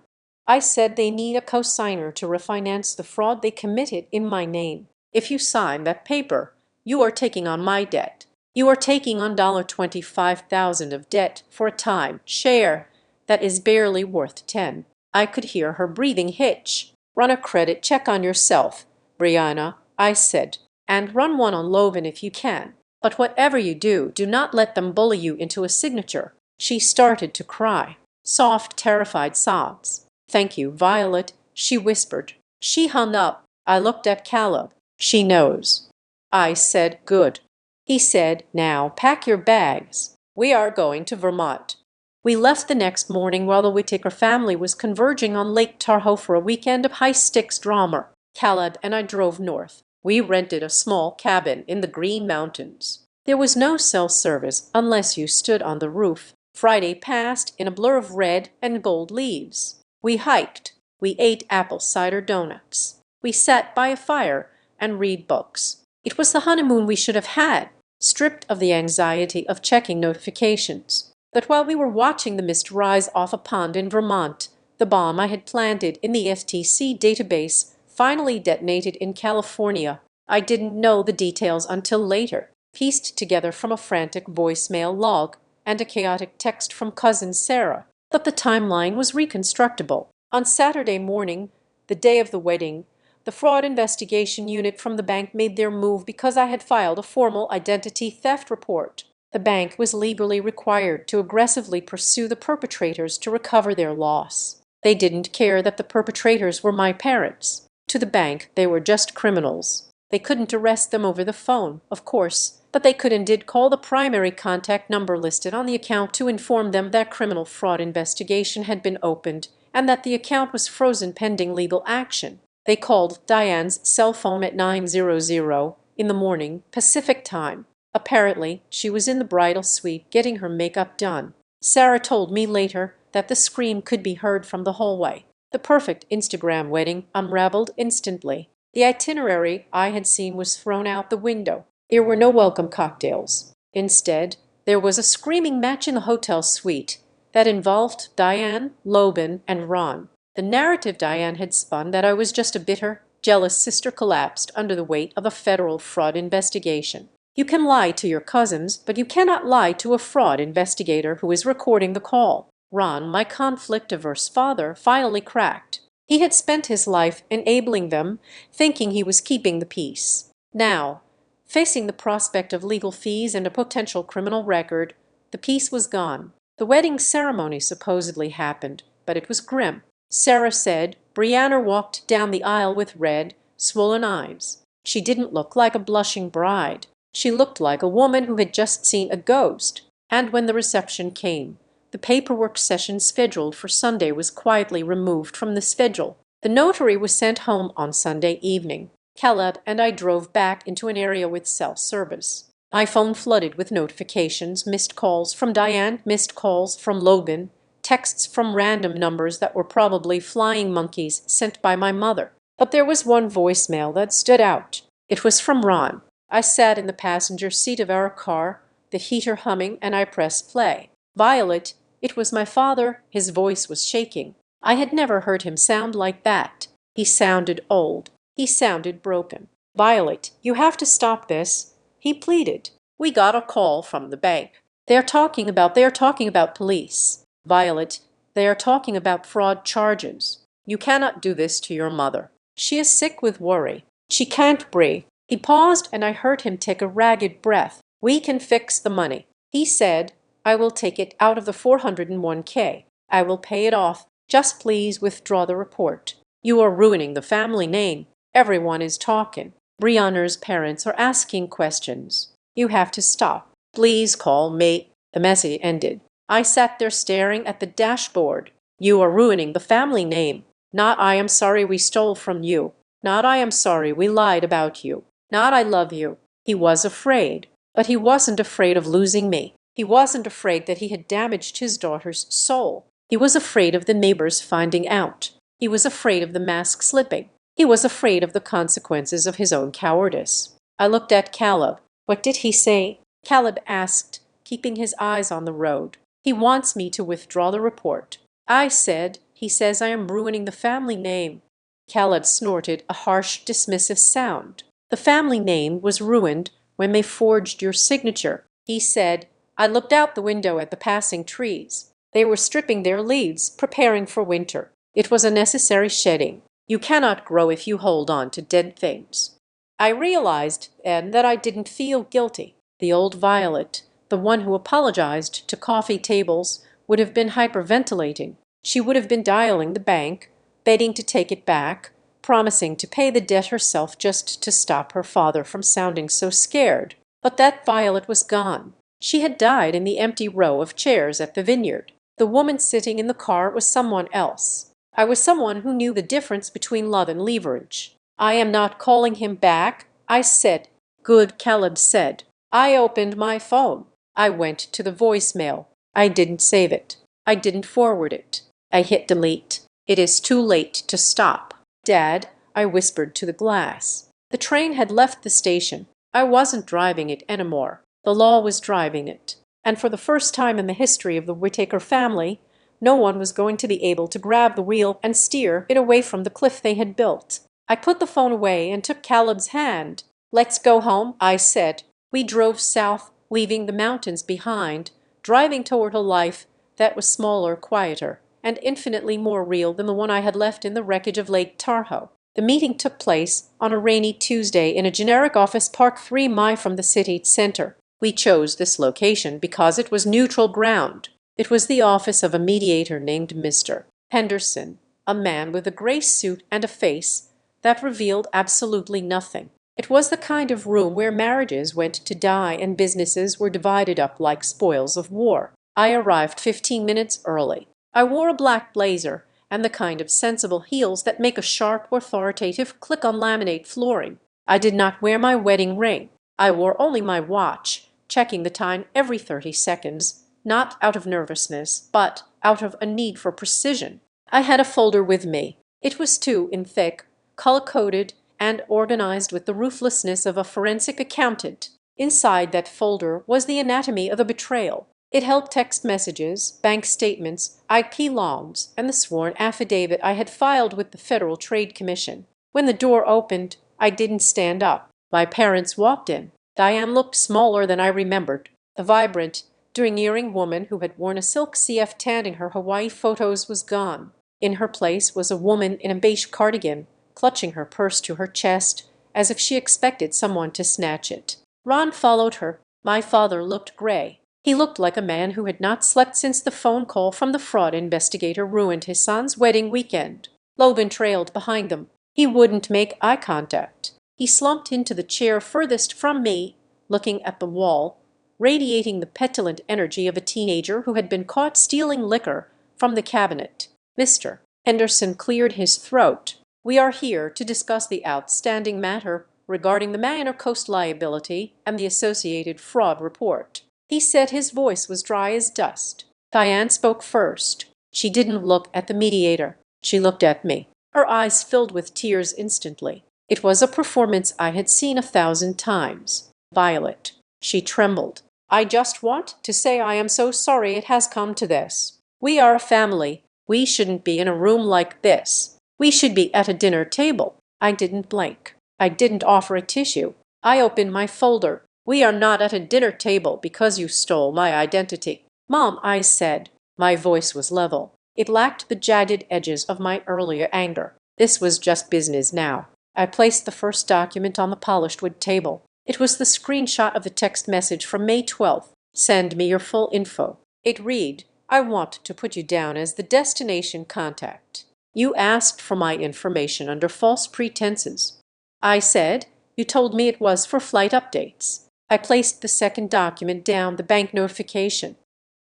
I said they need a co-signer to refinance the fraud they committed in my name. If you sign that paper, you are taking on my debt. You are taking on $25,000 of debt for a time share that is barely worth 10. I could hear her breathing hitch. Run a credit check on yourself, Brianna, I said, and run one on Logan if you can. But whatever you do, do not let them bully you into a signature. She started to cry. Soft, terrified sobs. Thank you, Violet, she whispered. She hung up. I looked at Caleb. She knows. I said, good. He said, now pack your bags. We are going to Vermont. We left the next morning while the Whittaker family was converging on Lake Tahoe for a weekend of high-stakes drama. Caleb and I drove north. We rented a small cabin in the Green Mountains. There was no cell service unless you stood on the roof. Friday passed in a blur of red and gold leaves. We hiked. We ate apple cider donuts. We sat by a fire and read books. It was the honeymoon we should have had, stripped of the anxiety of checking notifications. But while we were watching the mist rise off a pond in Vermont, the bomb I had planted in the FTC database finally detonated in California. I didn't know the details until later, pieced together from a frantic voicemail log and a chaotic text from cousin Sarah. But the timeline was reconstructible. On Saturday morning, the day of the wedding, the fraud investigation unit from the bank made their move because I had filed a formal identity theft report. The bank was legally required to aggressively pursue the perpetrators to recover their loss. They didn't care that the perpetrators were my parents. To the bank, they were just criminals. They couldn't arrest them over the phone, of course, but they could and did call the primary contact number listed on the account to inform them that criminal fraud investigation had been opened and that the account was frozen pending legal action. They called Diane's cell phone at 9:00 in the morning, Pacific time. Apparently, she was in the bridal suite getting her makeup done. Sarah told me later that the scream could be heard from the hallway. The perfect Instagram wedding unraveled instantly. The itinerary I had seen was thrown out the window. There were no welcome cocktails. Instead, there was a screaming match in the hotel suite that involved Diane, Logan, and Ron. The narrative Diane had spun that I was just a bitter, jealous sister collapsed under the weight of a federal fraud investigation. You can lie to your cousins, but you cannot lie to a fraud investigator who is recording the call. Ron, my conflict-averse father, finally cracked. He had spent his life enabling them, thinking he was keeping the peace. Now, facing the prospect of legal fees and a potential criminal record, the peace was gone. The wedding ceremony supposedly happened, but it was grim. Sarah said Brianna walked down the aisle with red, swollen eyes. She didn't look like a blushing bride. She looked like a woman who had just seen a ghost. And when the reception came, the paperwork session scheduled for Sunday was quietly removed from the schedule. The notary was sent home on Sunday evening. Caleb and I drove back into an area with cell service. My phone flooded with notifications, missed calls from Diane, missed calls from Logan, texts from random numbers that were probably flying monkeys sent by my mother. But there was one voicemail that stood out. It was from Ron. I sat in the passenger seat of our car, the heater humming, and I pressed play. Violet, it was my father. His voice was shaking. I had never heard him sound like that. He sounded old. He sounded broken. Violet, you have to stop this, he pleaded. We got a call from the bank. They're talking about police. Violet, they are talking about fraud charges. You cannot do this to your mother. She is sick with worry. She can't breathe. He paused, and I heard him take a ragged breath. We can fix the money. He said, I will take it out of the 401k. I will pay it off. Just please withdraw the report. You are ruining the family name. Everyone is talking. Brianna's parents are asking questions. You have to stop. Please call me. The message ended. I sat there staring at the dashboard. You are ruining the family name. Not I am sorry we stole from you. Not I am sorry we lied about you. Not I love you. He was afraid. But he wasn't afraid of losing me. He wasn't afraid that he had damaged his daughter's soul. He was afraid of the neighbors finding out. He was afraid of the mask slipping. He was afraid of the consequences of his own cowardice. I looked at Caleb. What did he say? Caleb asked, keeping his eyes on the road. He wants me to withdraw the report. I said, he says I am ruining the family name. Caleb snorted a harsh, dismissive sound. The family name was ruined when they forged your signature. He said, I looked out the window at the passing trees. They were stripping their leaves, preparing for winter. It was a necessary shedding. You cannot grow if you hold on to dead things. I realized then that I didn't feel guilty. The old Violet, the one who apologized to coffee tables, would have been hyperventilating. She would have been dialing the bank, begging to take it back, promising to pay the debt herself just to stop her father from sounding so scared. But that Violet was gone. She had died in the empty row of chairs at the vineyard. The woman sitting in the car was someone else. I was someone who knew the difference between love and leverage. I am not calling him back, I said. Good, Caleb said. I opened my phone. I went to the voicemail. I didn't save it. I didn't forward it. I hit delete. It is too late to stop. Dad, I whispered to the glass. The train had left the station. I wasn't driving it anymore. The law was driving it. And for the first time in the history of the Whittaker family, no one was going to be able to grab the wheel and steer it away from the cliff they had built. I put the phone away and took Caleb's hand. Let's go home, I said. We drove south, leaving the mountains behind, driving toward a life that was smaller, quieter, and infinitely more real than the one I had left in the wreckage of Lake Tahoe. The meeting took place on a rainy Tuesday in a generic office park 3 miles from the city center. We chose this location because it was neutral ground. It was the office of a mediator named Mr. Henderson, a man with a gray suit and a face that revealed absolutely nothing. It was the kind of room where marriages went to die and businesses were divided up like spoils of war. I arrived 15 minutes early. I wore a black blazer and the kind of sensible heels that make a sharp, authoritative click on laminate flooring. I did not wear my wedding ring. I wore only my watch, checking the time every 30 seconds, not out of nervousness, but out of a need for precision. I had a folder with me. It was 2 in thick, color-coded, and organized with the ruthlessness of a forensic accountant. Inside that folder was the anatomy of a betrayal. It held text messages, bank statements, IP logs, and the sworn affidavit I had filed with the Federal Trade Commission. When the door opened, I didn't stand up. My parents walked in. Diane looked smaller than I remembered. The vibrant, doing-earing woman who had worn a silk CF tan in her Hawaii photos was gone. In her place was a woman in a beige cardigan, clutching her purse to her chest, as if she expected someone to snatch it. Ron followed her. My father looked gray. He looked like a man who had not slept since the phone call from the fraud investigator ruined his son's wedding weekend. Logan trailed behind them. He wouldn't make eye contact. He slumped into the chair furthest from me, looking at the wall, radiating the petulant energy of a teenager who had been caught stealing liquor from the cabinet. Mr. Henderson cleared his throat. We are here to discuss the outstanding matter regarding the Manor Coast liability and the associated fraud report. He said his voice was dry as dust. Diane spoke first. She didn't look at the mediator. She looked at me. Her eyes filled with tears instantly. It was a performance I had seen 1,000 times. Violet. She trembled. I just want to say I am so sorry it has come to this. We are a family. We shouldn't be in a room like this. We should be at a dinner table. I didn't blink. I didn't offer a tissue. I opened my folder. We are not at a dinner table because you stole my identity. Mom, I said. My voice was level. It lacked the jagged edges of my earlier anger. This was just business now. I placed the first document on the polished wood table. It was the screenshot of the text message from May 12th. Send me your full info. It read, I want to put you down as the destination contact. You asked for my information under false pretenses. I said, you told me it was for flight updates. I placed the second document down, the bank notification.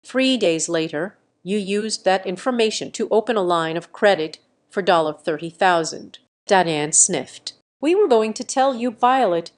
3 days later, you used that information to open a line of credit for $30,000. Diane sniffed. We were going to tell you, Violet,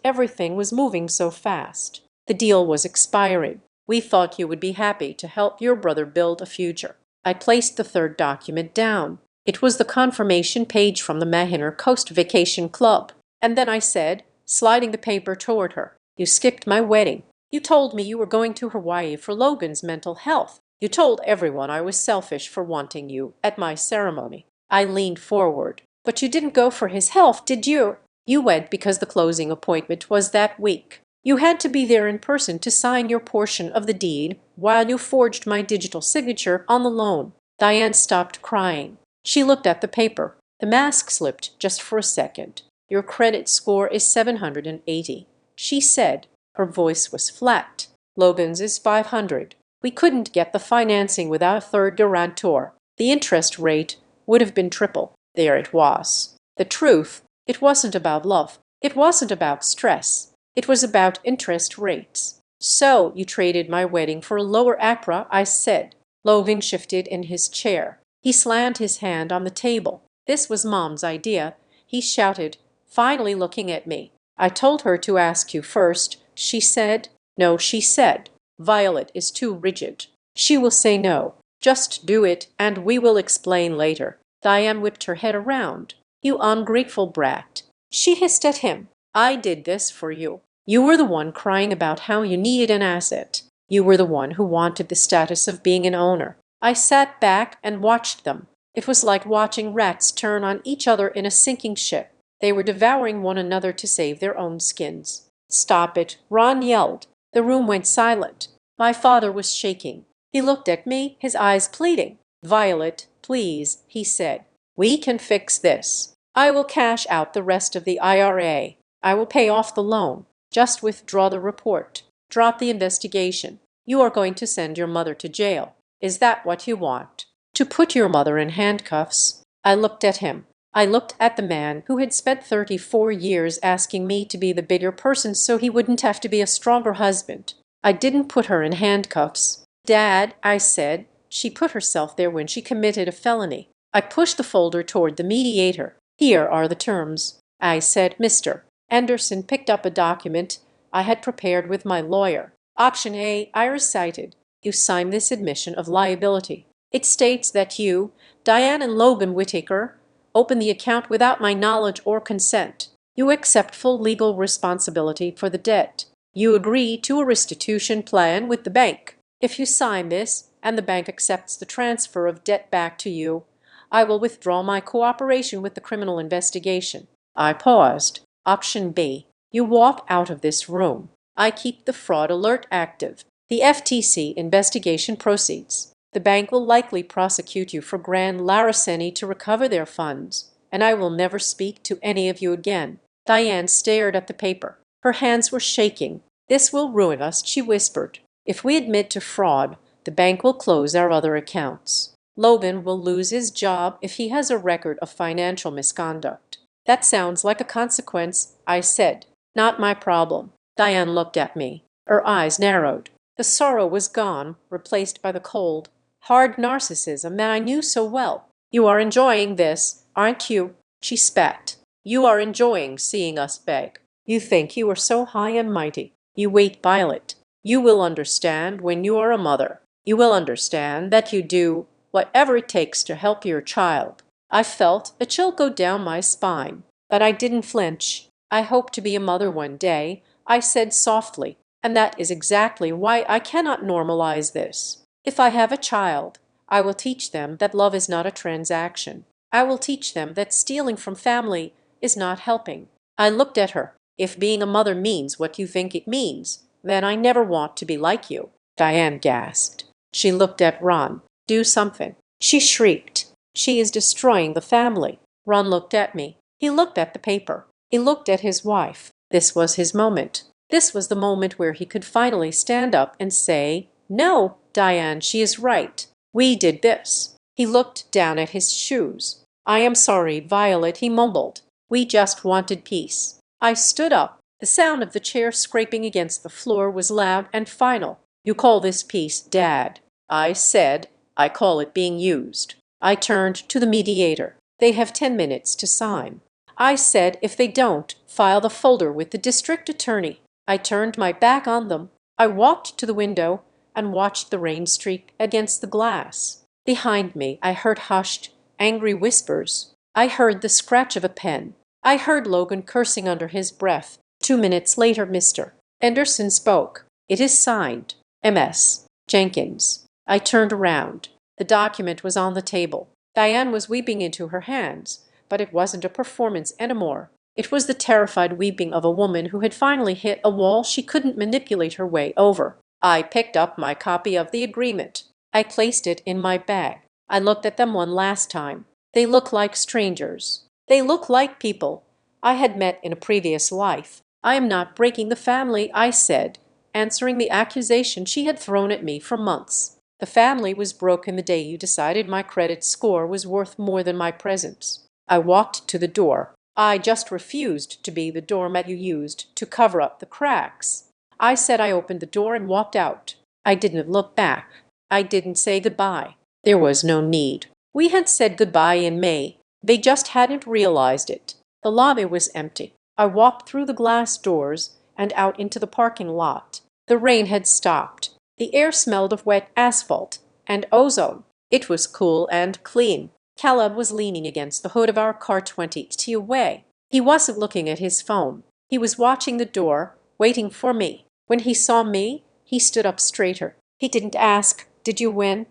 everything was moving so fast. The deal was expiring. We thought you would be happy to help your brother build a future. I placed the third document down. It was the confirmation page from the Mahiner Coast Vacation Club. And then I said, sliding the paper toward her, you skipped my wedding. You told me you were going to Hawaii for Logan's mental health. You told everyone I was selfish for wanting you at my ceremony. I leaned forward. But you didn't go for his health, did you? You went because the closing appointment was that week. You had to be there in person to sign your portion of the deed while you forged my digital signature on the loan. Diane stopped crying. She looked at the paper. The mask slipped just for a second. Your credit score is 780. She said. Her voice was flat. Logan's is 500. We couldn't get the financing without a third guarantor. The interest rate would have been triple. There it was. The truth, it wasn't about love. It wasn't about stress. It was about interest rates. So you traded my wedding for a lower APRA, I said. Logan shifted in his chair. He slammed his hand on the table. This was Mom's idea. He shouted, finally looking at me. I told her to ask you first, she said. No, she said. Violet is too rigid. She will say no. Just do it, and we will explain later. Diane whipped her head around. You ungrateful brat. She hissed at him. I did this for you. You were the one crying about how you needed an asset. You were the one who wanted the status of being an owner. I sat back and watched them. It was like watching rats turn on each other in a sinking ship. They were devouring one another to save their own skins. Stop it, Ron yelled. The room went silent. My father was shaking. He looked at me, his eyes pleading. Violet, please, he said. We can fix this. I will cash out the rest of the IRA. I will pay off the loan. Just withdraw the report. Drop the investigation. You are going to send your mother to jail. Is that what you want? To put your mother in handcuffs? I looked at him. I looked at the man who had spent 34 years asking me to be the bigger person so he wouldn't have to be a stronger husband. I didn't put her in handcuffs. Dad, I said, she put herself there when she committed a felony. I pushed the folder toward the mediator. Here are the terms. I said, Mr. Anderson picked up a document I had prepared with my lawyer. Option A, I recited. You sign this admission of liability. It states that you, Diane and Logan Whittaker, open the account without my knowledge or consent. You accept full legal responsibility for the debt. You agree to a restitution plan with the bank. If you sign this, and the bank accepts the transfer of debt back to you, I will withdraw my cooperation with the criminal investigation. I paused. Option B. You walk out of this room. I keep the fraud alert active. The FTC investigation proceeds. The bank will likely prosecute you for grand larceny to recover their funds, and I will never speak to any of you again. Diane stared at the paper. Her hands were shaking. This will ruin us, she whispered. If we admit to fraud, the bank will close our other accounts. Logan will lose his job if he has a record of financial misconduct. That sounds like a consequence, I said. Not my problem. Diane looked at me. Her eyes narrowed. The sorrow was gone, replaced by the cold, hard narcissism that I knew so well. You are enjoying this, aren't you? She spat. You are enjoying seeing us beg. You think you are so high and mighty. You wait, Violet. You will understand when you are a mother. You will understand that you do whatever it takes to help your child. I felt a chill go down my spine, but I didn't flinch. I hope to be a mother one day, I said softly. And that is exactly why I cannot normalize this. If I have a child, I will teach them that love is not a transaction. I will teach them that stealing from family is not helping. I looked at her. If being a mother means what you think it means, then I never want to be like you. Diane gasped. She looked at Ron. Do something. She shrieked. She is destroying the family. Ron looked at me. He looked at the paper. He looked at his wife. This was his moment. This was the moment where he could finally stand up and say, "No, Diane, she is right. We did this." He looked down at his shoes. "I am sorry, Violet," he mumbled. "We just wanted peace." I stood up. The sound of the chair scraping against the floor was loud and final. "You call this peace, Dad?" I said. "I call it being used." I turned to the mediator. "They have 10 minutes to sign." I said if they don't, file the folder with the district attorney. I turned my back on them. I walked to the window and watched the rain streak against the glass. Behind me, I heard hushed, angry whispers. I heard the scratch of a pen. I heard Logan cursing under his breath. 2 minutes later, Mr. Anderson spoke. "It is signed. M.S. Jenkins." I turned around. The document was on the table. Diane was weeping into her hands, but it wasn't a performance anymore. It was the terrified weeping of a woman who had finally hit a wall she couldn't manipulate her way over. I picked up my copy of the agreement. I placed it in my bag. I looked at them one last time. They look like strangers. They look like people I had met in a previous life. "I am not breaking the family," I said, answering the accusation she had thrown at me for months. "The family was broken the day you decided my credit score was worth more than my presence." I walked to the door. "I just refused to be the doormat you used to cover up the cracks." I said I opened the door and walked out. I didn't look back. I didn't say goodbye. There was no need. We had said goodbye in May. They just hadn't realized it. The lobby was empty. I walked through the glass doors and out into the parking lot. The rain had stopped. The air smelled of wet asphalt and ozone. It was cool and clean. Caleb was leaning against the hood of our car 20 away. He wasn't looking at his phone. He was watching the door, waiting for me. When he saw me, he stood up straighter. He didn't ask, "Did you win?"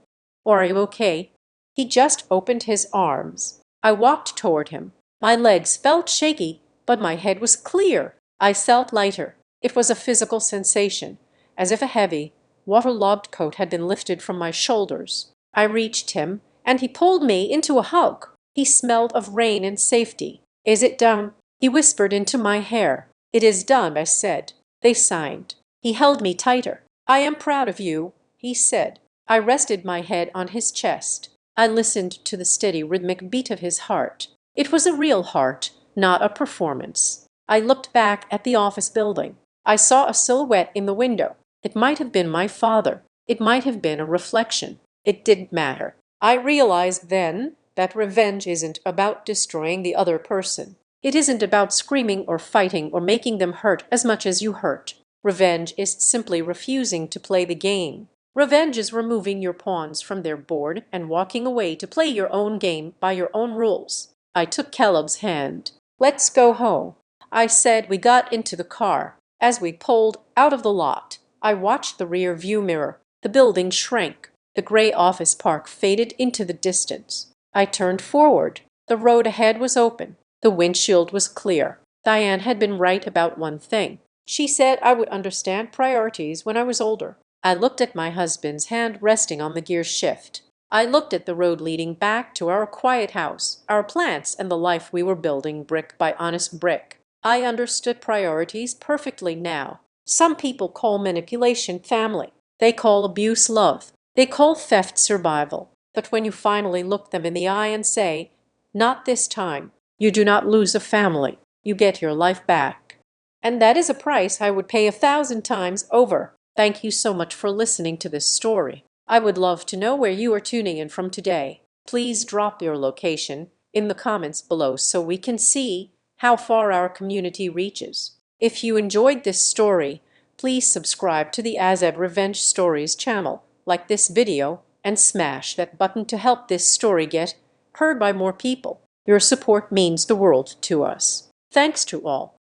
or "Are you okay?" He just opened his arms. I walked toward him. My legs felt shaky, but my head was clear. I felt lighter. It was a physical sensation, as if a heavy, waterlogged coat had been lifted from my shoulders. I reached him, and he pulled me into a hug. He smelled of rain and safety. "Is it done?" He whispered into my hair. "It is done," I said. They signed. He held me tighter. "I am proud of you," he said. I rested my head on his chest. I listened to the steady rhythmic beat of his heart. It was a real heart, not a performance. I looked back at the office building. I saw a silhouette in the window. It might have been my father. It might have been a reflection. It didn't matter. I realized then that revenge isn't about destroying the other person. It isn't about screaming or fighting or making them hurt as much as you hurt. Revenge is simply refusing to play the game. Revenge is removing your pawns from their board and walking away to play your own game by your own rules. I took Caleb's hand. "Let's go home," I said. We got into the car. As we pulled out of the lot, I watched the rear view mirror. The building shrank. The gray office park faded into the distance. I turned forward. The road ahead was open. The windshield was clear. Diane had been right about one thing. She said I would understand priorities when I was older. I looked at my husband's hand resting on the gear shift. I looked at the road leading back to our quiet house, our plants, and the life we were building brick by honest brick. I understood priorities perfectly now. Some people call manipulation family. They call abuse love. They call theft survival. But when you finally look them in the eye and say, "Not this time," you do not lose a family. You get your life back. And that is a price I would pay 1,000 times over. Thank you so much for listening to this story. I would love to know where you are tuning in from today. Please drop your location in the comments below so we can see how far our community reaches. If you enjoyed this story, please subscribe to the Azad Revenge Stories channel, like this video, and smash that button to help this story get heard by more people. Your support means the world to us. Thanks to all.